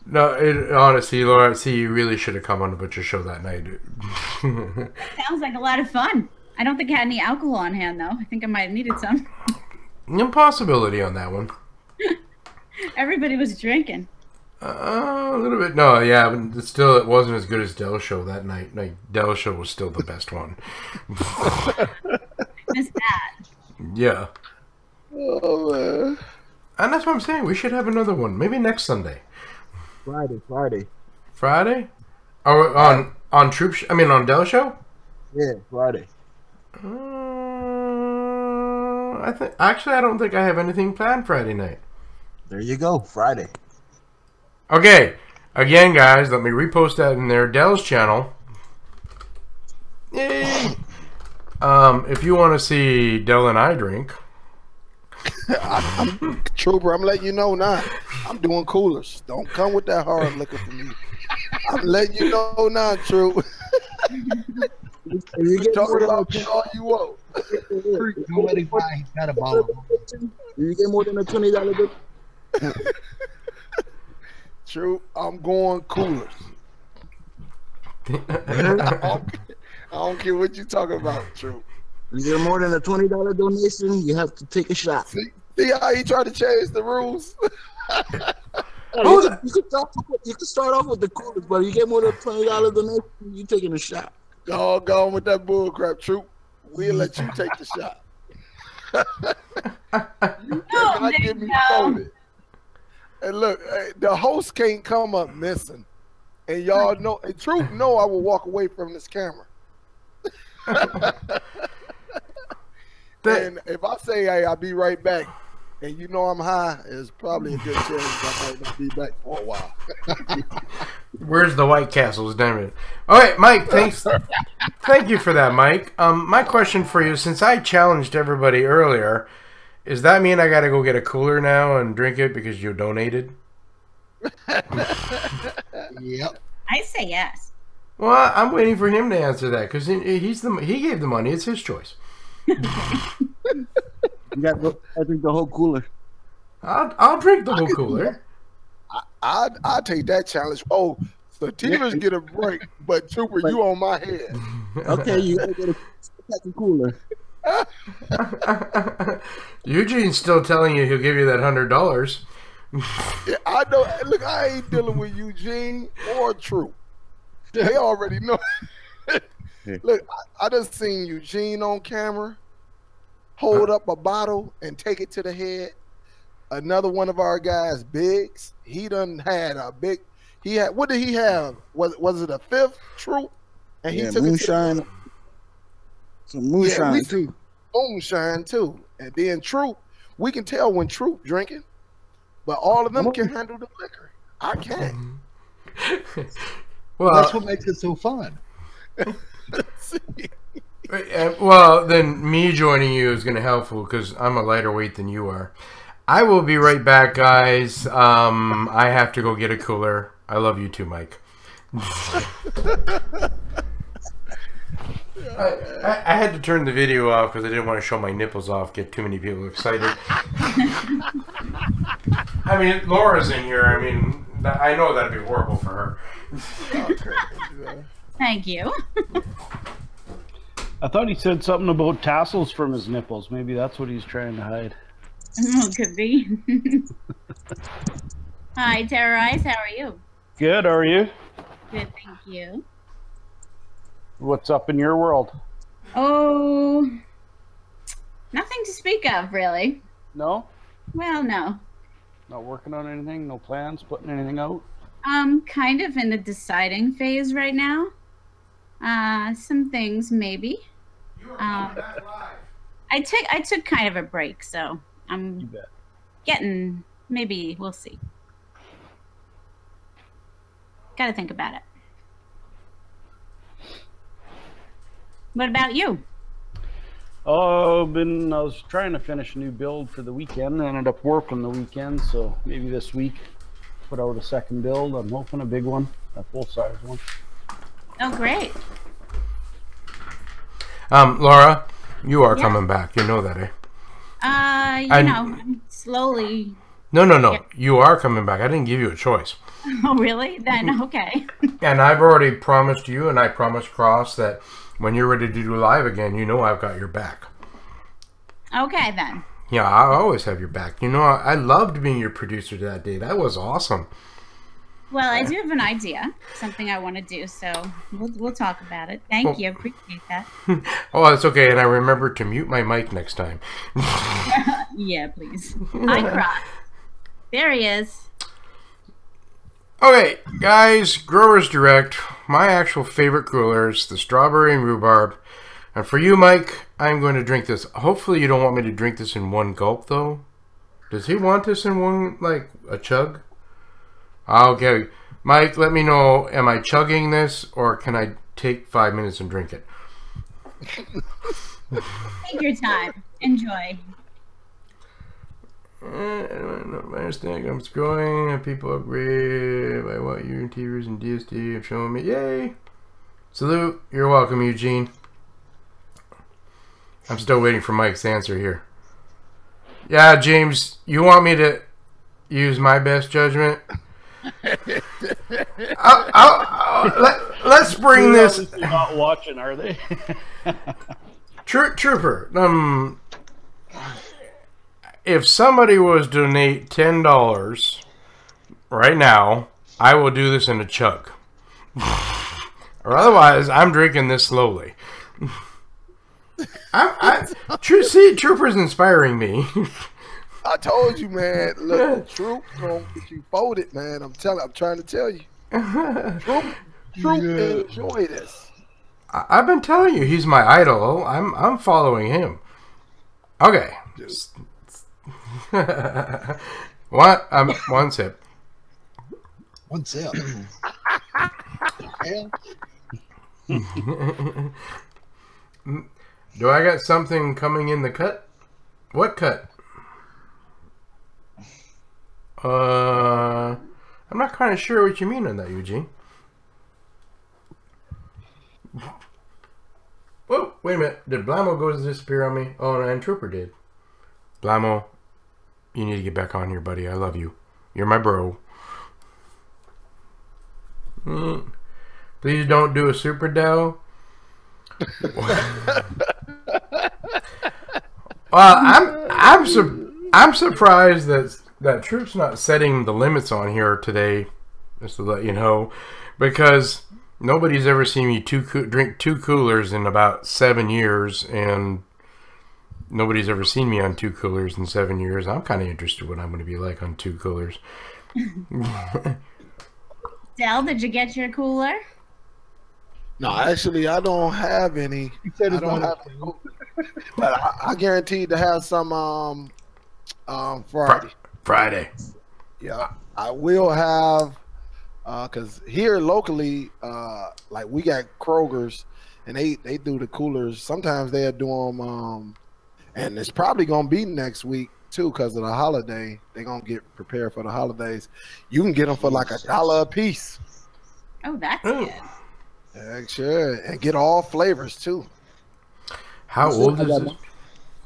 No, honestly, Laura, see, you really should have come on the Butcher Show that night. Sounds like a lot of fun. I don't think I had any alcohol on hand, though. I think I might have needed some. Impossibility on that one. Everybody was drinking. A little bit. No, yeah, but still, it wasn't as good as Dell's show that night. Like, Dell's show was still the best one. Missed that. Yeah. Oh, man. And that's what I'm saying. We should have another one. Maybe next Sunday. Friday. Friday? Oh, on Troop? On Dell's show? Yeah, Friday. I don't think I have anything planned Friday night. There you go, Friday. Okay, again, guys, let me repost that in there. Dell's channel. Yay! If you want to see Dell and I drink, Trooper, I'm letting you know now. I'm doing coolers. Don't come with that hard liquor for me. I'm letting you know now, Trooper. You get Talk more than about all you want. Don't let him buy. He's got a bottle. You get more than a $20 bill. True, I'm going coolers. I don't care what you talking about, True. You get more than a $20 donation, you have to take a shot. See how he tried to change the rules? You can start off with the coolest, but you get more than a $20 donation, you taking a shot. Go on with that bull crap, True. We'll let you take the shot. You cannot get me folded. And look, the host can't come up missing. And y'all know, and Truth know I will walk away from this camera. And if I say, hey, I'll be right back, and you know I'm high, it's probably a good chance I might not be back for a while. Where's the White Castles, damn it. All right, Mike, thanks. Thank you for that, Mike. My question for you, since I challenged everybody earlier, does that mean I got to go get a cooler now and drink it because you donated? Yep. I say yes. Well, I'm waiting for him to answer that because he gave the money. It's his choice. You got to drink the whole cooler. I'll drink the whole cooler. I take that challenge. Oh, so Teverz get a break, but Trooper, you on my head. Okay, you gotta get a cooler. Eugene's still telling you he'll give you that $100. Yeah, I know. Look, I ain't dealing with Eugene or Troop. They already know. Look, I just seen Eugene on camera hold up a bottle and take it to the head. Another one of our guys, Biggs, he done had a big. He had, what did he have? Was it a fifth Troop? And he took moonshine. it to Some moonshine too. Moonshine too. And then Troop, we can tell when Troop drinking, but all of them can handle the liquor. I can't. Well, that's what makes it so fun. Well, then me joining you is going to help because I'm a lighter weight than you are. I will be right back, guys. I have to go get a cooler. I love you too, Mike. I had to turn the video off because I didn't want to show my nipples off, get too many people excited. I mean, Laura's in here. I mean, I know that'd be horrible for her. Thank you. I thought he said something about tassels from his nipples. Maybe that's what he's trying to hide. Could be. Hi, Terrorize. How are you? Good, how are you? Good, thank you. What's up in your world? Oh, nothing to speak of, really. No? Well, no. Not working on anything? No plans? Putting anything out? Kind of in the deciding phase right now. Some things, maybe. I took kind of a break, so I'm getting, maybe, we'll see. Gotta think about it. What about you? Oh, I was trying to finish a new build for the weekend. I ended up working the weekend, so maybe this week put out a second build. I'm hoping a big one, a full-size one. Oh, great. Laura, you are coming back. You know that, eh? You know, I'm slowly. No. You are coming back. I didn't give you a choice. Oh, really? Then, okay. And I've already promised you, and I promised Cross that when you're ready to do live again, you know I've got your back. Okay, then. Yeah, I always have your back. You know, I loved being your producer that day. That was awesome. Well, I do have an idea, something I want to do, so we'll talk about it. Thank you. Appreciate that. Oh, that's okay. And I remember to mute my mic next time. Yeah, please. Hi, Cross. There he is. Okay, guys, Growers Direct. My actual favorite coolers, the strawberry and rhubarb. And for you, Mike, I'm going to drink this. Hopefully you don't want me to drink this in one gulp, though. Does he want this in one, like, a chug? Okay. Mike, let me know, am I chugging this, or can I take 5 minutes and drink it? Take your time. Enjoy. I don't understand. I'm scrolling and people agree by what you and Teverz and DSD have shown me. Yay! Salute. You're welcome, Eugene. I'm still waiting for Mike's answer here. Yeah, James, you want me to use my best judgment? Let's bring this. Not watching, are they? Trooper. If somebody was to donate $10 right now, I will do this in a chug. Or otherwise, I'm drinking this slowly. See, Trooper's inspiring me. I told you, man. Look, Troop gonna get you folded, man. I'm trying to tell you. Troop, enjoy this. I've been telling you, he's my idol. I'm following him. Okay. What? One sip. One sip. Do I got something coming in the cut? What cut? I'm not kind of sure what you mean on that, Eugene. Whoa. Wait a minute. Did Blamo go to disappear on me? Oh, and Trooper did. Blamo, you need to get back on here, buddy. I love you. You're my bro. Please don't do a super Dell. Well, I'm surprised that Troop's not setting the limits on here today, just to let you know, because nobody's ever seen me drink 2 coolers in about 7 years, and nobody's ever seen me on 2 coolers in 7 years. I'm kind of interested what I'm going to be like on 2 coolers. Del, did you get your cooler? No, actually, I don't have any. I don't have any. But I guaranteed to have some Friday. Friday. Yeah, I will have, because here locally, like we got Kroger's, and they do the coolers. Sometimes they'll do them, and it's probably going to be next week too because of the holiday. They're going to get prepared for the holidays. You can get them for like $1 a piece. Oh, that's good. Yeah, sure, and get all flavors too. How old is this?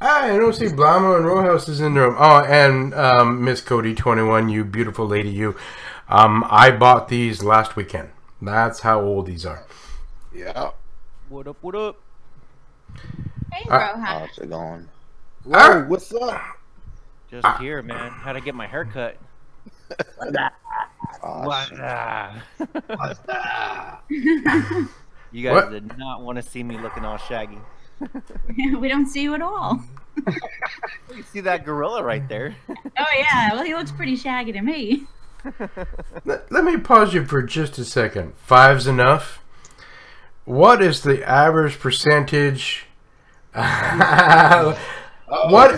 I don't see Blamo and Rojas is in the room. Oh, and Miss Kodi 21, you beautiful lady, you. I bought these last weekend. That's how old these are. Yeah. What up? What up? Hey, Rojas. How's it going? Whoa, what's up? Just here, man. How to get my hair cut? Awesome. You guys did not want to see me looking all shaggy. We don't see you at all. You see that gorilla right there? Oh, yeah. Well, he looks pretty shaggy to me. Let me pause you for just a second. 5's enough. What is the average percentage? What?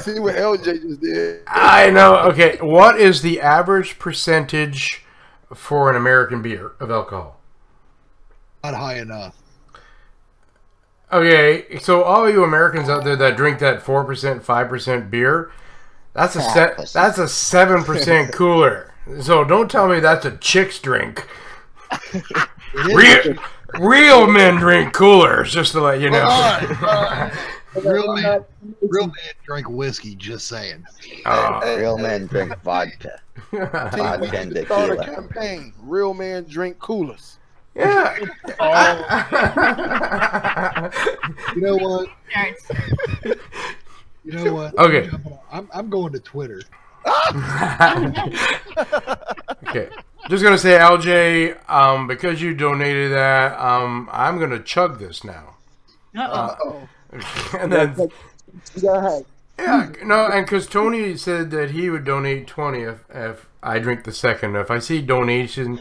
See what LJ just did? I know. Okay. What is the average percentage for an American beer of alcohol? Not high enough. Okay, so all you Americans out there that drink that 4%, 5% beer, that's a 7% cooler. So don't tell me that's a chick's drink. Real men drink coolers, just to let you know. Real men drink whiskey. Just saying. Real men drink vodka. Vodka and Start a tequila. campaign. Real men drink coolers. Yeah. You know what? You know what? Okay. I'm going to Twitter. Okay. Just gonna say, LJ, because you donated that, I'm gonna chug this now. And then, yeah, no, and because Tony said that he would donate 20 if I drink the second. If I see donation.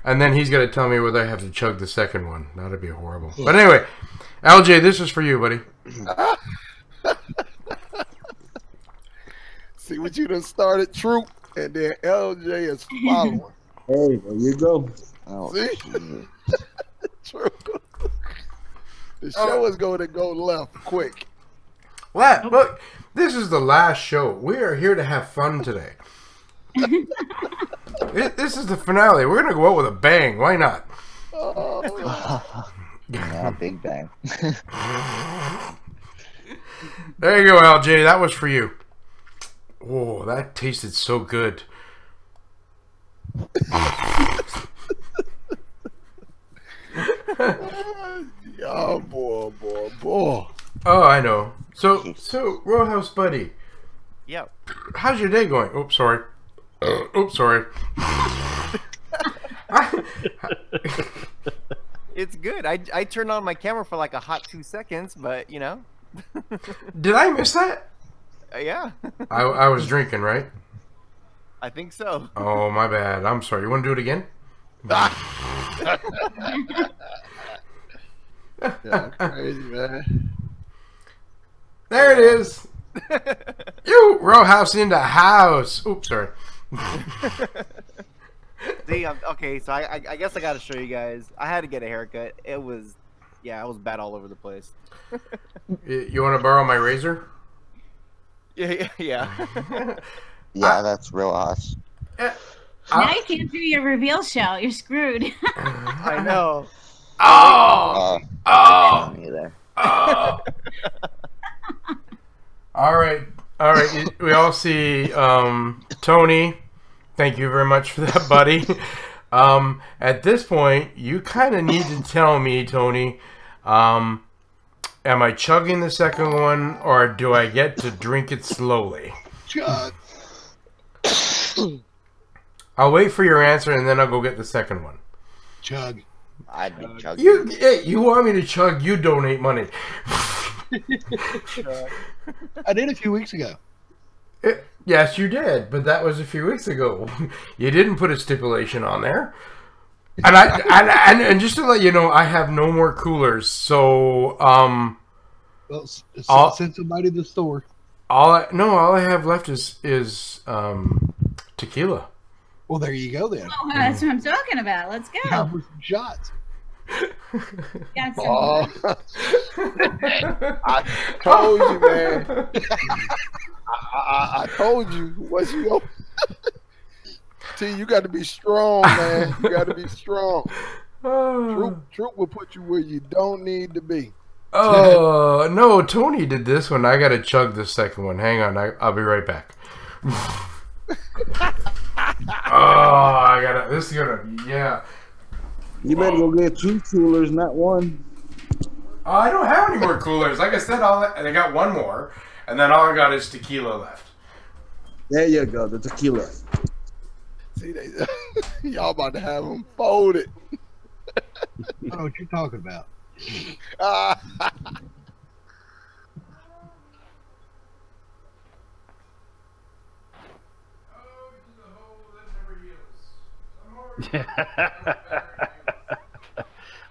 And then he's going to tell me whether I have to chug the second one. That'd be horrible. But anyway, LJ, this is for you, buddy. See what you done started, Troop, and then LJ is following. Hey, there you go. Oh, See? Troop. The show is going to go left quick. Look, this is the last show. We are here to have fun today. This is the finale. We're gonna go out with a bang. Why not? yeah, big bang. There you go, LJ. That was for you. Whoa, that tasted so good. Oh, boy. Oh, I know. So, Roadhouse buddy. Yep. How's your day going? Oops, sorry. Oops, sorry. It's good. I turned on my camera for like a hot 2 seconds, but you know. Did I miss that? Yeah. I was drinking, right? I think so. Oh, my bad. I'm sorry. You want to do it again? Yeah, crazy, man. There it is. You, Rowhouse in the house. Oops, sorry. See, okay, so I guess I gotta show you guys. I had to get a haircut. It was, yeah, I was bad all over the place. You want to borrow my razor? Yeah. Yeah, that's real awesome. Now you can't do your reveal show. You're screwed. I know. Oh! Me there. Oh. All right. We all see Tony. Thank you very much for that, buddy. At this point, you kind of need to tell me, Tony, am I chugging the second one, or do I get to drink it slowly? Chug. I'll wait for your answer, and then I'll go get the second one. Chug. I'd be chugging. You want me to chug? You donate money. I did a few weeks ago. Yes, you did, but that was a few weeks ago. You didn't put a stipulation on there. And and just to let you know, I have no more coolers. So Well, send somebody to the store. all I have left is tequila. Well, there you go then. Oh, that's what I'm talking about. Let's go. Have some shots. Got some. Oh. I told you, man. I told you. What's your T, you got to be strong, man. You got to be strong. Troop will put you where you don't need to be. Oh, no, Tony did this one. I got to chug the second one. Hang on. I'll be right back. I got to. This is going to. Yeah. You better go get 2 coolers, not 1. Oh, I don't have any more coolers. Like I said, I got one more. And then all I got is tequila left. There you go, the tequila. See, y'all about to have them folded. I don't know what you're talking about.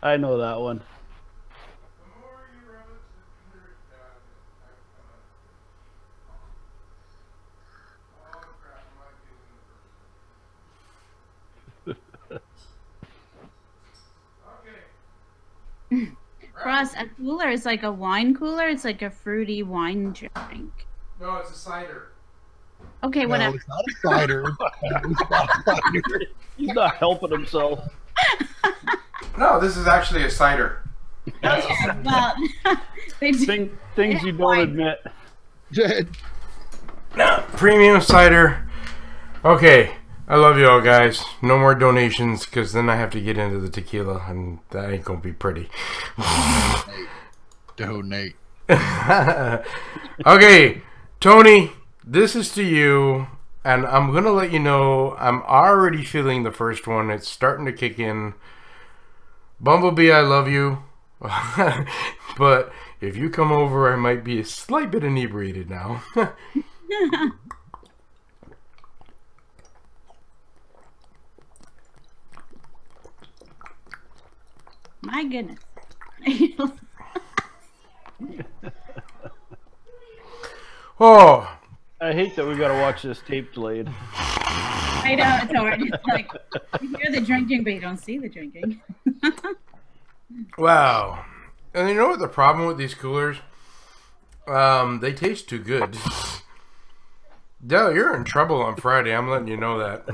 I know that one. Ross, a cooler is like a wine cooler. It's like a fruity wine drink. No, it's a cider. Okay, whatever. No, it's not a cider. It's not a cider. He's not helping himself. No, this is actually a cider. Okay, well, Things you don't admit. No, premium cider. Okay, I love you all, guys. No more donations, because then I have to get into the tequila, and that ain't gonna be pretty. Donate. Okay, Tony, this is to you, and I'm gonna let you know I'm already feeling the first one. It's starting to kick in. Bumblebee, I love you. But if you come over, I might be a slight bit inebriated now. My goodness. Oh, I hate that we got to watch this tape delayed. I know, it's hard. It's like you hear the drinking, but you don't see the drinking. wow. And you know what the problem with these coolers? They taste too good. Dell, you're in trouble on Friday. I'm letting you know that.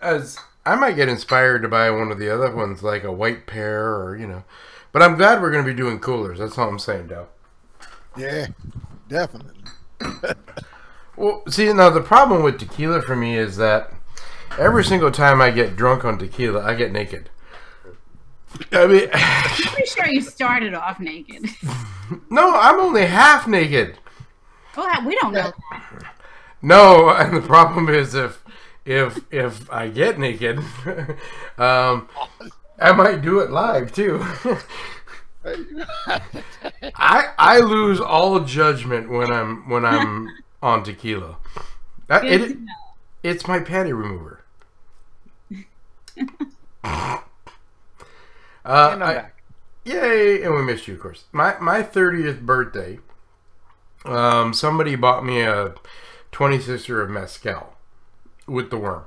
As I might get inspired to buy one of the other ones, like a white pear, or But I'm glad we're going to be doing coolers. That's all I'm saying, Dell. Yeah, definitely. Well, see, now the problem with tequila for me is that every single time I get drunk on tequila, I get naked. I mean, I'm pretty sure you started off naked. No, I'm only half naked. Well, we don't know that. No, and the problem is if I get naked, I might do it live too. I lose all judgment when I'm on tequila. It's my panty remover. Yay! And we missed you, of course. My 30th birthday. Somebody bought me a 26er of mezcal with the worm.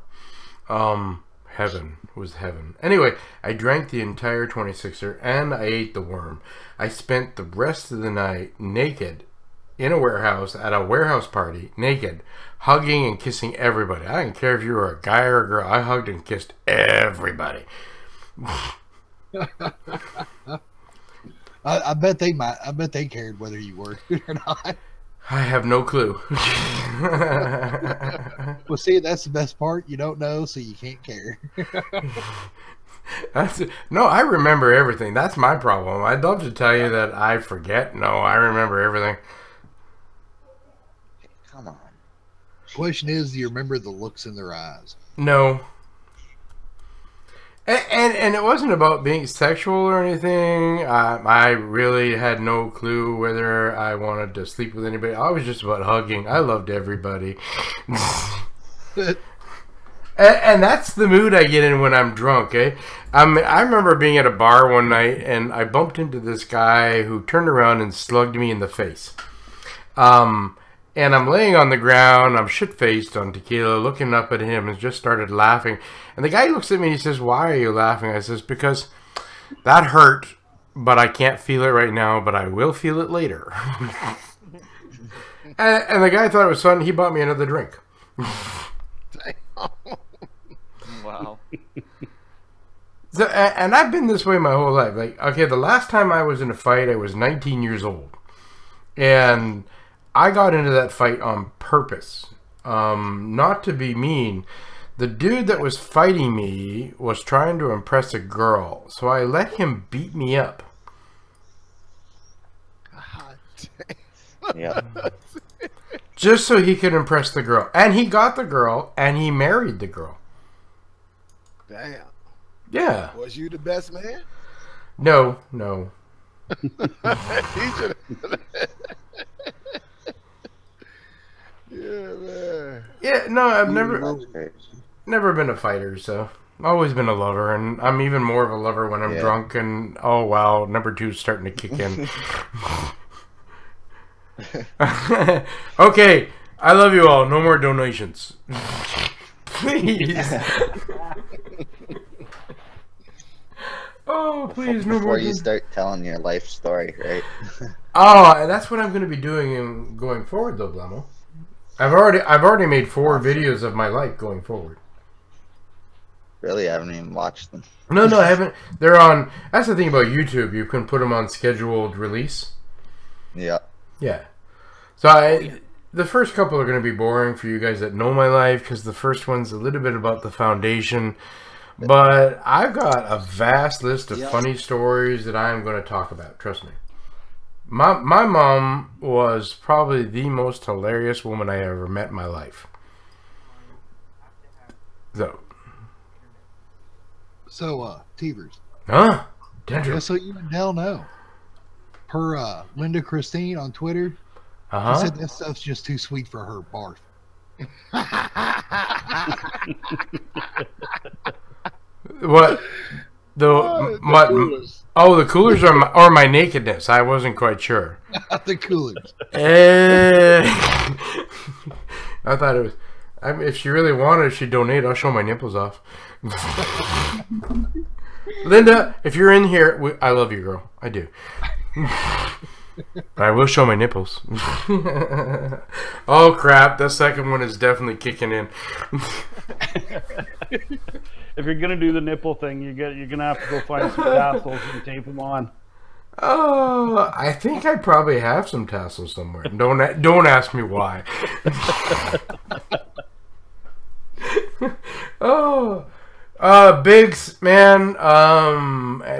Heaven was heaven. Anyway, I drank the entire 26er and I ate the worm. I spent the rest of the night naked in a warehouse at a warehouse party, naked, hugging and kissing everybody. I didn't care if you were a guy or a girl. I hugged and kissed everybody. I bet they might. I bet they cared whether you were or not. I have no clue. Well, see, that's the best part. You don't know, so you can't care. No, I remember everything. That's my problem. I'd love to tell you that I forget. No, I remember everything. Come on. Question is, do you remember the looks in their eyes? No. And it wasn't about being sexual or anything. I really had no clue whether I wanted to sleep with anybody. I was just about hugging. I loved everybody. And that's the mood I get in when I'm drunk, eh? I remember being at a bar one night, and I bumped into this guy who turned around and slugged me in the face. And I'm laying on the ground, I'm shit-faced on tequila, looking up at him, and just started laughing. And the guy looks at me and he says, "Why are you laughing?" I says, "Because that hurt, but I can't feel it right now, but I will feel it later." and the guy thought it was fun. He bought me another drink. Wow. So, and I've been this way my whole life. Like, okay, the last time I was in a fight, I was 19 years old. And I got into that fight on purpose. Not to be mean. The dude that was fighting me was trying to impress a girl. So I let him beat me up. Yeah. Just so he could impress the girl. And he got the girl, and he married the girl. Damn. Yeah. Was you the best man? No, no. He should Yeah, man. Yeah, no, I've never been a fighter, so I've always been a lover, and I'm even more of a lover when I'm drunk, and oh wow, number 2's starting to kick in. Okay, I love you all. No more donations. Please. Oh, please, no more. Before you start telling your life story, right? Oh, that's what I'm going to be doing going forward, though, Blamo. I've already made 4 videos of my life going forward. Really, I haven't even watched them. No, I haven't. They're on. That's the thing about YouTube. You can put them on scheduled release. Yeah. Yeah. So the first couple are going to be boring for you guys that know my life, because the first one's a little bit about the foundation. But I've got a vast list of funny stories that I'm going to talk about. Trust me. My mom was probably the most hilarious woman I ever met in my life. So, Teverz. Huh? Tantrum. Just so you and Dell know. Per Linda Christine on Twitter, she said that stuff's just too sweet for her. Barf. What? The coolers or my nakedness. I wasn't quite sure. The coolers. I thought it was. If she really wanted, she'd donate. I'll show my nipples off. Linda, if you're in here, I love you, girl. I do. I will show my nipples. Oh crap! That second one is definitely kicking in. If you're gonna do the nipple thing, you're gonna have to go find some tassels and tape them on. Oh, I think I probably have some tassels somewhere. Don't ask me why. Oh, Biggs, man.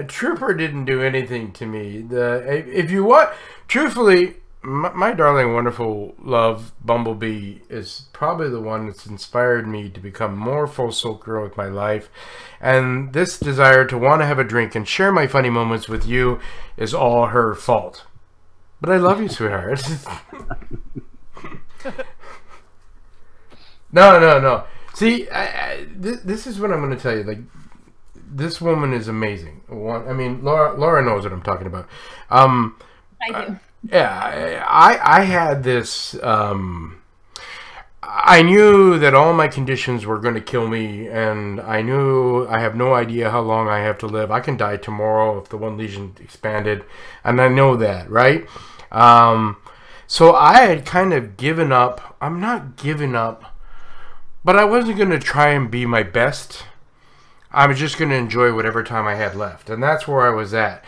Trooper didn't do anything to me. If you want, truthfully, my darling, wonderful love, Bumblebee, is probably the one that's inspired me to become more full circle with my life. And this desire to want to have a drink and share my funny moments with you is all her fault. But I love you, sweetheart. No. See, this is what I'm going to tell you. Like, this woman is amazing. I mean, Laura knows what I'm talking about. I do. Yeah, I had this. I knew that all my conditions were going to kill me, and I knew I have no idea how long I have to live. I can die tomorrow if the one lesion expanded, and I know that, right? So I had kind of given up. I'm not giving up, but I wasn't going to try and be my best. I was just going to enjoy whatever time I had left. And that's where I was at.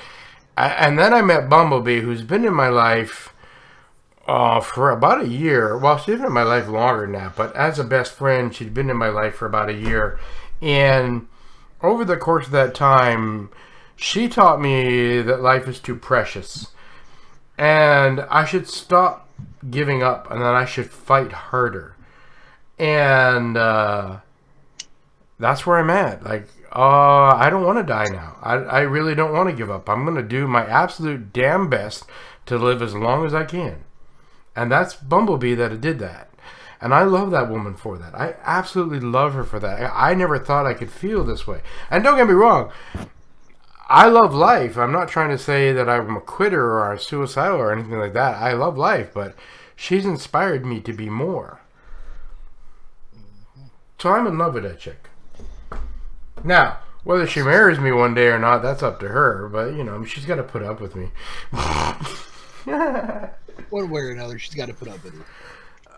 And then I met Bumblebee, who's been in my life for about a year. Well, she's been in my life longer than that. But as a best friend, she's been in my life for about a year. And over the course of that time, she taught me that life is too precious. And I should stop giving up. And that I should fight harder. And that's where I'm at. Like, I don't want to die now. I really don't want to give up. I'm going to do my absolute damn best to live as long as I can. And that's Bumblebee that did that. And I love that woman for that. I absolutely love her for that. I never thought I could feel this way. And don't get me wrong. I love life. I'm not trying to say that I'm a quitter or a suicidal or anything like that. I love life. But she's inspired me to be more. So I'm in love with that chick. Now, whether she marries me one day or not, that's up to her. But, you know, she's got to put up with me. One way or another, she's got to put up with it.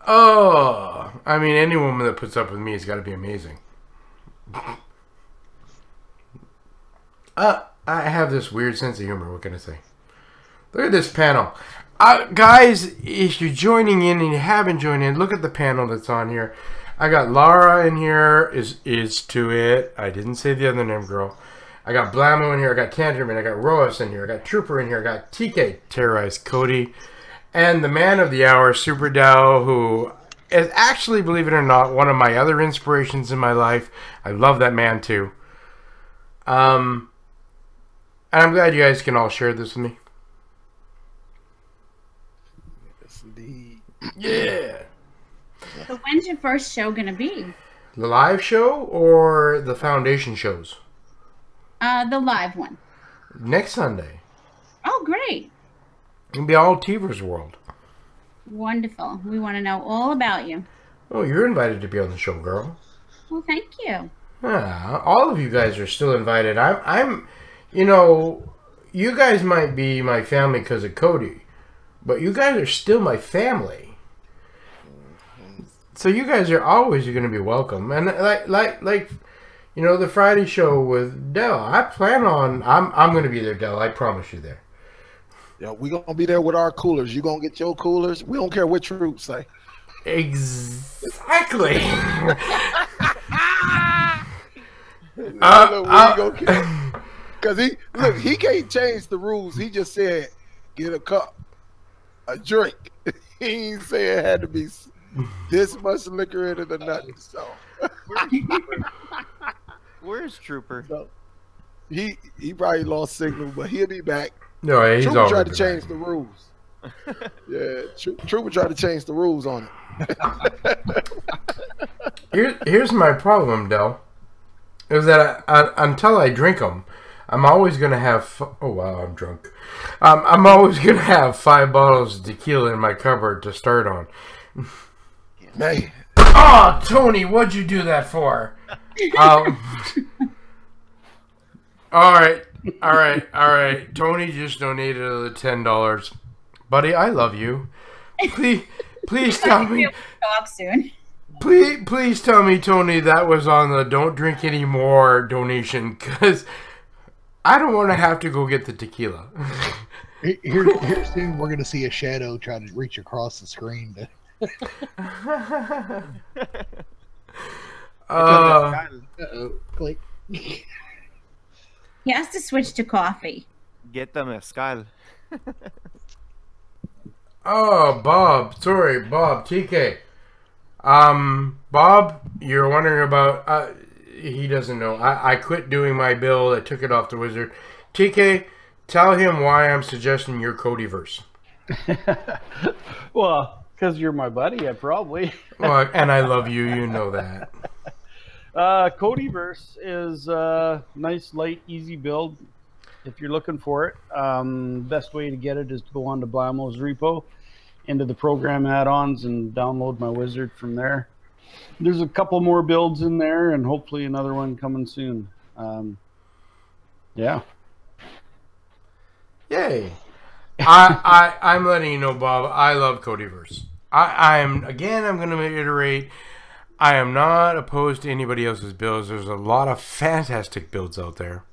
Oh, I mean, any woman that puts up with me has got to be amazing. I have this weird sense of humor. What can I say? Look at this panel. Guys, if you're joining in and you haven't joined in, look at the panel that's on here. I got Lara in here, is to it. I didn't say the other name, girl. I got Blammo in here. I got Tantrum, and I got Roas in here. I got Trooper in here. I got TK, Terrorize Kodi, and the man of the hour, Super Dow, who is actually, believe it or not, one of my other inspirations in my life. I love that man too. And I'm glad you guys can all share this with me. Yes, indeed. Yeah. So when's your first show going to be? The live show or the foundation shows? The live one. Next Sunday. Oh, great. It'll be all Teverz world. Wonderful. We want to know all about you. Oh, you're invited to be on the show, girl. Well, thank you. Yeah, all of you guys are still invited. I'm, you know, you guys might be my family because of Kodi, but you guys are still my family. So you guys are always going to be welcome. And like, you know, the Friday show with Del. I plan on, I'm going to be there, Del. I promise you there. Yeah, we gonna be there with our coolers. You gonna get your coolers. We don't care what troops say. Exactly. Because he can't change the rules. He just said get a cup, a drink. He ain't say it had to be this much liquor in it or nothing. So where's Trooper? So, he probably lost signal, but he'll be back. No, he's Trooper tried to change the rules. Yeah, Trooper tried to change the rules on it. Here's my problem, Del. Is that until I drink them, I'm always gonna have. Oh wow, I'm drunk. I'm always gonna have 5 bottles of tequila in my cupboard to start on. Man. Oh, Tony, what'd you do that for? All right. Tony just donated the $10. Buddy, I love you. Please tell me. Talk soon. Please tell me, Tony, that was on the don't drink anymore donation, because I don't want to have to go get the tequila. Here soon we're going to see a shadow try to reach across the screen. Click. He has to switch to coffee. Get them a skull. Oh, Bob. Sorry, Bob. TK. Bob, you're wondering about... he doesn't know. I quit doing my build. I took it off the wizard. TK, tell him why I'm suggesting your Kodiverse. Well, because you're my buddy, I probably. Well, and I love you. You know that. Kodiverse is a nice, light, easy build if you're looking for it. Best way to get it is to go on to Blammo's repo, into the program add-ons, and download my wizard from there. There's a couple more builds in there, and hopefully another one coming soon. Yeah. Yay. I'm letting you know, Bob, I love Kodiverse. I'm going to reiterate, I am not opposed to anybody else's builds. There's a lot of fantastic builds out there.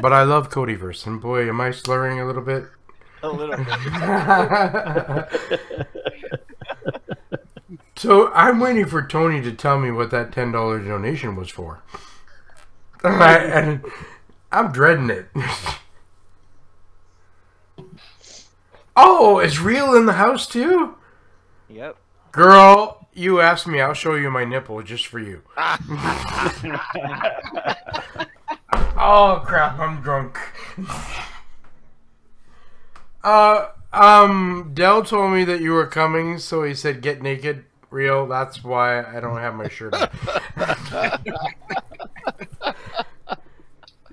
But I love Kodiverse. And boy, am I slurring a little bit? A little bit. So I'm waiting for Tony to tell me what that $10 donation was for. And I'm dreading it. Oh, is Real in the house too? Yep. Girl, you asked me, I'll show you my nipple just for you. Oh crap, I'm drunk. Dell told me that you were coming, so he said get naked. Real, that's why I don't have my shirt on.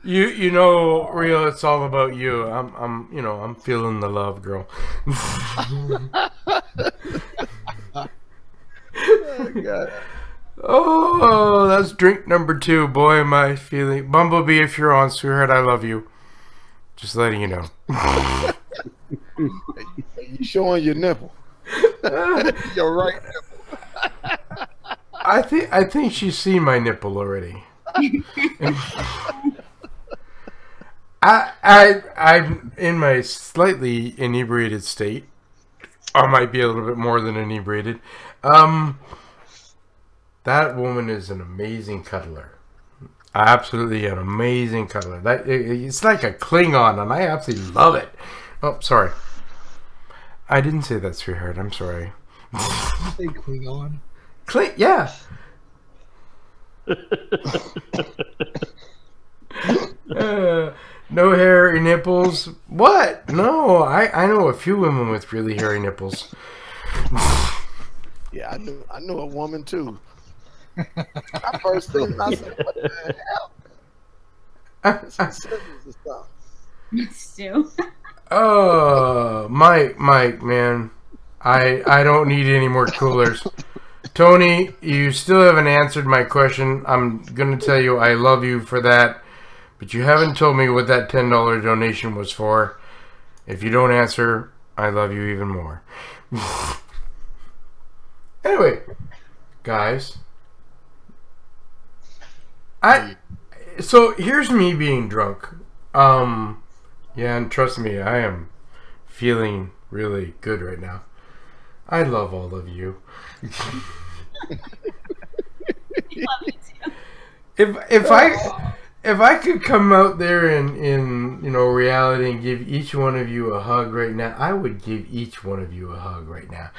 You know, Real, it's all about you. I'm feeling the love, girl. Oh, God. Oh, that's drink number 2. Boy, am I feeling... Bumblebee, if you're on, sweetheart, I love you. Just letting you know. You showing your nipple. Your right nipple. I think she's seen my nipple already. I'm in my slightly inebriated state. I might be a little bit more than inebriated. That woman is an amazing cuddler. Absolutely an amazing cuddler. It's like a Klingon, and I absolutely love it. Oh, sorry. I didn't say that, sweetheart. I'm sorry. Say Klingon. Yeah. No hairy nipples. What? No, I know a few women with really hairy nipples. Yeah, I knew a woman too. I first seen it, I said, what the hell? Some scissors and stuff. Stu. Oh, Mike, man. I don't need any more coolers. Tony, you still haven't answered my question. I'm going to tell you I love you for that. But you haven't told me what that $10 donation was for. If you don't answer, I love you even more. Anyway, guys. So here's me being drunk. Yeah, and trust me, I am feeling really good right now. I love all of you. If I could come out there in reality and give each one of you a hug right now, I would give each one of you a hug right now.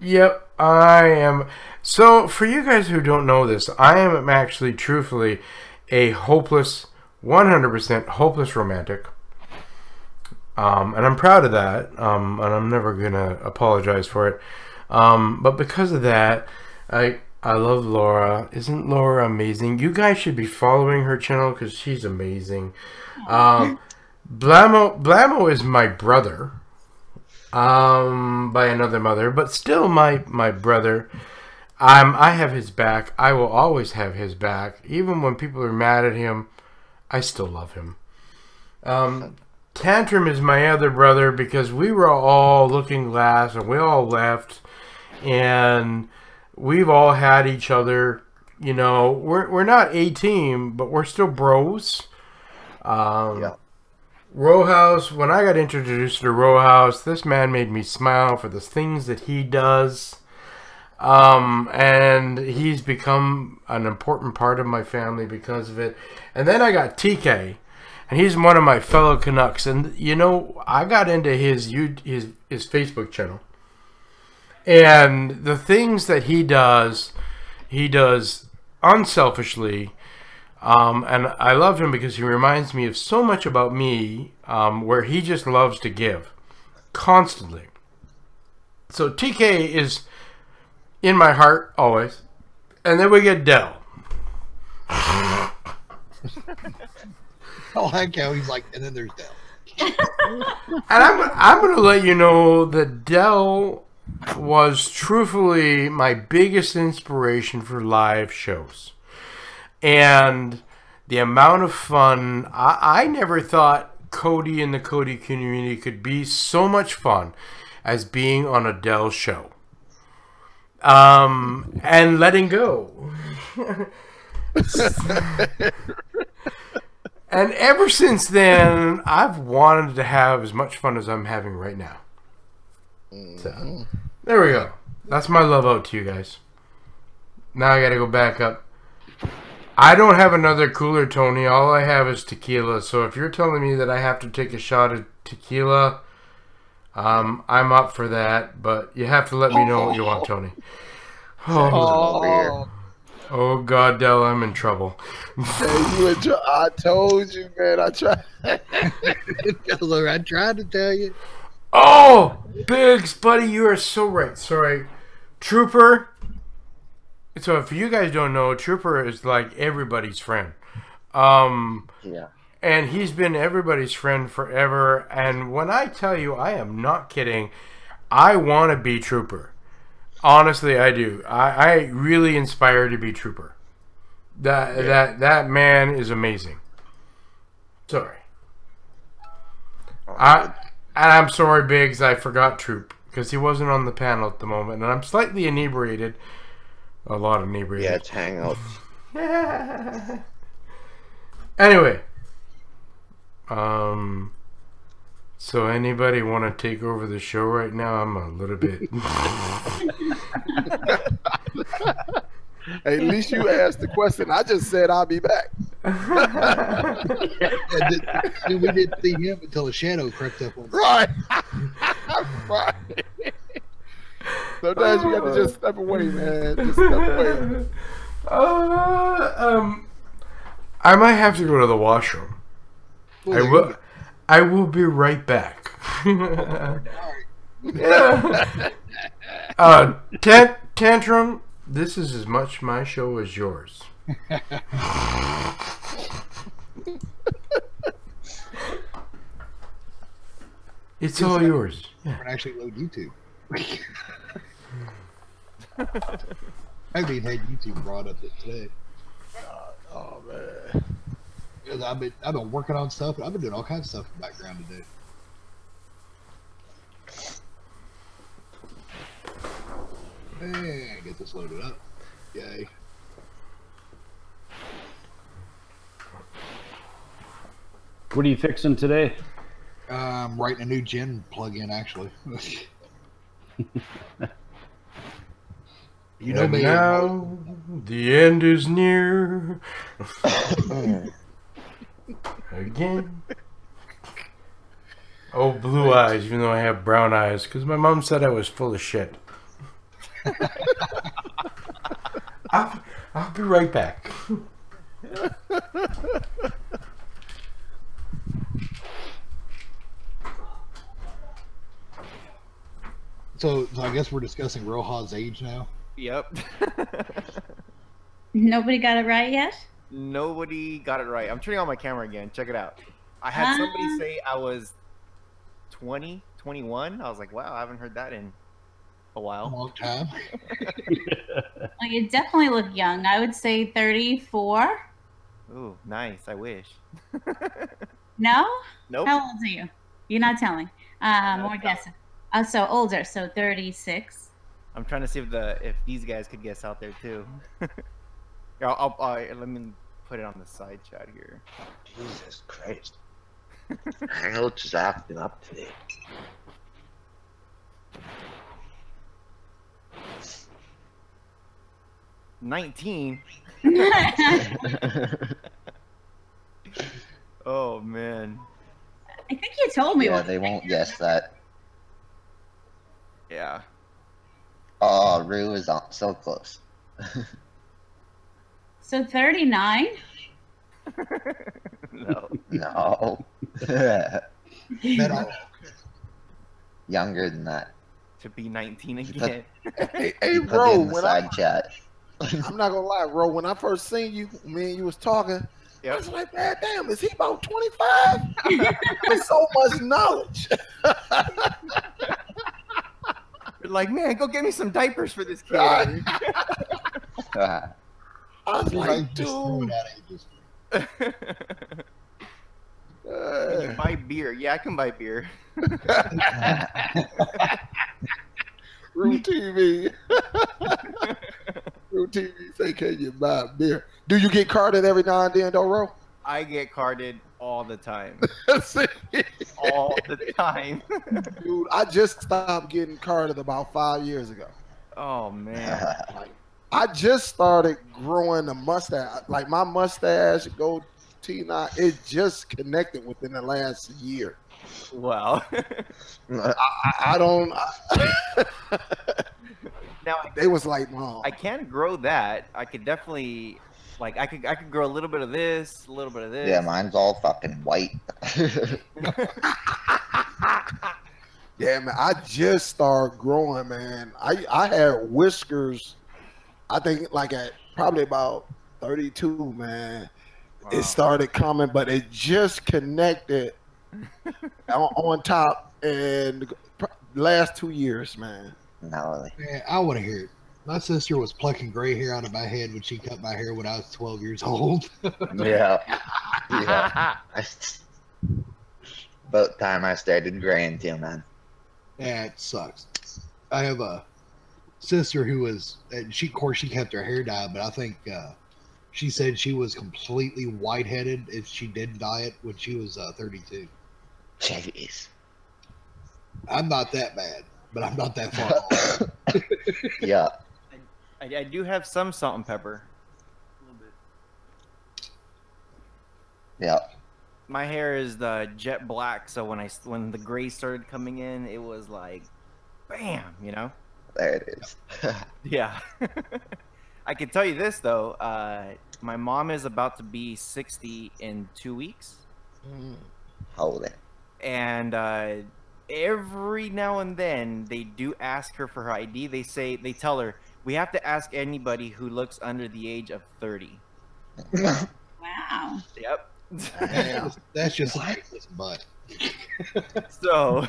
Yep, I am. So, for you guys who don't know this, I am actually, truthfully, a hopeless, 100% hopeless romantic. And I'm proud of that, and I'm never going to apologize for it. But because of that, I love Laura. Isn't Laura amazing? You guys should be following her channel because she's amazing. Blamo is my brother. By another mother, but still my brother. I have his back. I will always have his back. Even when people are mad at him, I still love him. Tantrum is my other brother because we were all looking glass and we all left, and we've all had each other. You know, we're not a team, but we're still bros. Yeah. Row House, when I got introduced to Row House, this man made me smile for the things that he does. And he's become an important part of my family because of it. And then I got TK, and he's one of my fellow Canucks. And, you know, I got into his Facebook channel. And the things that he does unselfishly. And I love him because he reminds me of so much about me, where he just loves to give constantly. So TK is in my heart always. And then we get Dell. I like how he's like, and then there's Dell. And I'm going to let you know that Dell was truthfully my biggest inspiration for live shows. And the amount of fun, I never thought Kodi and the Kodi community could be so much fun as being on Adele's show. And letting go. And ever since then, I've wanted to have as much fun as I'm having right now. So, there we go. That's my love out to you guys. Now I gotta go back up. I don't have another cooler, Tony. All I have is tequila. So if you're telling me that I have to take a shot of tequila, I'm up for that. But you have to let me know what you want, Tony. Oh God, Del, I'm in trouble. Hey, I told you, man. I tried. I tried to tell you. Oh, Biggs, buddy, you are so right. Sorry, Trooper. So if you guys don't know, Trooper is like everybody's friend. Yeah. And he's been everybody's friend forever. And when I tell you, I am not kidding. I want to be Trooper. Honestly, I do. I really inspire to be Trooper. That man is amazing. Sorry. And I'm sorry, Biggs. I forgot Troop because he wasn't on the panel at the moment, and I'm slightly inebriated. A lot inebriated. Yeah, it's hangouts. Anyway. So anybody want to take over the show right now? I'm a little bit. Hey, at least you asked the question. I just said I'll be back. We didn't see him until a shadow crept up on us. Right. Right. Sometimes you got to just step away, man. Just step away. I might have to go to the washroom. Well, I will be right back. Yeah. Tantrum, this is as much my show as yours. It's all yours. Yeah. We're actually load YouTube. I haven't even had YouTube brought up it today. Oh man. Because I've been working on stuff, and I've been doing all kinds of stuff in the background today. And get this loaded up. Yay. What are you fixing today? I'm writing a new gen plug-in, actually. You know me. Now the end is near. Again. Oh, blue eyes, even though I have brown eyes, because my mom said I was full of shit. I'll be right back. So I guess we're discussing Roja's age now. Yep. Nobody got it right yet? Nobody got it right. I'm turning on my camera again. Check it out. I had somebody say I was 20, 21. I was like, wow, I haven't heard that in a while. A long time. Well, you definitely look young. I would say 34. Ooh, nice. I wish. No? Nope. How old are you? You're not telling. More guessing. So older, so 36. I'm trying to see if these guys could guess out there too. Yeah, let me put it on the side chat here. Jesus Christ. Hangouts is acting up today. $19. Oh man. I think you told me. Yeah, they won't guess that. Yeah. Oh, Rue is on so close. So 39? No. No. Metal. Younger than that. To be 19 again. Hey, Put bro, it in the when side chat. I'm not gonna lie, bro. When I first seen you, me and you was talking, I was like, man, damn, is he about 25? With so much knowledge. You're like, man, go get me some diapers for this kid. I was like, dude. Can you buy beer? Yeah, I can buy beer. Root TV. Root TV say, can you buy beer? Do you get carded every now and then, though, Ro? I get carded all the time. See? All the time. Dude, I just stopped getting carded about 5 years ago. Oh, man. I just started growing a mustache. Like my mustache, goatee now, it just connected within the last year. Wow. I don't. Now They was like, Mom. I can grow that. I could definitely, like, I could grow a little bit of this, a little bit of this. Yeah, mine's all fucking white. Yeah, man. I just started growing, man. I had whiskers. I think like at probably about 32, man. Wow. It started coming, but it just connected on top in the last 2 years, man. Gnarly. Man, I want to hear it. My sister was plucking gray hair out of my head when she cut my hair when I was 12 years old. Yeah. Yeah. About time I started graying too, man. Yeah, it sucks. I have a sister who was, and of course, she kept her hair dyed, but I think she said she was completely white-headed if she didn't dye it when she was 32. Jeez. I'm not that bad, but I'm not that far off. Yeah. I do have some salt and pepper. A little bit. Yeah. My hair is the jet black, so when the gray started coming in, it was like, bam, you know? There it is. Yeah. I can tell you this, though. My mom is about to be 60 in 2 weeks. Holy. And every now and then, they do ask her for her ID. They tell her, we have to ask anybody who looks under the age of 30. Wow. Yep. Man, that's just like this butt. So,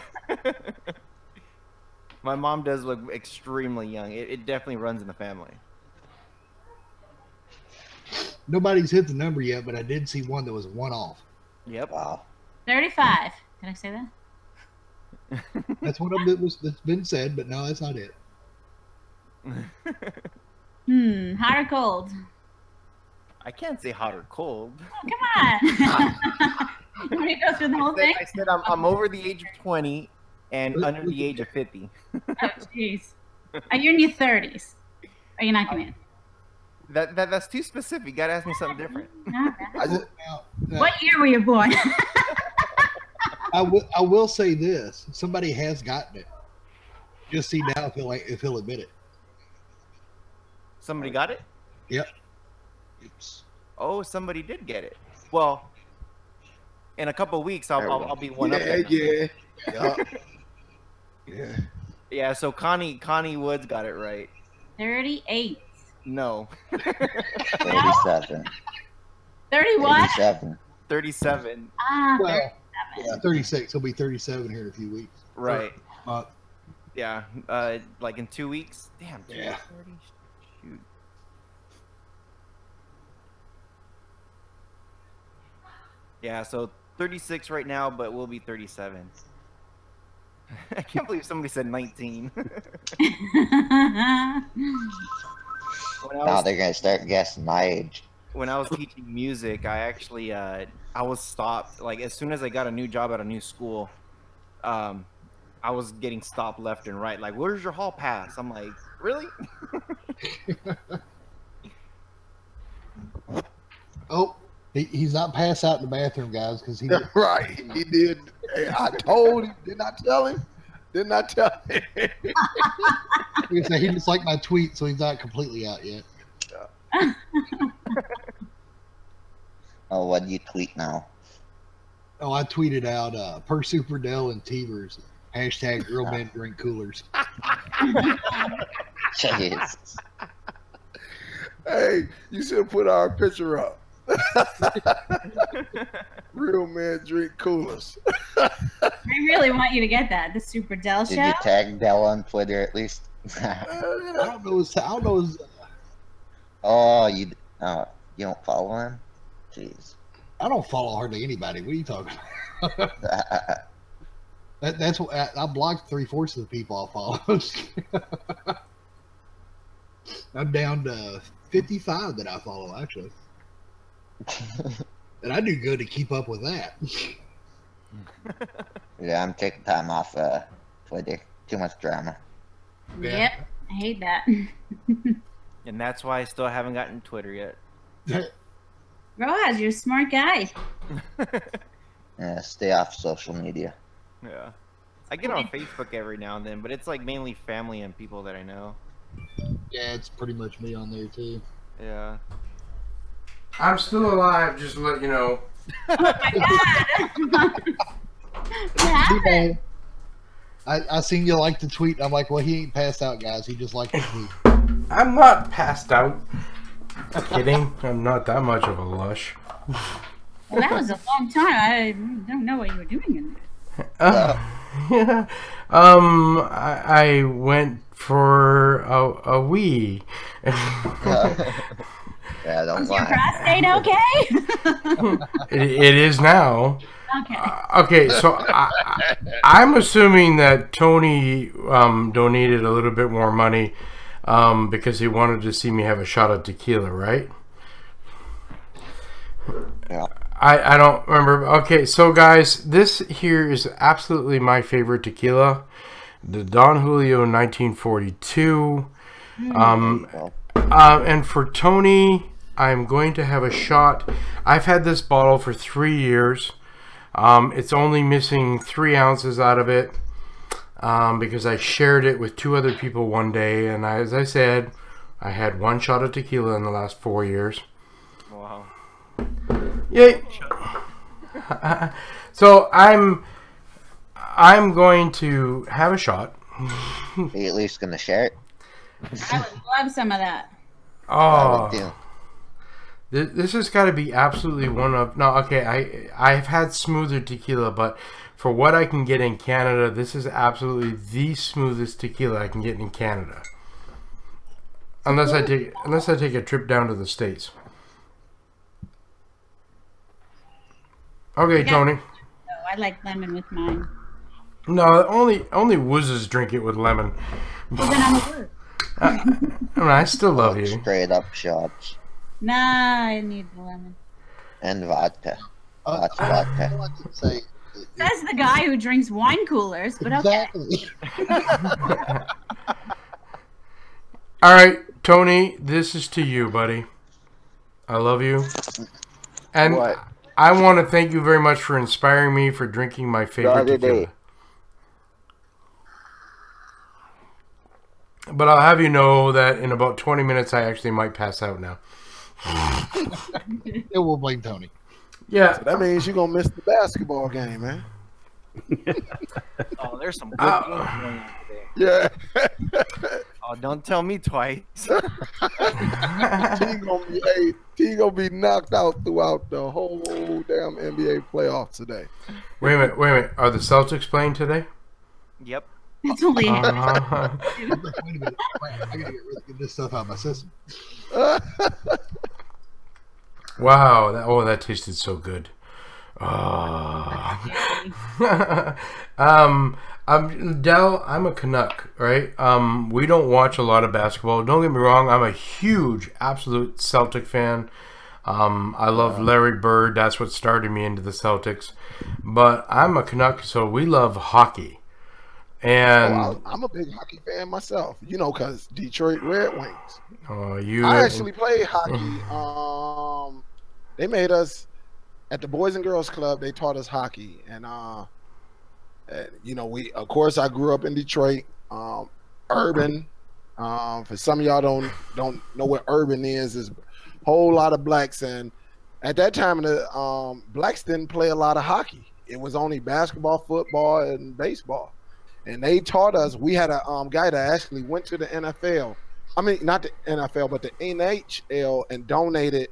my mom does look extremely young. It definitely runs in the family. Nobody's hit the number yet, but I did see one that was one off. Yep. Wow. 35. Did I say that? That's what that's been said, but no, that's not it. Hot or cold? I can't say hot or cold. Oh, come on. You want me to go through the whole thing? I said I'm over the age of 20 and under the age of 50. Oh, jeez. Are you in your 30s? Are you not coming in? That's too specific. You gotta ask me something different. What year were you born? I will say this: somebody has gotten it. Just see now if he'll admit it. Somebody got it? Yep. Oops. Oh, somebody did get it. Well, in a couple of weeks, I'll be one up. Yeah. Yeah. Yeah. So Connie Woods got it right. 38. No. 37. 31? 37. Ah, Well, yeah, 36. He'll be 37 here in a few weeks. Right. Or, Yeah. Like in 2 weeks. Damn. Yeah. 30. Shoot. Yeah. So 36 right now, but we'll be 37. I can't believe somebody said 19. Now they're gonna start guessing my age. When I was teaching music, I actually I was stopped. Like as soon as I got a new job at a new school, I was getting stopped left and right. Like, where's your hall pass? I'm like, really? oh, he's not passed out in the bathroom, guys, because he Right. He did. Hey, I told him. Didn't I tell him? Didn't I tell him? he just liked my tweet, so he's not completely out yet. Oh, what do you tweet now? Oh, I tweeted out per Superdell and Teverz hashtag real men drink coolers. Jeez. Hey, you should put our picture up. Real men drink coolers. I really want you to get that. The Super Dell Did show. you tag Dell on Twitter at least? I don't know. Oh, you don't follow him? Jeez. I don't follow hardly anybody. What are you talking about? That's what I blocked 3/4 of the people I follow. I'm down to 55 that I follow, actually. And I do good to keep up with that. Yeah, I'm taking time off Twitter. Too much drama. Yep, I hate that. And that's why I still haven't gotten Twitter yet. Roaz, you're a smart guy. Yeah, stay off social media. Yeah. I get on Facebook every now and then, but it's like mainly family and people that I know. Yeah, it's pretty much me on there too. Yeah. I'm still alive, just to let you know. Oh my god! What happened? I seen you like the tweet. I'm like, well, he ain't passed out, guys. He just liked the tweet. I'm not passed out. Kidding. I'm not that much of a lush. Well, that was a long time. I don't know what you were doing in there. Yeah. I went for a wee. Yeah, don't Is your lie. prostate okay? It is now. Okay. Okay, so I'm assuming that Tony donated a little bit more money because he wanted to see me have a shot of tequila, right? Yeah. I don't remember. Okay, so guys, this here is absolutely my favorite tequila. The Don Julio 1942. And for Tony, I'm going to have a shot. I've had this bottle for 3 years. It's only missing 3 ounces out of it because I shared it with 2 other people one day. And as I said, I had 1 shot of tequila in the last 4 years. Wow. Yay! So I'm going to have a shot. Are you at least gonna share it? I would love some of that. Oh, do. this has got to be absolutely one of. No, okay, I've had smoother tequila, but for what I can get in Canada, this is absolutely the smoothest tequila I can get in Canada. Unless I take a trip down to the States. Okay, Yeah. Tony. Oh, I like lemon with mine. No, only woozes drink it with lemon. Well, then I'm a word. I still love you. Straight up shots Nah, I need the lemon. and vodka. Lots of vodka. All I can say, That's the guy who drinks wine coolers, but okay. exactly. All right, Tony, this is to you, buddy. I love you. And What? I want to thank you very much for inspiring me for drinking my favorite other tequila. day. But I'll have you know that in about 20 minutes, I actually might pass out now. It will blame Tony. Yeah. So that means you're gonna miss the basketball game, man. Oh, there's some good games going on today. Yeah. Oh, don't tell me twice. T gonna be knocked out throughout the whole damn NBA playoffs today. Wait a minute. Are the Celtics playing today? Yep. It's only Wait a minute. I gotta get this stuff out of my system. Wow. That tasted so good. Dell, I'm a Canuck, right? We don't watch a lot of basketball. Don't get me wrong. I'm a huge, absolute Celtic fan. I love Larry Bird. That's what started me into the Celtics. But I'm a Canuck, so we love hockey. And I'm a big hockey fan myself, you know, because Detroit Red Wings. you I actually played hockey. They made us at the Boys and Girls Club. They taught us hockey, and you know, of course I grew up in Detroit, urban. For some of y'all don't know what urban is a whole lot of blacks, and at that time the blacks didn't play a lot of hockey. It was only basketball, football, and baseball. And they taught us. We had a guy that actually went to the NFL. I mean, not the NFL, but the NHL, and donated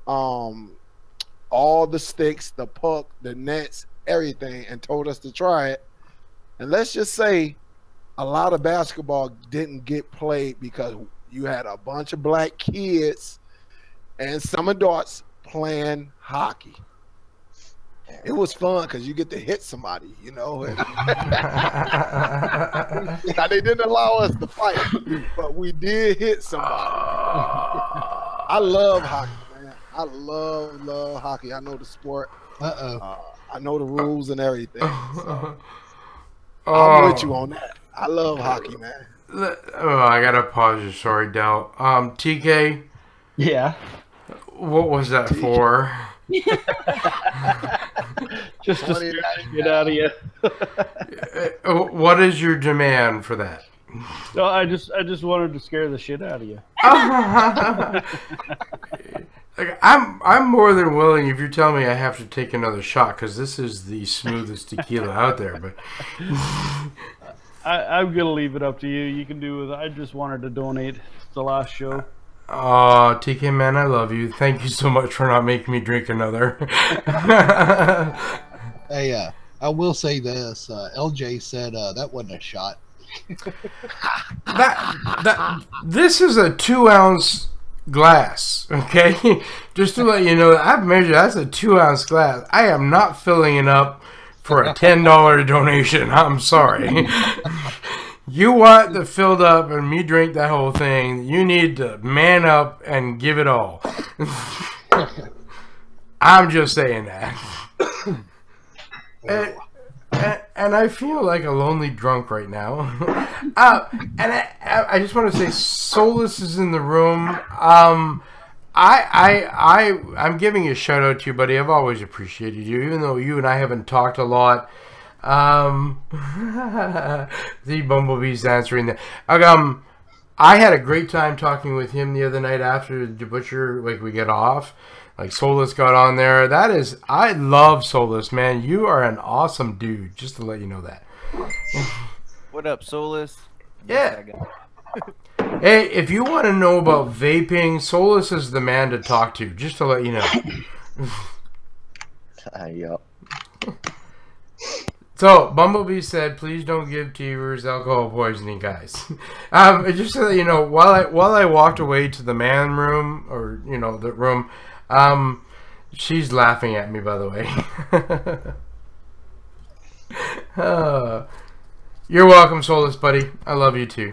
all the sticks, the puck, the nets, everything, and told us to try it. And let's just say a lot of basketball didn't get played because you had a bunch of black kids and some adults playing hockey. it was fun because you get to hit somebody, you know. And now they didn't allow us to fight, but we did hit somebody. I love hockey, man. I love hockey. I know the sport. I know the rules and everything. So I'm with you on that. I love hockey, man. Oh, I gotta pause you. Sorry, Del. TK. Yeah. What was that for? Just to scare the shit out of you. What is your demand for that? No, I just wanted to scare the shit out of you. Like, I'm more than willing if you're telling me I have to take another shot because this is the smoothest tequila out there. But I'm gonna leave it up to you. You can do it. I just wanted to donate. It's the last show. Oh, TK, man, I love you. Thank you so much for not making me drink another. Hey, I will say this. LJ said that wasn't a shot. This is a 2-ounce glass, okay? Just to let you know, I've measured. That's a 2-ounce glass. I am not filling it up for a $10 donation. I'm sorry. You want the filled up and me drink that whole thing, you need to man up and give it all. I'm just saying that. And I feel like a lonely drunk right now. And I just want to say, Solus is in the room. I'm giving you a shout out to you, buddy. I've always appreciated you, even though you and I haven't talked a lot. The Bumblebee's answering that. I had a great time talking with him the other night after the butcher. Like, we get off. Like, Solus got on there. I love Solus, man. You are an awesome dude, just to let you know that. What up, Solus? Yeah. Hey, if you want to know about vaping, Solus is the man to talk to, just to let you know. Yup. So, Bumblebee said, please don't give Teverz alcohol poisoning, guys. Just so that you know, while I walked away to the man room, or, you know, the room, she's laughing at me, by the way. You're welcome, Solus, buddy. I love you, too.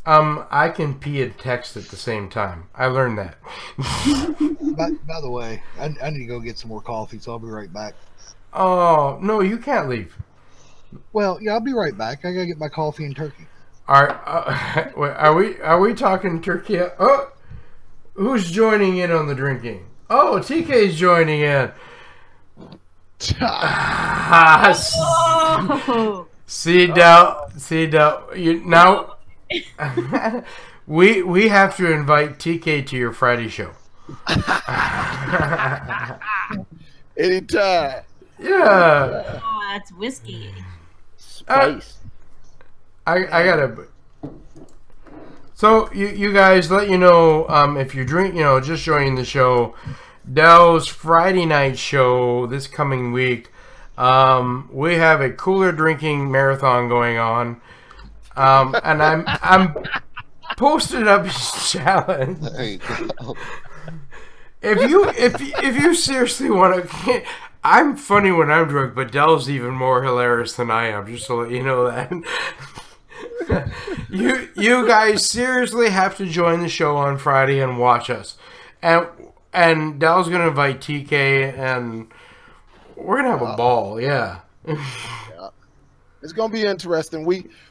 I can pee and text at the same time. I learned that. By the way, I need to go get some more coffee, so I'll be right back. Oh, no, you can't leave. Well, yeah, I'll be right back. I gotta get my coffee and turkey. Are we talking turkey? Oh, who's joining in on the drinking? Oh, TK's joining in. See, Del. Now we have to invite TK to your Friday show. Anytime. Yeah. Oh, that's whiskey. Spice. I gotta. So you guys, let you know if you're just joining the show, Dell's Friday night show this coming week. We have a cooler drinking marathon going on, and I'm posted up his challenge. If you seriously want to. I'm funny when I'm drunk, but Dell's even more hilarious than I am, just to let you know that. you guys seriously have to join the show on Friday and watch us. And Dell's going to invite TK, and we're going to have a ball, yeah. Yeah. It's going to be interesting.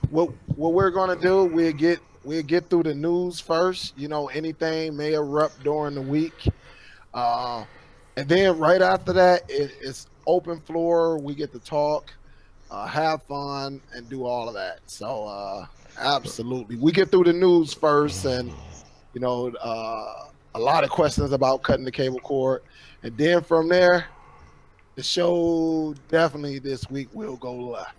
What we're going to do, we'll get through the news first. You know, anything may erupt during the week. And then right after that, it's open floor. We get to talk, have fun, and do all of that. So, absolutely. We get through the news first, and, you know, a lot of questions about cutting the cable cord. And then from there, the show definitely this week will go left.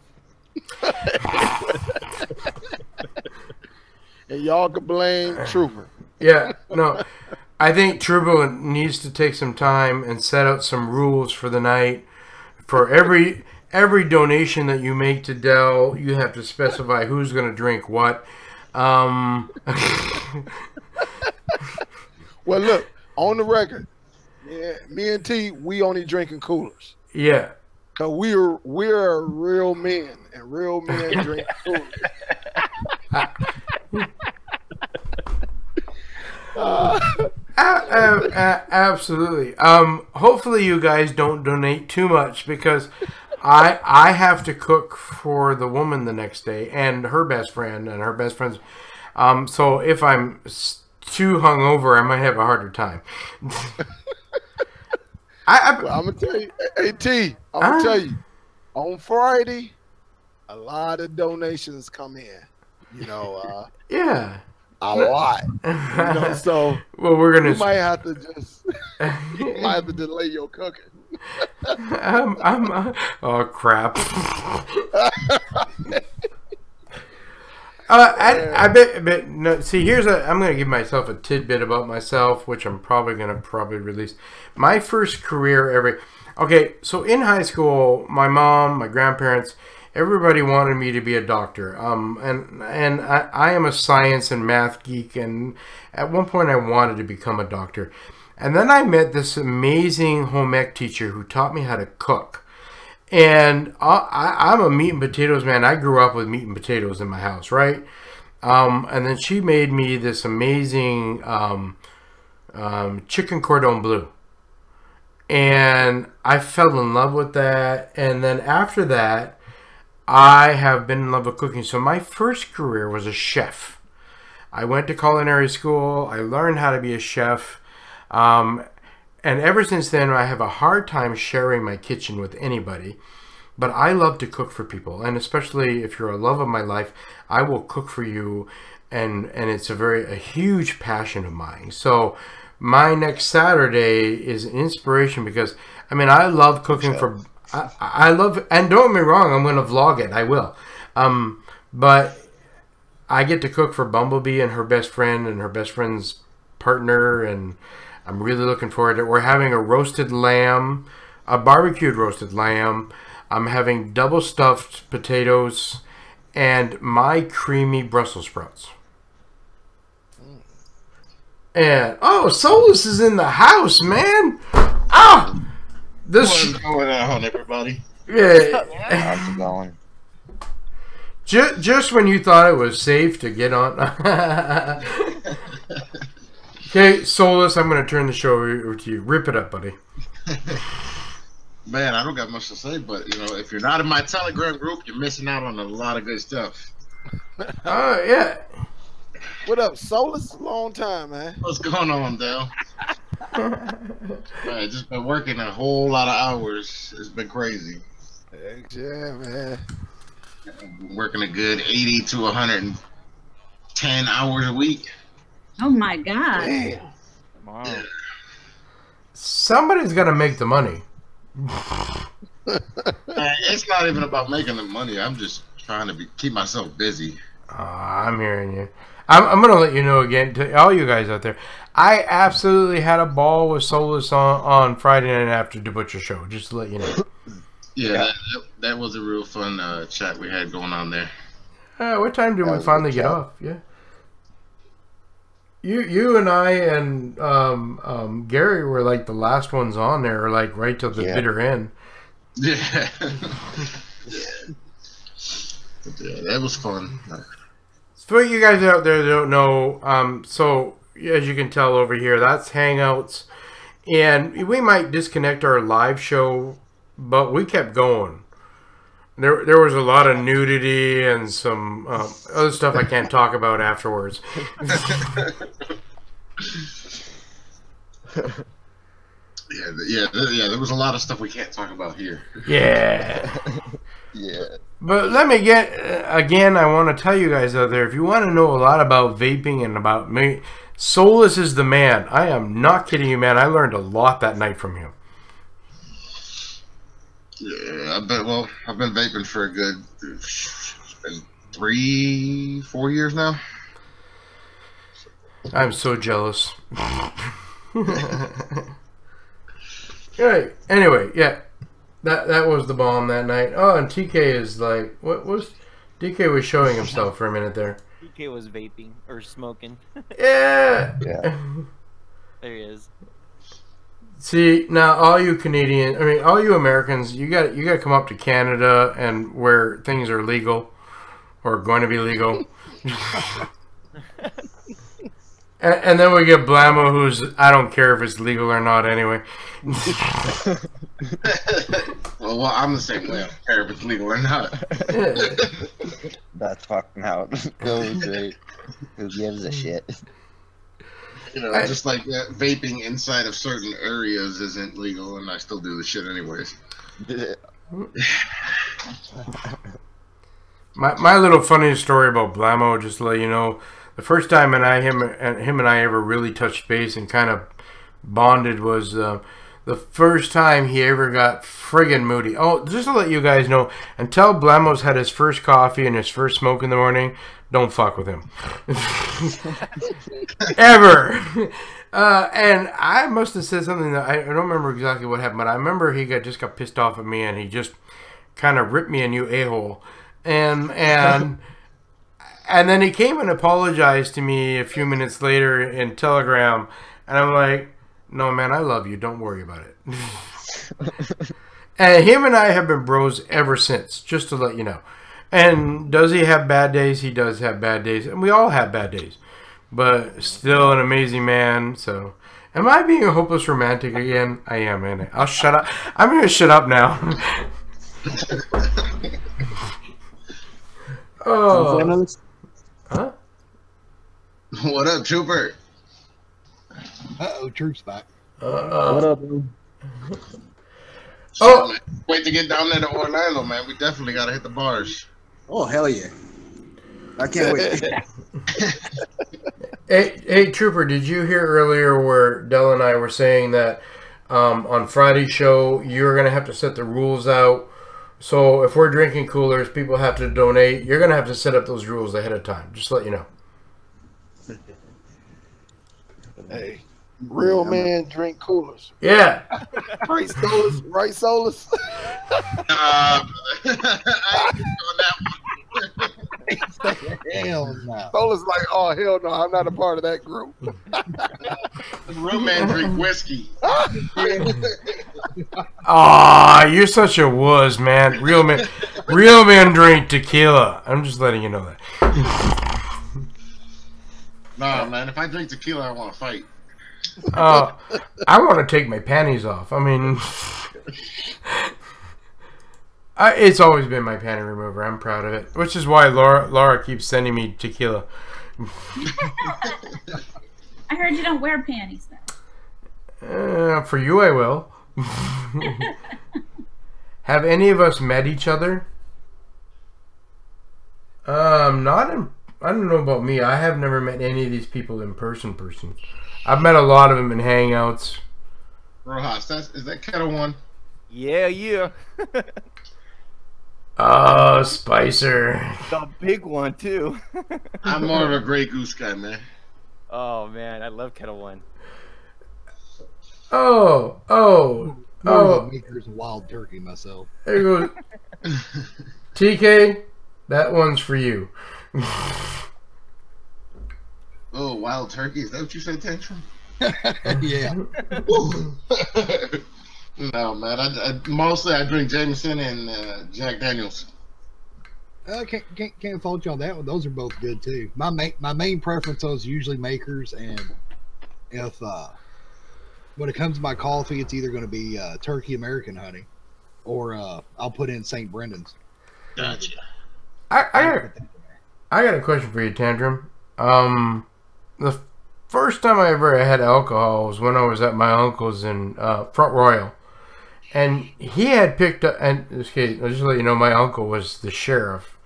And y'all can blame Trooper. Yeah, no. I think Trooper needs to take some time and set out some rules for the night. For every donation that you make to Dell, you have to specify who's going to drink what. Well, look, on the record, yeah, me and T, we only drinking coolers. Yeah. Cause we're real men, and real men drink Kool-Aid. Absolutely. Hopefully you guys don't donate too much because I have to cook for the woman the next day and her best friend and her best friends. So if I'm too hungover, I might have a harder time. Well, I'm gonna tell you, hey T, I'm gonna tell you, on Friday, a lot of donations come in. You know, yeah, a lot. You know, so well, we're gonna. You might have to just, you might have to delay your cooking. Oh crap. I bet no, see, I'm going to give myself a tidbit about myself, which I'm probably going to release. My first career ever. Okay, so in high school, my mom, my grandparents, everybody wanted me to be a doctor. And I am a science and math geek, and at one point I wanted to become a doctor. And then I met this amazing home ec teacher who taught me how to cook. And I'm a meat and potatoes man. I grew up with meat and potatoes in my house, right? And then she made me this amazing chicken cordon bleu. And I fell in love with that. And then after that, I have been in love with cooking. So my first career was a chef. I went to culinary school. I learned how to be a chef. And ever since then, I have a hard time sharing my kitchen with anybody. But I love to cook for people. And especially if you're a love of my life, I will cook for you. And it's a huge passion of mine. So my next Saturday is an inspiration because, I mean, I love cooking for... I love... And don't get me wrong, I'm going to vlog it. I will. But I get to cook for Bumblebee and her best friend and her best friend's partner, and I'm really looking forward to it. We're having a roasted lamb, a barbecued roasted lamb. I'm having double stuffed potatoes and my creamy Brussels sprouts. And oh, Solus is in the house, man. Ah, what's going on, everybody? Yeah, how's it going? Just when you thought it was safe to get on. Okay, Solus, I'm going to turn the show over to you. Rip it up, buddy. Man, I don't got much to say, but you know, if you're not in my Telegram group, you're missing out on a lot of good stuff. Oh yeah. What up, Solus? Long time, man. What's going on, Dale? Man, just been working a whole lot of hours. It's been crazy. Heck yeah, man. Been working a good 80 to 110 hours a week. Oh my God. Damn. Wow. Yeah. Somebody's got to make the money. It's not even about making the money. I'm just trying to keep myself busy. I'm hearing you. I'm going to let you know again, to all you guys out there, I absolutely had a ball with Solus on Friday night after the Butcher Show, just to let you know. Yeah, that was a real fun chat we had going on there. What time did we finally get off? Yeah. You and I and Gary were like the last ones on there, like right till the bitter end. Yeah. Yeah, that was fun. For you guys out there that don't know, so as you can tell over here, that's Hangouts, and we might disconnect our live show, but we kept going. There was a lot of nudity and some other stuff I can't talk about afterwards. Yeah, there was a lot of stuff we can't talk about here. Yeah. Yeah. But let me get, again, I want to tell you guys out there, if you want to know a lot about vaping and about me, Solus is the man. I am not kidding you, man. I learned a lot that night from him. Yeah, I've been vaping for a good 3-4 years now. I'm so jealous. Right. Anyway, yeah. That was the bomb that night. Oh, and TK is like, what was... DK was showing himself for a minute there. DK was vaping or smoking. Yeah. Yeah. There he is. See, now all you Canadians, I mean, all you Americans, you got to come up to Canada and where things are legal or going to be legal. And then we get Blammo, who's, I don't care if it's legal or not anyway. Well, I'm the same way. I don't care if it's legal or not. That's fucking how it goes, right? Who gives a shit? You know, just like vaping inside of certain areas isn't legal, and I still do the shit anyways. My little funny story about Blammo, just to let you know, the first time him and I ever really touched base and kind of bonded was the first time he ever got friggin' moody. Oh, just to let you guys know, until Blammo's had his first coffee and his first smoke in the morning, don't fuck with him. Ever. And I must have said something that I don't remember exactly what happened, but I remember he just got pissed off at me and he just kind of ripped me a new a-hole. And then he came and apologized to me a few minutes later in Telegram, and I'm like, no, man, I love you. Don't worry about it. And him and I have been bros ever since, just to let you know. And does he have bad days? He does have bad days, and we all have bad days. But still an amazing man, so... Am I being a hopeless romantic again? I am, ain't I? I'll shut up. I'm going to shut up now. Oh. Huh? What up, Trooper? Uh-oh, Troop's back. What up, man? Oh, man. Wait to get down there to Orlando, man. We definitely got to hit the bars. Oh, hell yeah. I can't wait. Hey, Trooper, did you hear earlier where Del and I were saying that on Friday's show, you're going to have to set the rules out? So if we're drinking coolers, people have to donate. You're going to have to set up those rules ahead of time. Just to let you know. Hey, real men drink coolers. Yeah. Right, Solus? Right, Solus? I ain't doing that one. Hell no. Solus like, oh, hell no, I'm not a part of that group. Real men drink whiskey. Aw, you're such a wuss, man. Real men drink tequila. I'm just letting you know that. Nah, man, if I drink tequila, I want to fight. I want to take my panties off. I mean, it's always been my panty remover. I'm proud of it. Which is why Laura keeps sending me tequila. I heard you don't wear panties, though. For you, I will. Have any of us met each other? Not in... I don't know about me. I have never met any of these people in person. I've met a lot of them in hangouts. Rojas, is that Kettle One? Yeah. Oh, Spicer. The big one, too. I'm more of a Grey Goose guy, man. Oh, man. I love Kettle One. Oh. Maker's Wild Turkey myself. There you go. TK, that one's for you. Oh, Wild Turkey. Is that what you said, Tantrum? Yeah. No, man. I mostly I drink Jameson and Jack Daniels. Can't fault you on that one. Those are both good too. My main preference is usually Makers, and if when it comes to my coffee, it's either going to be Turkey American Honey, or I'll put in St. Brendan's. Gotcha. I got a question for you, Tantrum. The first time I ever had alcohol was when I was at my uncle's in Front Royal. And he had picked up, and okay, I'll just let you know, my uncle was the sheriff.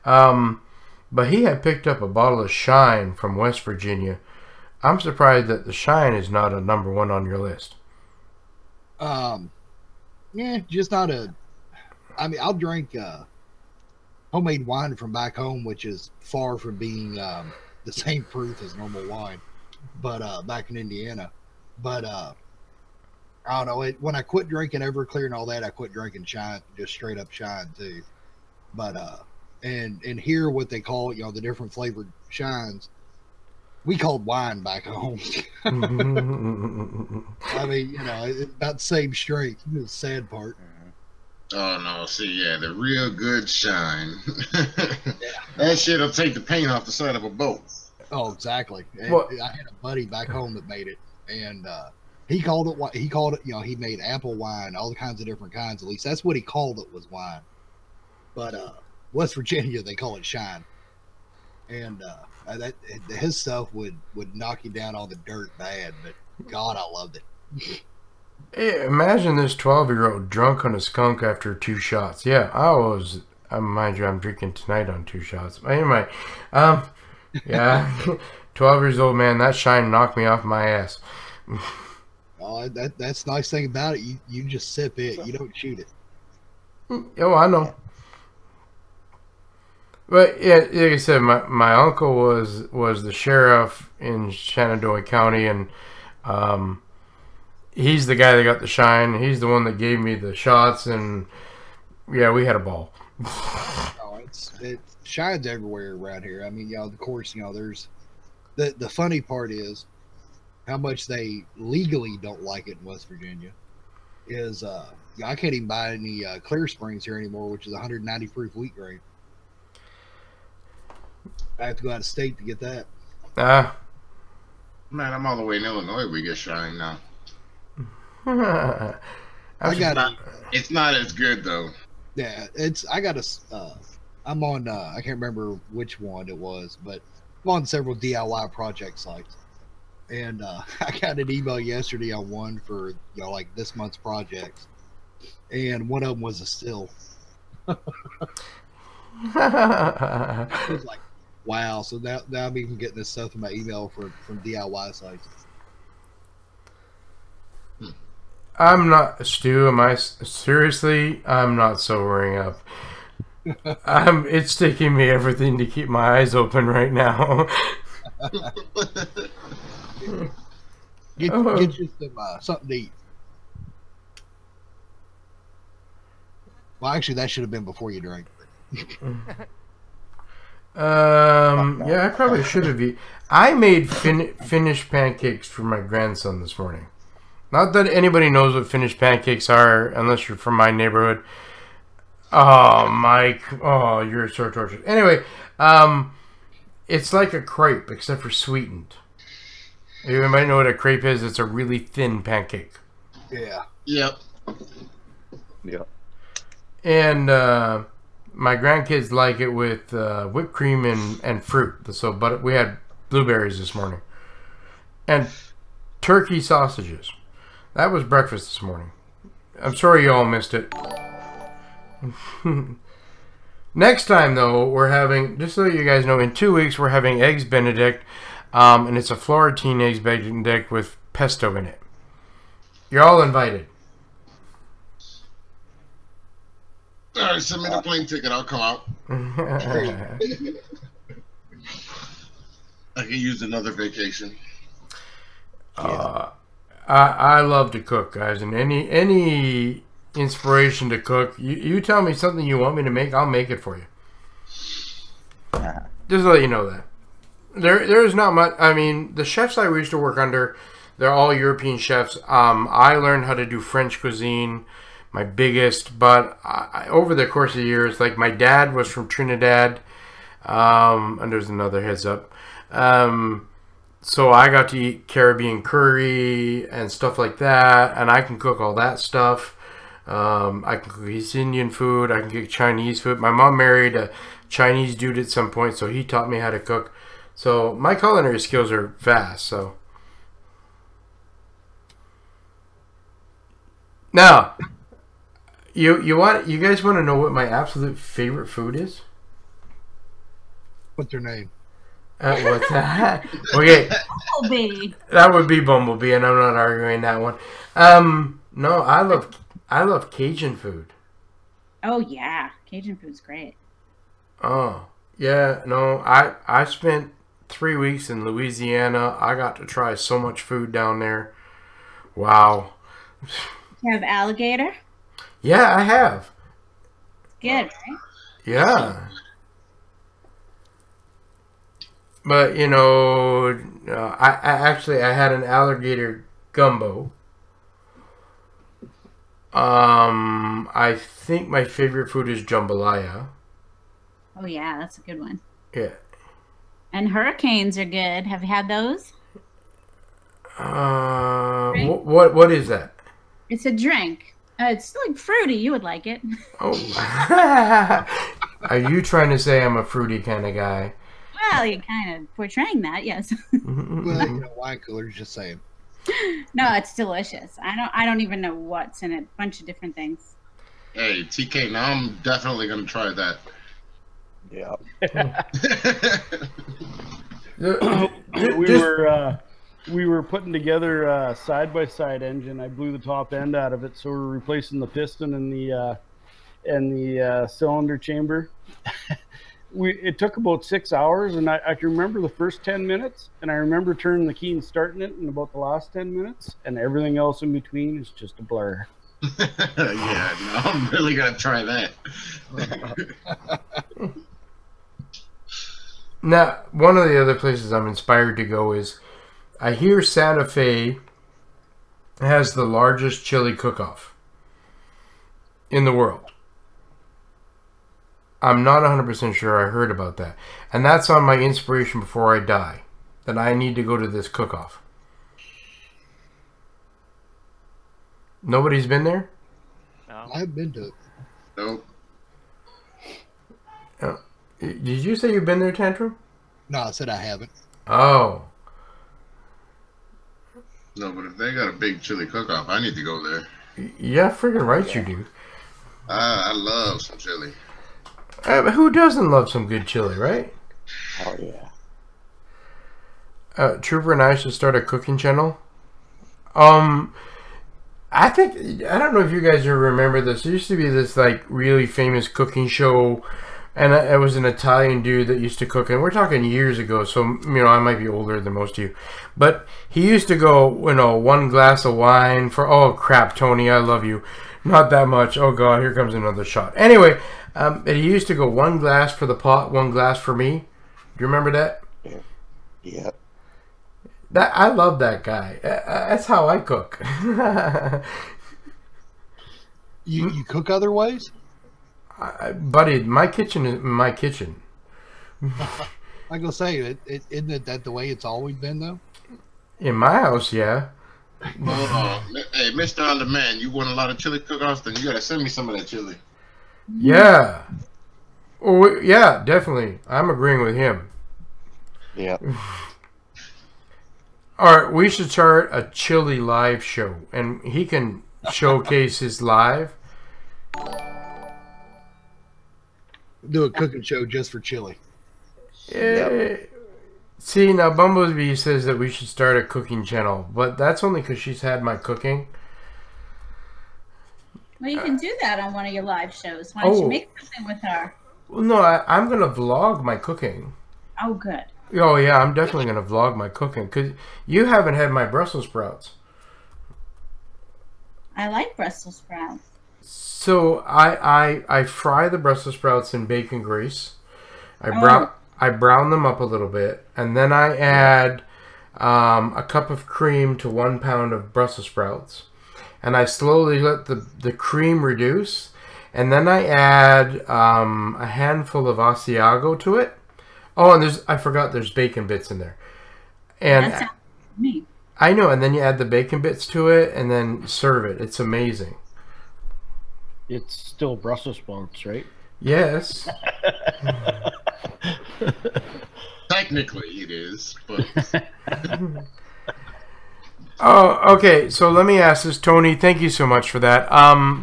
But he had picked up a bottle of Shine from West Virginia. I'm surprised that the Shine is not a #1 on your list. Yeah, just not a... I mean, I'll drink homemade wine from back home, which is far from being the same proof as normal wine, but back in Indiana. But I don't know. When I quit drinking Everclear and all that, I quit drinking Shine, just straight up Shine too. But and here what they call it, the different flavored Shines. we called wine back home. I mean, it's about the same strength. The sad part. Oh no! See, yeah, the real good shine. That shit'll take the paint off the side of a boat. Oh, exactly. Well, I had a buddy back home that made it, and he called it. He called it. He made apple wine, all kinds of different kinds. At least that's what he called it, was wine. But West Virginia, they call it shine, and his stuff would knock you down on the dirt bad. But God, I loved it. Hey, imagine this 12-year-old drunk on a skunk after 2 shots. Yeah, mind you, I'm drinking tonight on 2 shots. Anyway, yeah, 12 years old, man, that shine knocked me off my ass. Oh, that's the nice thing about it. You just sip it. You don't shoot it. Oh, I know. But yeah, like I said, my uncle was the sheriff in Shenandoah County, and he's the guy that got the shine. He's the one that gave me the shots, and yeah, we had a ball. Oh, it shines everywhere around here. I mean, of course, there's the funny part is how much they legally don't like it in West Virginia. Is I can't even buy any Clear Springs here anymore, which is 190 proof wheat grain. I have to go out of state to get that. Man, I'm all the way in Illinois. We get shine now. It's not as good though. Yeah, I'm on. I can't remember which one it was, but I'm on several DIY project sites, and I got an email yesterday on one for like this month's projects, and one of them was a still. It was like, wow. So now I'm even getting this stuff in my email from DIY sites. I'm not, Stu, seriously, I'm not sobering up. It's taking me everything to keep my eyes open right now. Get you something to eat. Well, actually, that should have been before you drank. Yeah, I probably should have eaten. I made Finnish pancakes for my grandson this morning. Not that anybody knows what Finnish pancakes are, unless you're from my neighborhood. Oh, Mike. Oh, you're so torturous. Anyway, it's like a crepe, except for sweetened. You might know what a crepe is. It's a really thin pancake. Yeah. Yep. Yep. And my grandkids like it with whipped cream and fruit. So, but we had blueberries this morning. And turkey sausages. That was breakfast this morning. I'm sorry you all missed it. Next time, though, we're having, just so you guys know, in 2 weeks, we're having Eggs Benedict. And it's a Florentine Eggs Benedict with pesto in it. You're all invited. All right, send me the plane ticket. I'll come out. I can use another vacation. I love to cook, guys, and any inspiration to cook, you tell me something you want me to make, I'll make it for you. Just to let you know that. There's not much. I mean, the chefs I used to work under, they're all European chefs. I learned how to do French cuisine, my biggest, but over the course of the years, like my dad was from Trinidad, and there's another heads up. So I got to eat Caribbean curry and stuff like that, and I can cook all that stuff. I can cook East Indian food. I can cook Chinese food. My mom married a Chinese dude at some point, so he taught me how to cook. So my culinary skills are vast. So now, you guys want to know what my absolute favorite food is? What's your name? What's that? Okay. Bumblebee. That would be Bumblebee, and I'm not arguing that one. No, I love Cajun food. Oh yeah, Cajun food's great. Oh yeah, no, I spent 3 weeks in Louisiana. I got to try so much food down there. Wow. You have alligator? Yeah, I have. Good, right? Yeah. But you know, I had an alligator gumbo. I think my favorite food is jambalaya. Oh yeah, that's a good one. Yeah. And hurricanes are good. Have you had those? What is that? It's a drink. It's like fruity. You would like it. Oh. Are you trying to say I'm a fruity kind of guy? Well, you're kind of portraying that, yes. Well, you know, wine coolers, just saying. No, it's delicious. I don't even know what's in it. A bunch of different things. Hey, TK, now I'm definitely gonna try that. Yeah. We were putting together a side-by-side engine. I blew the top end out of it, so we're replacing the piston and the cylinder chamber. It took about 6 hours, and I can remember the first 10 minutes, and I remember turning the key and starting it in about the last 10 minutes, and everything else in between is just a blur. Yeah, no, I'm really gonna try that. Now, one of the other places I'm inspired to go is, I hear Santa Fe has the largest chili cook-off in the world. I'm not 100% sure I heard about that. And that's on my inspiration before I die, that I need to go to this cook-off. Nobody's been there? No. I've been to it. Nope. Did you say you've been there, Tantrum? No, I said I haven't. Oh. No, but if they got a big chili cook-off, I need to go there. Yeah, friggin' right you do. I love some chili. Who doesn't love some good chili, right? Oh, yeah. Trooper and I should start a cooking channel. I don't know if you guys remember this. There used to be this like really famous cooking show, and it was an Italian dude that used to cook, and we're talking years ago, so you know I might be older than most of you, but he used to go, you know, 1 glass of wine for, oh crap, Tony, I love you, not that much. Oh god, here comes another shot. Anyway, he used to go 1 glass for the pot, 1 glass for me. Do you remember that? Yeah. Yeah. I love that guy. That's how I cook. You cook other ways? Buddy, my kitchen is my kitchen. I gonna say, isn't that the way it's always been, though? In my house, yeah. Hey, Mr. On the Man, you want a lot of chili cook-offs? Then you gotta send me some of that chili. Yeah. Oh, yeah, definitely. I'm agreeing with him. Yeah. All right, we should start a chili live show, and he can showcase his live. Do a cooking show just for chili. Yep. See, now Bumblebee says that we should start a cooking channel, but that's only because she's had my cooking. Well, you can do that on one of your live shows. Why don't you make something with her? Well, no, I'm going to vlog my cooking. Oh, good. Oh, yeah, I'm definitely going to vlog my cooking, because you haven't had my Brussels sprouts. I like Brussels sprouts. So I fry the Brussels sprouts in bacon grease. I brown them up a little bit, and then I add a cup of cream to 1 pound of Brussels sprouts, and I slowly let the cream reduce, and then I add a handful of Asiago to it. Oh, and I forgot there's bacon bits in there. And that sounds good to me. I know, and then you add the bacon bits to it, and then serve it. It's amazing. It's still Brussels sprouts, right? Yes. Technically, it is, but. Oh, okay. So let me ask this, Tony. Thank you so much for that.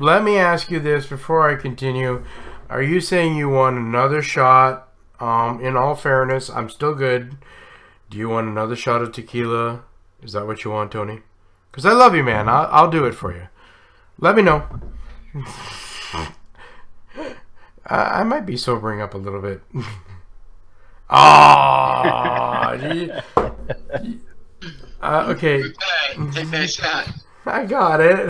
Let me ask you this before I continue. Are you saying you want another shot? In all fairness, I'm still good. Do you want another shot of tequila? Is that what you want, Tony? Because I love you, man. I'll do it for you. Let me know. I might be sobering up a little bit. Okay. Take that shot. I got it.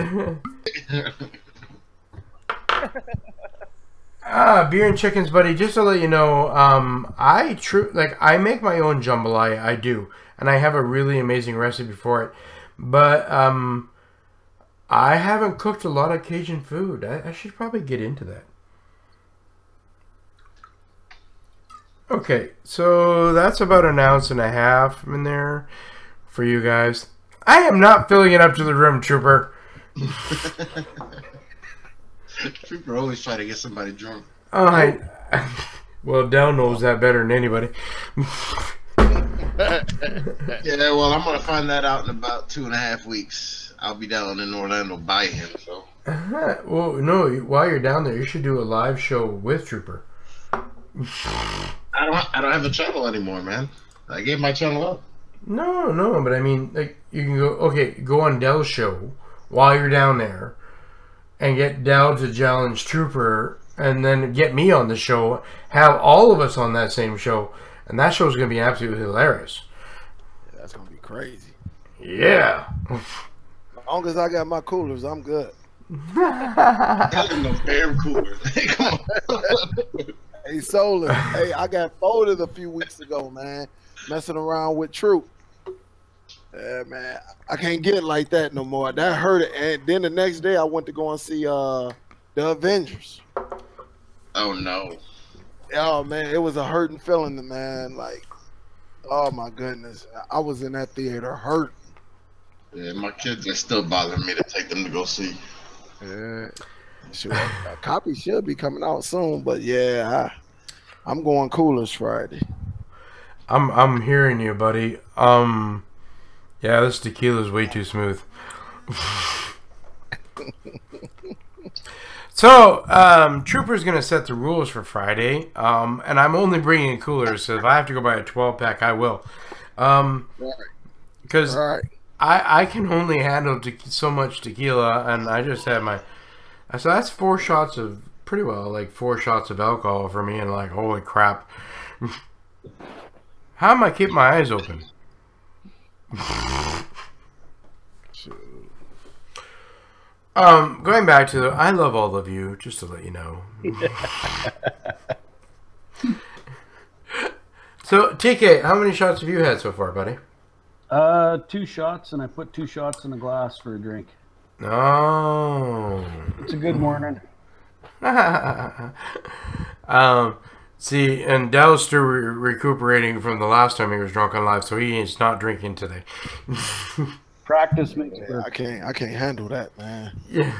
Beer and chickens, buddy. Just to let you know, I make my own jambalaya. I do, and I have a really amazing recipe for it. But I haven't cooked a lot of Cajun food. I should probably get into that. Okay, so that's about 1.5 ounces in there for you guys. I am not filling it up to the rim, Trooper. Trooper always try to get somebody drunk. Well, Del knows that better than anybody. Yeah, well, I'm gonna find that out in about 2.5 weeks. I'll be down in Orlando by him, so. Well, no. While you're down there, you should do a live show with Trooper. I don't have a channel anymore, man. I gave my channel up. No, but I mean, like, you can go on Del's show while you're down there, and get Del to challenge Trooper, and then get me on the show. Have all of us on that same show, and that show's gonna be absolutely hilarious. Yeah, that's gonna be crazy. Yeah. As long as I got my coolers, I'm good. That ain't no damn cooler. Come on. Hey, Solar. Hey, I got folded a few weeks ago, man. Messing around with Troop. Yeah, man. I can't get it like that no more. That hurt it. And then the next day, I went to go and see the Avengers. Oh, no. Oh, man. It was a hurting feeling, man. Like, oh, my goodness. I was in that theater hurt. Yeah, my kids are still bothering me to take them to go see. Yeah. Sure. A copy should be coming out soon, but yeah, I'm going coolers Friday. I'm hearing you, buddy. Yeah, this tequila's way too smooth. So, Trooper's gonna set the rules for Friday, and I'm only bringing coolers. So if I have to go buy a 12-pack, I will. Because I can only handle so much tequila, and I just had my. So that's 4 shots of, pretty well, like 4 shots of alcohol for me, and like, holy crap. How am I keeping my eyes open? Going back to I love all of you, just to let you know. So, TK, how many shots have you had so far, buddy? 2 shots, and I put 2 shots in a glass for a drink. Oh. It's a good morning. See, and Del's still recuperating from the last time he was drunk on live, so he is not drinking today. Practice makes perfect. I can't handle that, man. Yeah.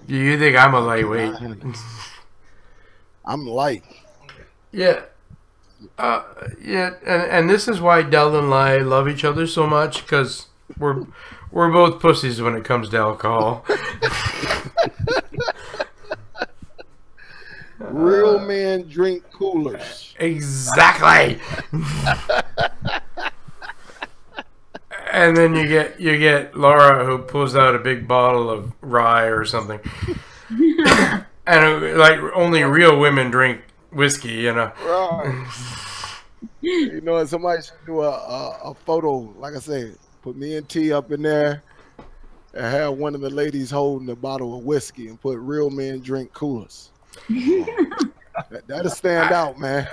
Do you think I'm a lightweight? I'm light. Yeah. Yeah, and this is why Del and I love each other so much, because we're both pussies when it comes to alcohol. Real men drink coolers. Exactly. And then you get Laura, who pulls out a big bottle of rye or something, and like only real women drink whiskey, you know. Right. You know, somebody should do a photo, like I said. Put me and T up in there and have one of the ladies holding a bottle of whiskey and put real men drink coolers. That'll stand out, man.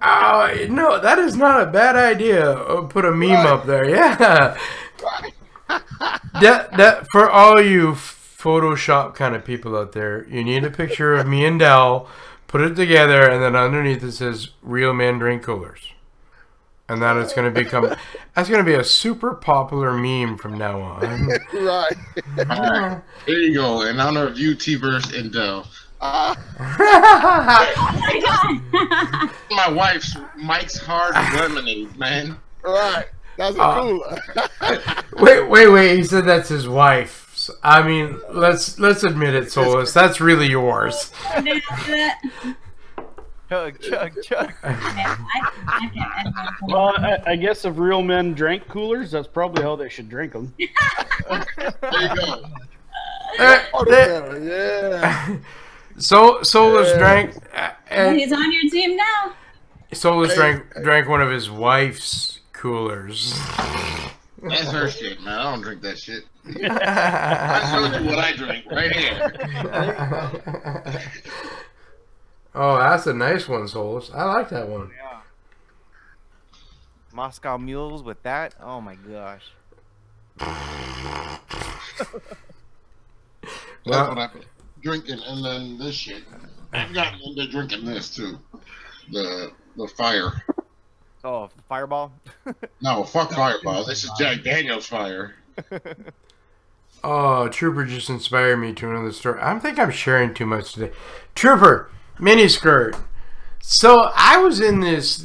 Oh, no, that is not a bad idea. Put a meme up there. Yeah. That for all you Photoshop kind of people out there, you need a picture of me and Del, put it together, and then underneath it says real men drink coolers. And that is going to become, that's going to be a super popular meme from now on. Right. There you go. In honor of you, Teverz and Del. My wife's Mike's Hard Lemonade, man. Right. That's a cooler. Wait. He said that's his wife. I mean, let's admit it, Solus. That's really yours. Chug. Well, I guess if real men drank coolers, that's probably how they should drink them. There you go. Yeah. Solus drank. He's on your team now. Solus drank one of his wife's coolers. That's her shit, man. I don't drink that shit. I showed you what I drink right here. Oh, that's a nice one, Solus. I like that one. Yeah. Moscow mules with that. Oh my gosh. That's what I've been drinking, and then this shit. I've gotten into drinking this too. The fire. Oh, Fireball. No, fuck Fireball. This is Jack Daniels Fire. Oh, Trooper just inspired me to another story. I think I'm sharing too much today. Trooper, miniskirt. So I was in this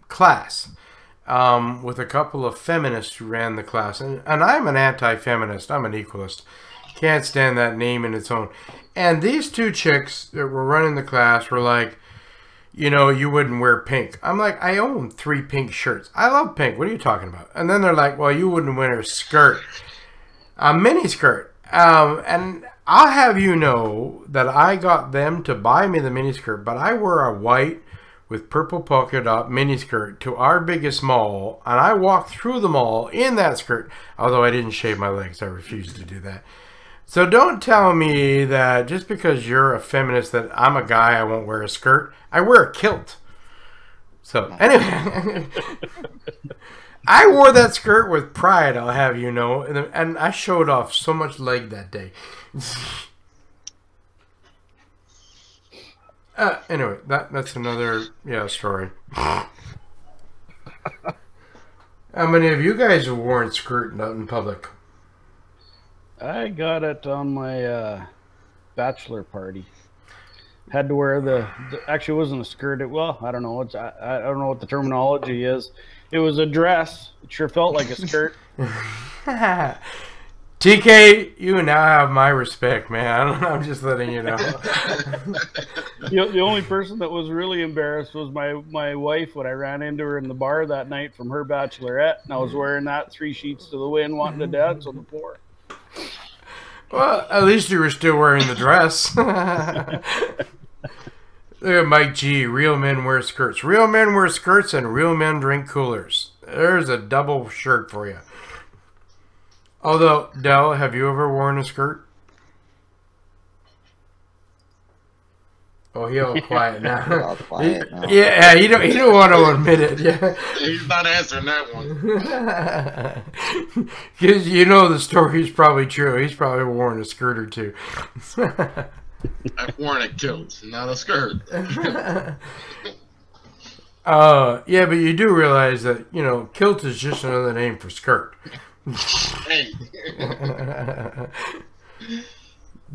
class with a couple of feminists who ran the class, and I'm an anti-feminist. I'm an equalist. Can't stand that name in its own. And these two chicks that were running the class were like, you know, you wouldn't wear pink. I'm like, I own 3 pink shirts. I love pink. What are you talking about? And then they're like, well, you wouldn't wear a skirt. A mini skirt. And I'll have you know that I got them to buy me the mini skirt, but I wore a white with purple polka dot mini skirt to our biggest mall, and I walked through the mall in that skirt, although I didn't shave my legs. I refused to do that. So don't tell me that just because you're a feminist that I'm a guy, I won't wear a skirt. I wear a kilt. So anyway, I wore that skirt with pride, I'll have you know, and I showed off so much leg that day. Anyway, that's another story. How many of you guys have worn skirt out in public? I got it on my bachelor party. Had to wear the actually it wasn't a skirt. Well, I don't know. I don't know what the terminology is. It was a dress. It sure felt like a skirt. TK, you now have my respect, man. I'm just letting you know. The only person that was really embarrassed was my wife when I ran into her in the bar that night from her bachelorette, and I was wearing that 3 sheets to the wind, wanting to dance on the floor. Well, at least you were still wearing the dress. Look at Mike G. Real men wear skirts. Real men wear skirts and real men drink coolers. There's a double shirt for you. Although, Del, have you ever worn a skirt? Oh, he's all quiet now. All quiet now. Yeah, he don't want to admit it. Yeah, he's not answering that one. Because you know the story's probably true. He's probably worn a skirt or two. I've worn a kilt, not a skirt. Yeah, but you do realize that, you know, kilt is just another name for skirt. Hey.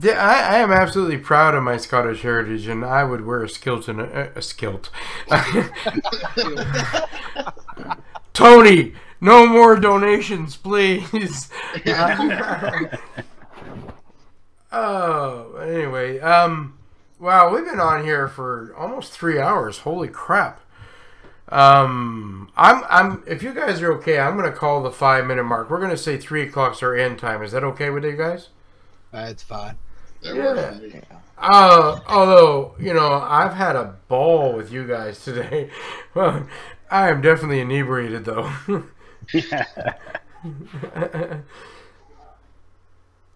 Yeah, I am absolutely proud of my Scottish heritage, and I would wear a kilt and a kilt. Tony, no more donations, please. Oh, anyway, wow, we've been on here for almost 3 hours. Holy crap. If you guys are okay, I'm going to call the 5-minute mark. We're going to say 3 o'clock's our end time. Is that okay with you guys? That's fine. Yeah. Although, you know, I've had a ball with you guys today. Well, I am definitely inebriated, though.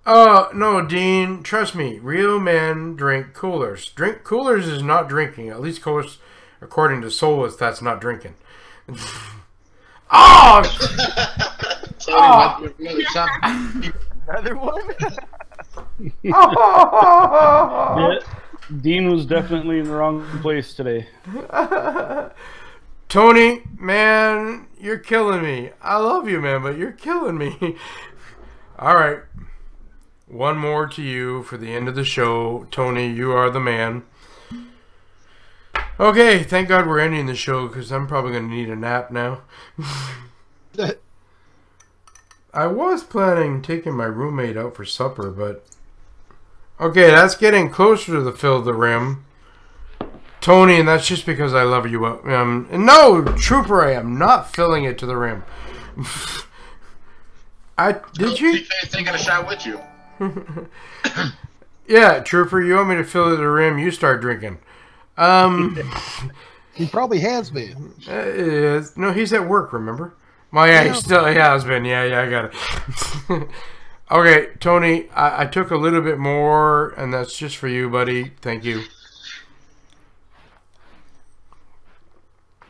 No, Dean, trust me. Real men drink coolers. Coolers is not drinking. At least coolers, according to Solus, that's not drinking. Oh! Another one? Yeah, Dean was definitely in the wrong place today. Tony, man, you're killing me. I love you, man, but you're killing me. All right. One more to you for the end of the show. Tony, you are the man. Okay, thank God we're ending the show because I'm probably going to need a nap now. I was planning taking my roommate out for supper, but... Okay, that's getting closer to the fill of the rim. Tony, and that's just because I love you. No, Trooper, I am not filling it to the rim. Did you? TK's taking a shot with you. Yeah, Trooper, you want me to fill it to the rim? You start drinking. He probably has been. No, he's at work, remember? Well, yeah, he still has been. Yeah, I got it. Okay, Tony, I took a little bit more, and that's just for you, buddy. Thank you.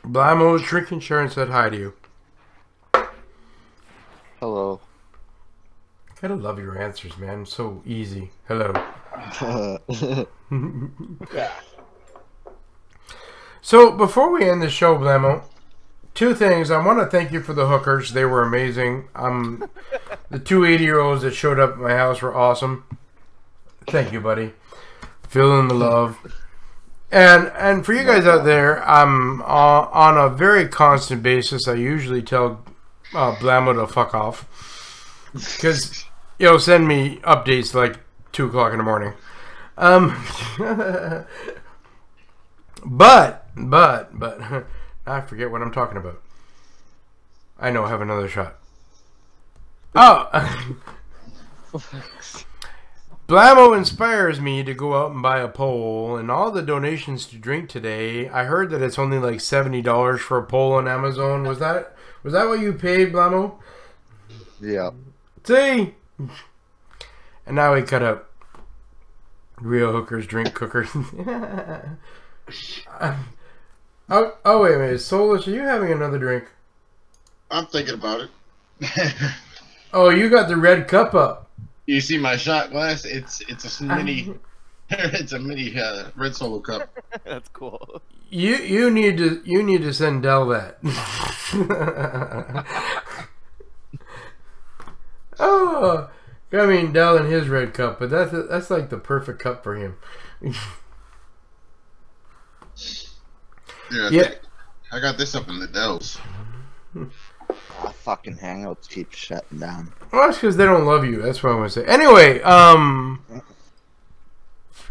Blamo, Drink Sharon said hi to you. Hello. Gotta love your answers, man. So easy. Hello. So, before we end the show, Blamo, two things. I want to thank you for the hookers. They were amazing. The two 80-year-olds that showed up at my house were awesome. Thank you, buddy. Feeling the love. And for you guys out there, I'm on a very constant basis. I usually tell Blamo to fuck off. Because, send me updates like 2 o'clock in the morning. But I forget what I'm talking about. I know, have another shot. Oh! Blamo inspires me to go out and buy a pole, and all the donations to drink today, I heard that it's only like $70 for a pole on Amazon. Was that what you paid, Blamo? Yeah. See? And now we cut out real hookers, drink cookers. Oh, wait a minute. Solus, are you having another drink? I'm thinking about it. Oh, you got the red cup up. You see my shot glass? It's a mini it's a mini red Solo cup. That's cool. You need to send Del that. Oh, I mean Del and his red cup, but that's like the perfect cup for him. Yeah. I got this up in the Dells. Fucking Hangouts keep shutting down. Well, that's because they don't love you. That's what I want to say. Anyway,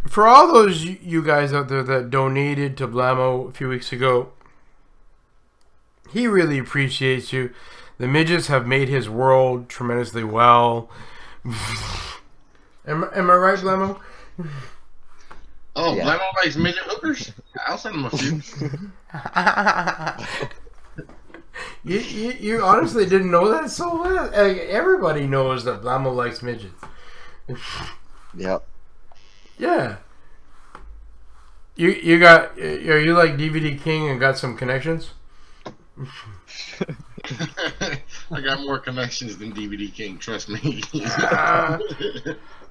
for all those you guys out there that donated to Blamo a few weeks ago, he really appreciates you. The midgets have made his world tremendously well. Am I right, Blamo? Oh, yeah. Blamo likes midget hookers? I'll send him a few. You honestly didn't know that so well? Everybody knows that Blamo likes midgets. Yep. Yeah. You got... Are you like DVD King and got some connections? I got more connections than DVD King, trust me.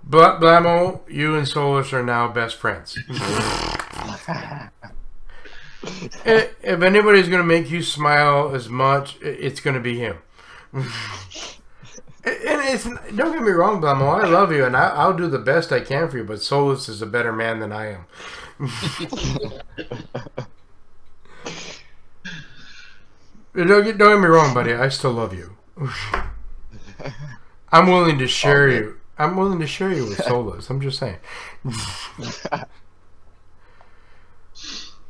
Blamo, you and Solus are now best friends. If anybody's going to make you smile as much, it's going to be him. And don't get me wrong, Blamo, I love you, and I'll do the best I can for you, but Solus is a better man than I am. Don't get me wrong, buddy, I still love you. I'm willing to share you. I'm willing to share you with Solus. I'm just saying.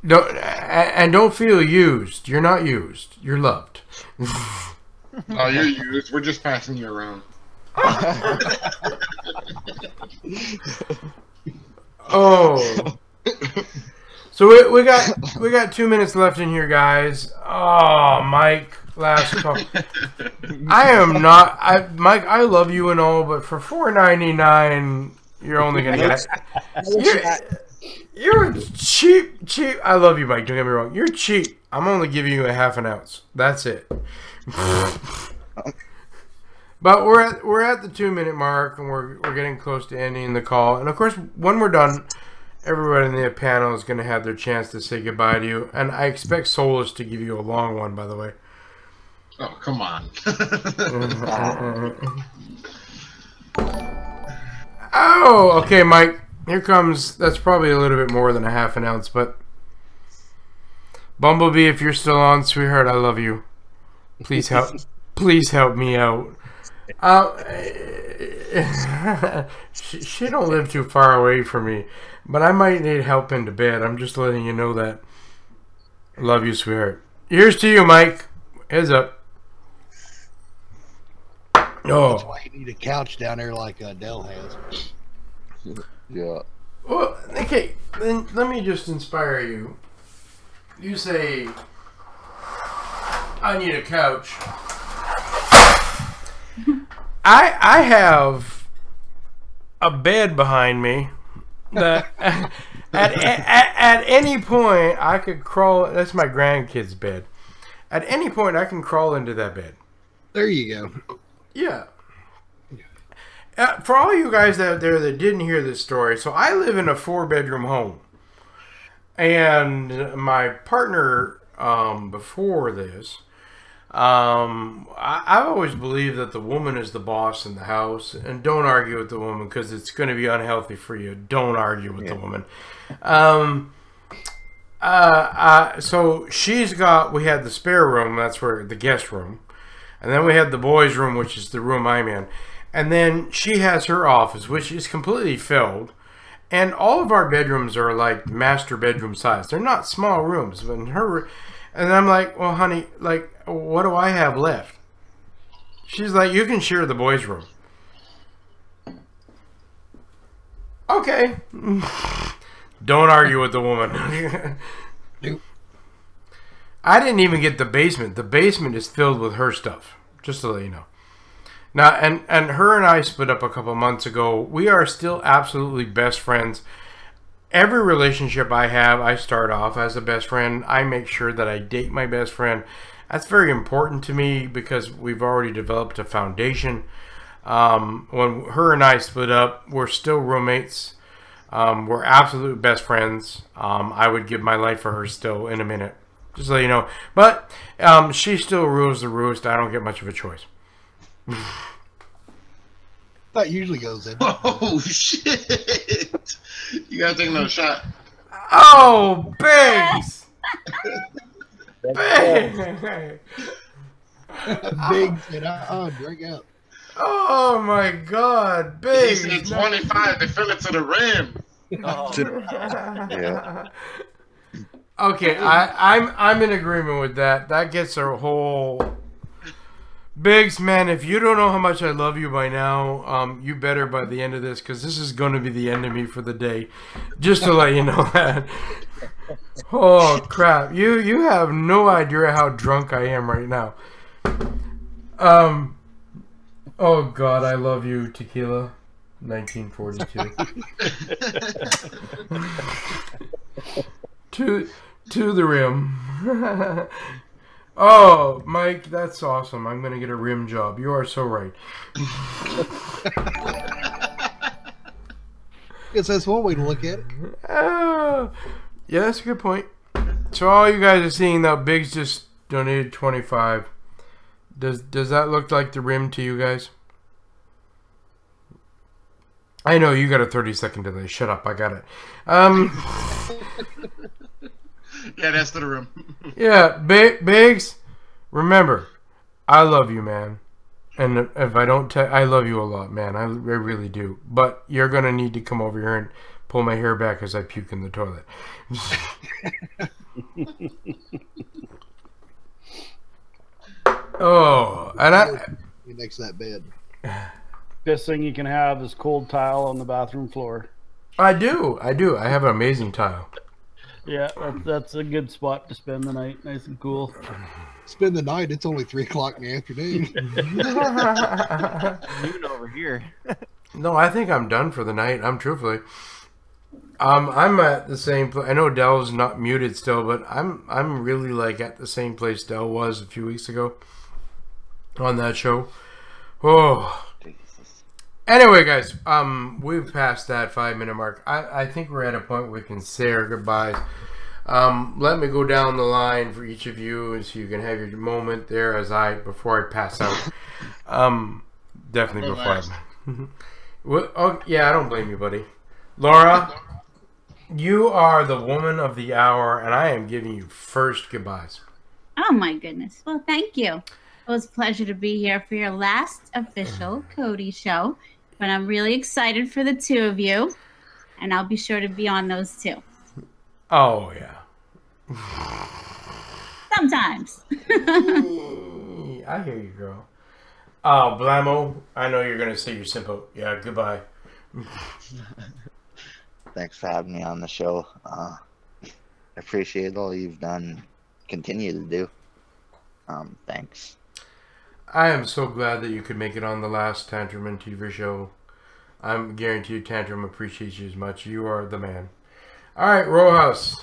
Don't feel used. You're not used. You're loved. Oh, you're used. We're just passing you around. Oh. So we got 2 minutes left in here, guys. Oh, Mike, last call. I am not. Mike, I love you and all, but for $4.99, you're only gonna get. You're cheap. I love you, Mike. Don't get me wrong. You're cheap. I'm only giving you a half an ounce. That's it. But we're at the 2 minute mark, and we're getting close to ending the call. And of course, when we're done, everybody in the panel is going to have their chance to say goodbye to you. And I expect Solus to give you a long one, by the way. Oh, come on. Oh, okay, Mike. Here comes, that's probably a little bit more than a half an ounce, but Bumblebee, if you're still on, sweetheart, I love you. Please help me out. She don't live too far away from me, but I might need help into bed. I'm just letting you know that. I love you, sweetheart. Here's to you, Mike. Heads up. Oh. That's why you need a couch down there like Dell has. Yeah. Well, okay, then let me just inspire you. You say, I need a couch. I have a bed behind me that at any point I could crawl. That's my grandkid's bed. At any point I can crawl into that bed. There you go. Yeah. For all you guys out there that didn't hear this story, so I live in a 4-bedroom home. And my partner, before this, I've always believed that the woman is the boss in the house. And don't argue with the woman because it's going to be unhealthy for you. Don't argue with the woman. So we had the spare room. That's where the guest room. And then we had the boys' room, which is the room I'm in. And then she has her office, which is completely filled. And all of our bedrooms are like master bedroom size. They're not small rooms. But and I'm like, well, honey, like, what do I have left? She's like, you can share the boys' room. Okay. Don't argue with the woman. Nope. I didn't even get the basement. The basement is filled with her stuff. Just to let you know. Now, and her and I split up a couple months ago. We are still absolutely best friends. Every relationship I have, I start off as a best friend. I make sure that I date my best friend. That's very important to me because we've already developed a foundation. When her and I split up, we're still roommates. We're absolute best friends. I would give my life for her still in a minute. Just so you know. But she still rules the roost. I don't get much of a choice. That usually goes in. Oh shit! You gotta take another shot. Oh, Biggs! Biggs! Big said, drink out. Oh my God, Biggs! He said 25 to fill it to the rim. Oh. Yeah. Okay, I'm in agreement with that. That gets a whole. Biggs, man, if you don't know how much I love you by now, you better by the end of this, because this is going to be the end of me for the day. Just to let you know that. Oh, crap. You have no idea how drunk I am right now. Oh, God, I love you, Tequila. 1942. To the rim. Oh, Mike, that's awesome. I'm going to get a rim job. You are so right. Guess that's one way to look at it. Yeah, that's a good point. So all you guys are seeing now, Biggs just donated 25. Does that look like the rim to you guys? I know you got a 30-second delay. Shut up, I got it. Yeah, that's to the rim. Yeah, Biggs, remember, I love you, man. And if I don't I love you a lot, man. I really do. But you're going to need to come over here and pull my hair back as I puke in the toilet. Oh, and next to that bed. Best thing you can have is cold tile on the bathroom floor. I do. I have an amazing tile. Yeah, that's a good spot to spend the night. Nice and cool. Spend the night. It's only 3 o'clock in the afternoon. Noon over here. No, I think I'm done for the night. I'm truthfully. I'm at the same place. I know Dell's not muted still, but I'm really like at the same place Dell was a few weeks ago on that show. Oh. Anyway, guys, we've passed that 5-minute mark. I think we're at a point where we can say our goodbyes. Let me go down the line for each of you, and so you can have your moment there before I pass out. Definitely before well, oh, yeah, I don't blame you, buddy. Laura, you are the woman of the hour, and I am giving you first goodbyes. Oh my goodness. Well, thank you. It was a pleasure to be here for your last official Kodi show. But I'm really excited for the two of you. And I'll be sure to be on those too. Oh, yeah. Sometimes. I hear you, girl. Oh, Blamo, I know you're going to say you're simple. Yeah, goodbye. Thanks for having me on the show. I appreciate all you've done. Continue to do. Thanks. I am so glad that you could make it on the last TantrumTV show. I'm guarantee you Tantrum appreciates you as much. You are the man. All right, Rojas.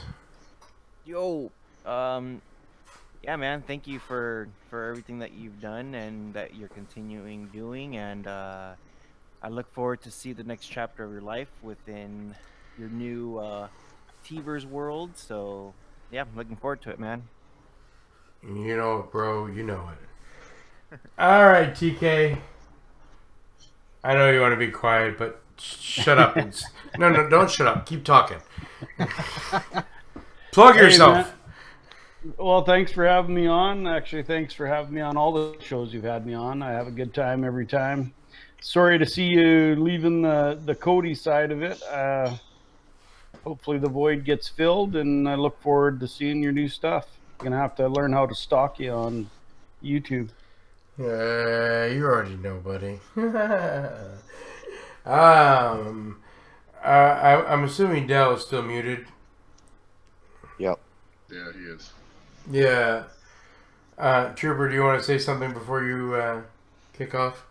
Yo, yeah, man. Thank you for everything that you've done and that you're continuing doing, and I look forward to see the next chapter of your life within your new Teverz world. So yeah, I'm looking forward to it, man. You know it, bro. You know it. All right, TK. I know you want to be quiet, but shut up. No, don't shut up. Keep talking. Plug yourself. Man. Well, thanks for having me on. Actually, thanks for having me on all the shows you've had me on. I have a good time every time. Sorry to see you leaving the Kodi side of it. Hopefully the void gets filled, and I look forward to seeing your new stuff. I'm going to have to learn how to stalk you on YouTube. You already know, buddy. I'm assuming Dell is still muted. Yep. Yeah, he is. Yeah. Trooper, do you want to say something before you kick off?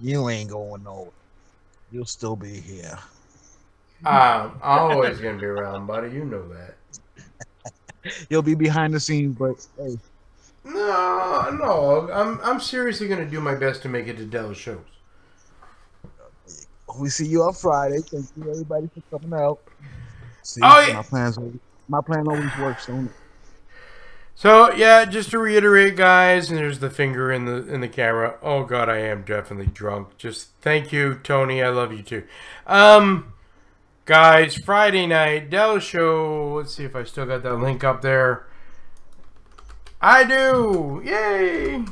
You ain't going nowhere. You'll still be here. I'm always going to be around, buddy. You know that. You'll be behind the scenes, but hey. No. I'm seriously going to do my best to make it to Dell's shows. We see you on Friday. Thank you, everybody, for coming out. See, yeah. My plan always works, don't it? So yeah, just to reiterate, guys, and there's the finger in the camera. Oh God, I am definitely drunk. Just thank you, Tony. I love you too. Guys, Friday night Dell show. Let's see if I still got that link up there. I do. Yay!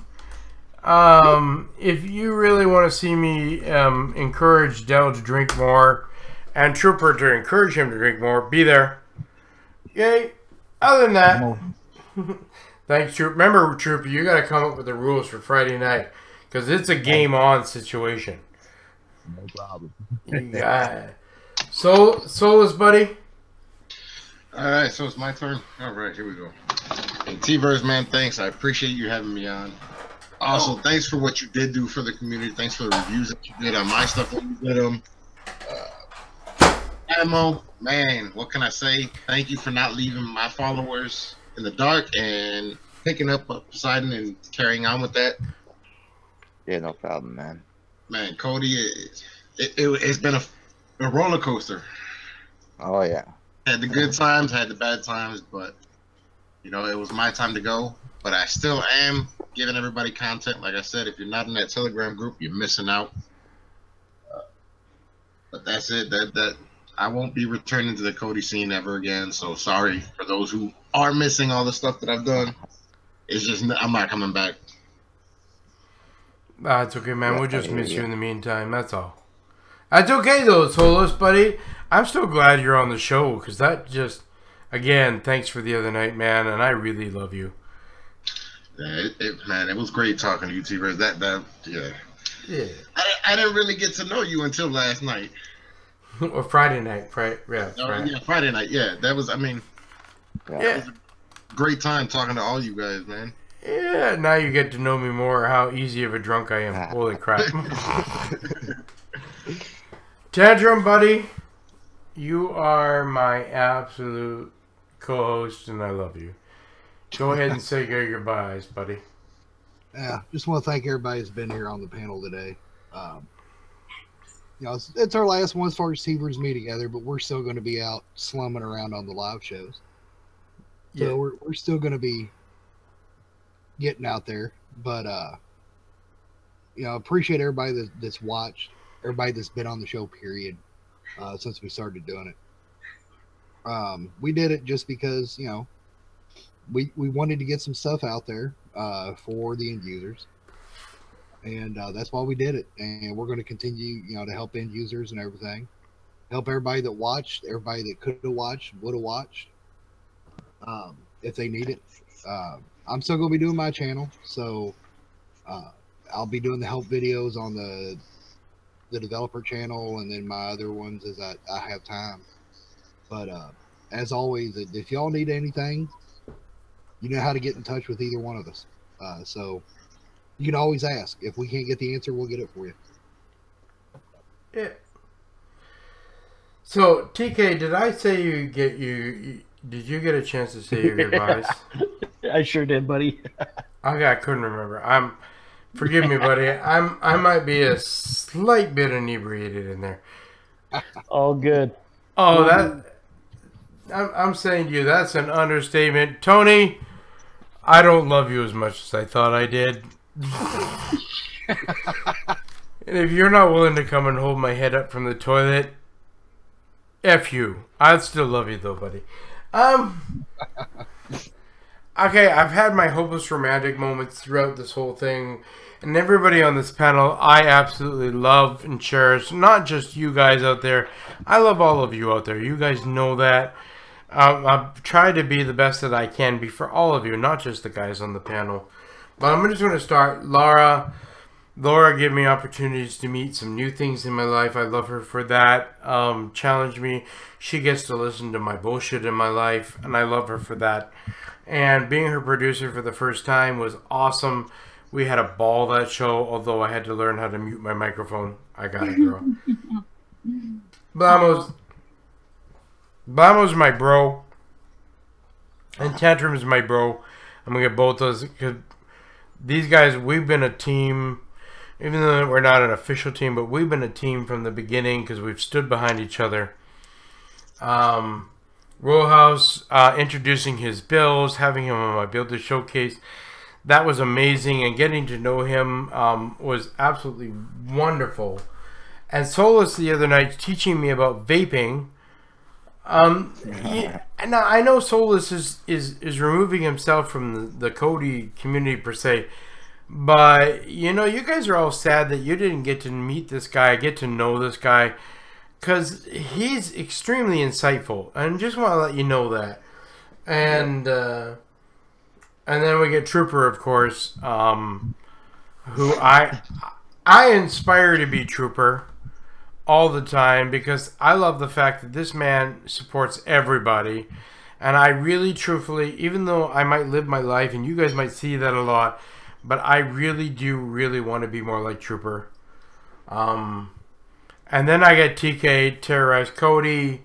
If you really want to see me encourage Dell to drink more, and Trooper to encourage him to drink more, be there. Yay! Other than that. Thanks, Troop. Remember, Trooper, you got to come up with the rules for Friday night because it's a game-on situation. No problem. You got it. Solus, buddy. All right, so it's my turn. All right, here we go. Hey, Teverz, man, thanks. I appreciate you having me on. Also, thanks for what you did do for the community. Thanks for the reviews that you did on my stuff when you did them. Adamo, man, what can I say? Thank you for not leaving my followers in the dark and picking up Poseidon and carrying on with that. Yeah, no problem, man. Man, Kodi, it's been a roller coaster. Oh, yeah. Had the good times, had the bad times, but, you know, it was my time to go. But I still am giving everybody content. Like I said, if you're not in that Telegram group, you're missing out. But that's it. That I won't be returning to the Kodi scene ever again. So sorry for those who are missing all the stuff that I've done. It's just I'm not coming back. It's okay, man. We'll just miss you in the meantime. That's all. That's okay, though, Solus, buddy. I'm still glad you're on the show because that just, again, thanks for the other night, man. And I really love you. Yeah, man, it was great talking to you, Teverz. Yeah. Yeah. I didn't really get to know you until last night. Or Friday night, right? Yeah, Friday. Yeah, Friday night. Yeah, that was. I mean, yeah, it was a great time talking to all you guys, man. Yeah, now you get to know me more. How easy of a drunk I am. Holy crap! Tantrum, buddy, you are my absolute co-host, and I love you. Go ahead and say your goodbyes, buddy. Yeah, just want to thank everybody that's been here on the panel today. You know, it's our last one as far as Teverz me together, but we're still going to be out slumming around on the live shows. So yeah, we're still going to be getting out there. But you know, appreciate everybody that's watched, everybody that's been on the show, period, since we started doing it. We did it just because, you know, we wanted to get some stuff out there for the end users. And that's why we did it. And we're going to continue, you know, to help end users and everything. Help everybody that watched, everybody that could have watched, would have watched, if they need it. I'm still going to be doing my channel. So I'll be doing the help videos on the developer channel and then my other ones as I have time. But as always, if y'all need anything, you know how to get in touch with either one of us. So You can always ask. If we can't get the answer, we'll get it for you. Yeah. So TK, did I say did you get a chance to say your goodbyes? I sure did, buddy. I couldn't remember. Forgive me, buddy. I might be a slight bit inebriated in there. All good. Oh, I'm saying to you, that's an understatement. Tony, I don't love you as much as I thought I did. And if you're not willing to come and hold my head up from the toilet, F you. I'd still love you though, buddy. Okay, I've had my hopeless romantic moments throughout this whole thing. And everybody on this panel, I absolutely love and cherish. Not just you guys out there. I love all of you out there. You guys know that. I've tried to be the best that I can be for all of you, not just the guys on the panel. But I'm just going to start. Laura gave me opportunities to meet some new things in my life. I love her for that. Challenged me. She gets to listen to my bullshit in my life, and I love her for that. And being her producer for the first time was awesome. We had a ball that show, although I had to learn how to mute my microphone. I got it, girl. Blamo's my bro. And Tantrum's my bro. I'm going to get both those. Because these guys, we've been a team. Even though we're not an official team, but we've been a team from the beginning because we've stood behind each other. Rollhouse introducing his bills, having him on my Builder Showcase. That was amazing, and getting to know him was absolutely wonderful. And Solus the other night teaching me about vaping. Now I know Solus is removing himself from the Kodi community per se, but you know, you guys are all sad that you didn't get to meet this guy, get to know this guy, because he's extremely insightful, and just want to let you know that. And then we get Trooper, of course, who I inspire to be Trooper all the time, because I love the fact that this man supports everybody. And I really, truthfully, even though I might live my life, and you guys might see that a lot, but I really do want to be more like Trooper. And then I get TK, terrorize Kodi,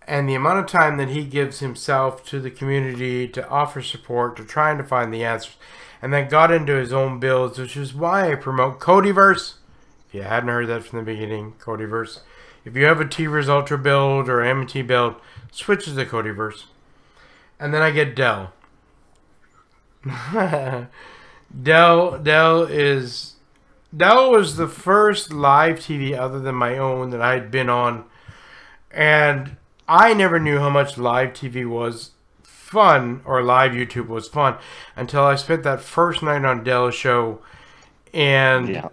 and the amount of time that he gives himself to the community to offer support, to trying to find the answers, and then got into his own builds, which is why I promote Kodiverse. If you hadn't heard that from the beginning, Kodiverse. If you have a Teverz Ultra build or M&T build, switch to the Kodiverse. And then I get Dell. Dell was the first live TV other than my own that I had been on, and I never knew how much live TV was fun, or live YouTube was fun, until I spent that first night on Dell's show, and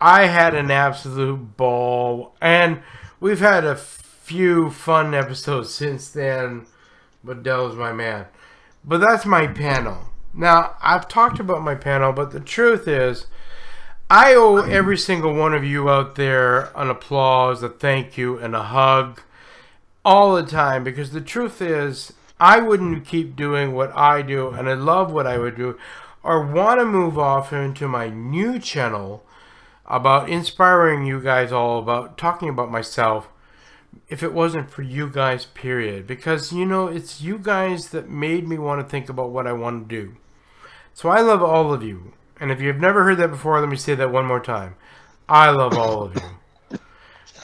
I had an absolute ball. And we've had a few fun episodes since then, but Dell's my man. But that's my panel. Now, I've talked about my panel, but the truth is, I owe every single one of you out there an applause, a thank you, and a hug all the time, because the truth is, I wouldn't keep doing what I do, and I love what I would do, or want to move off into my new channel about inspiring you guys all, about talking about myself, if it wasn't for you guys, period. Because, you know, it's you guys that made me want to think about what I want to do. So I love all of you. And if you've never heard that before, let me say that one more time. I love all of you.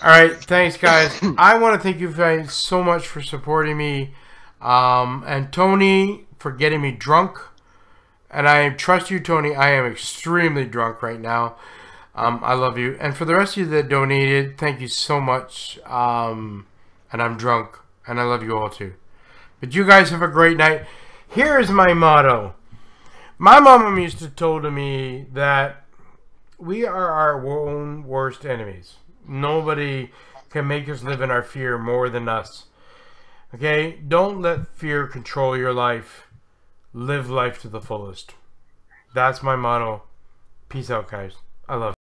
Alright, thanks guys. I want to thank you guys so much for supporting me. And Tony for getting me drunk. And I trust you, Tony. I am extremely drunk right now. I love you. And for the rest of you that donated, thank you so much. And I'm drunk. And I love you all too. But you guys have a great night. Here's my motto. My mom used to tell me that we are our own worst enemies. Nobody can make us live in our fear more than us. Okay? Don't let fear control your life. Live life to the fullest. That's my motto. Peace out, guys. I love you.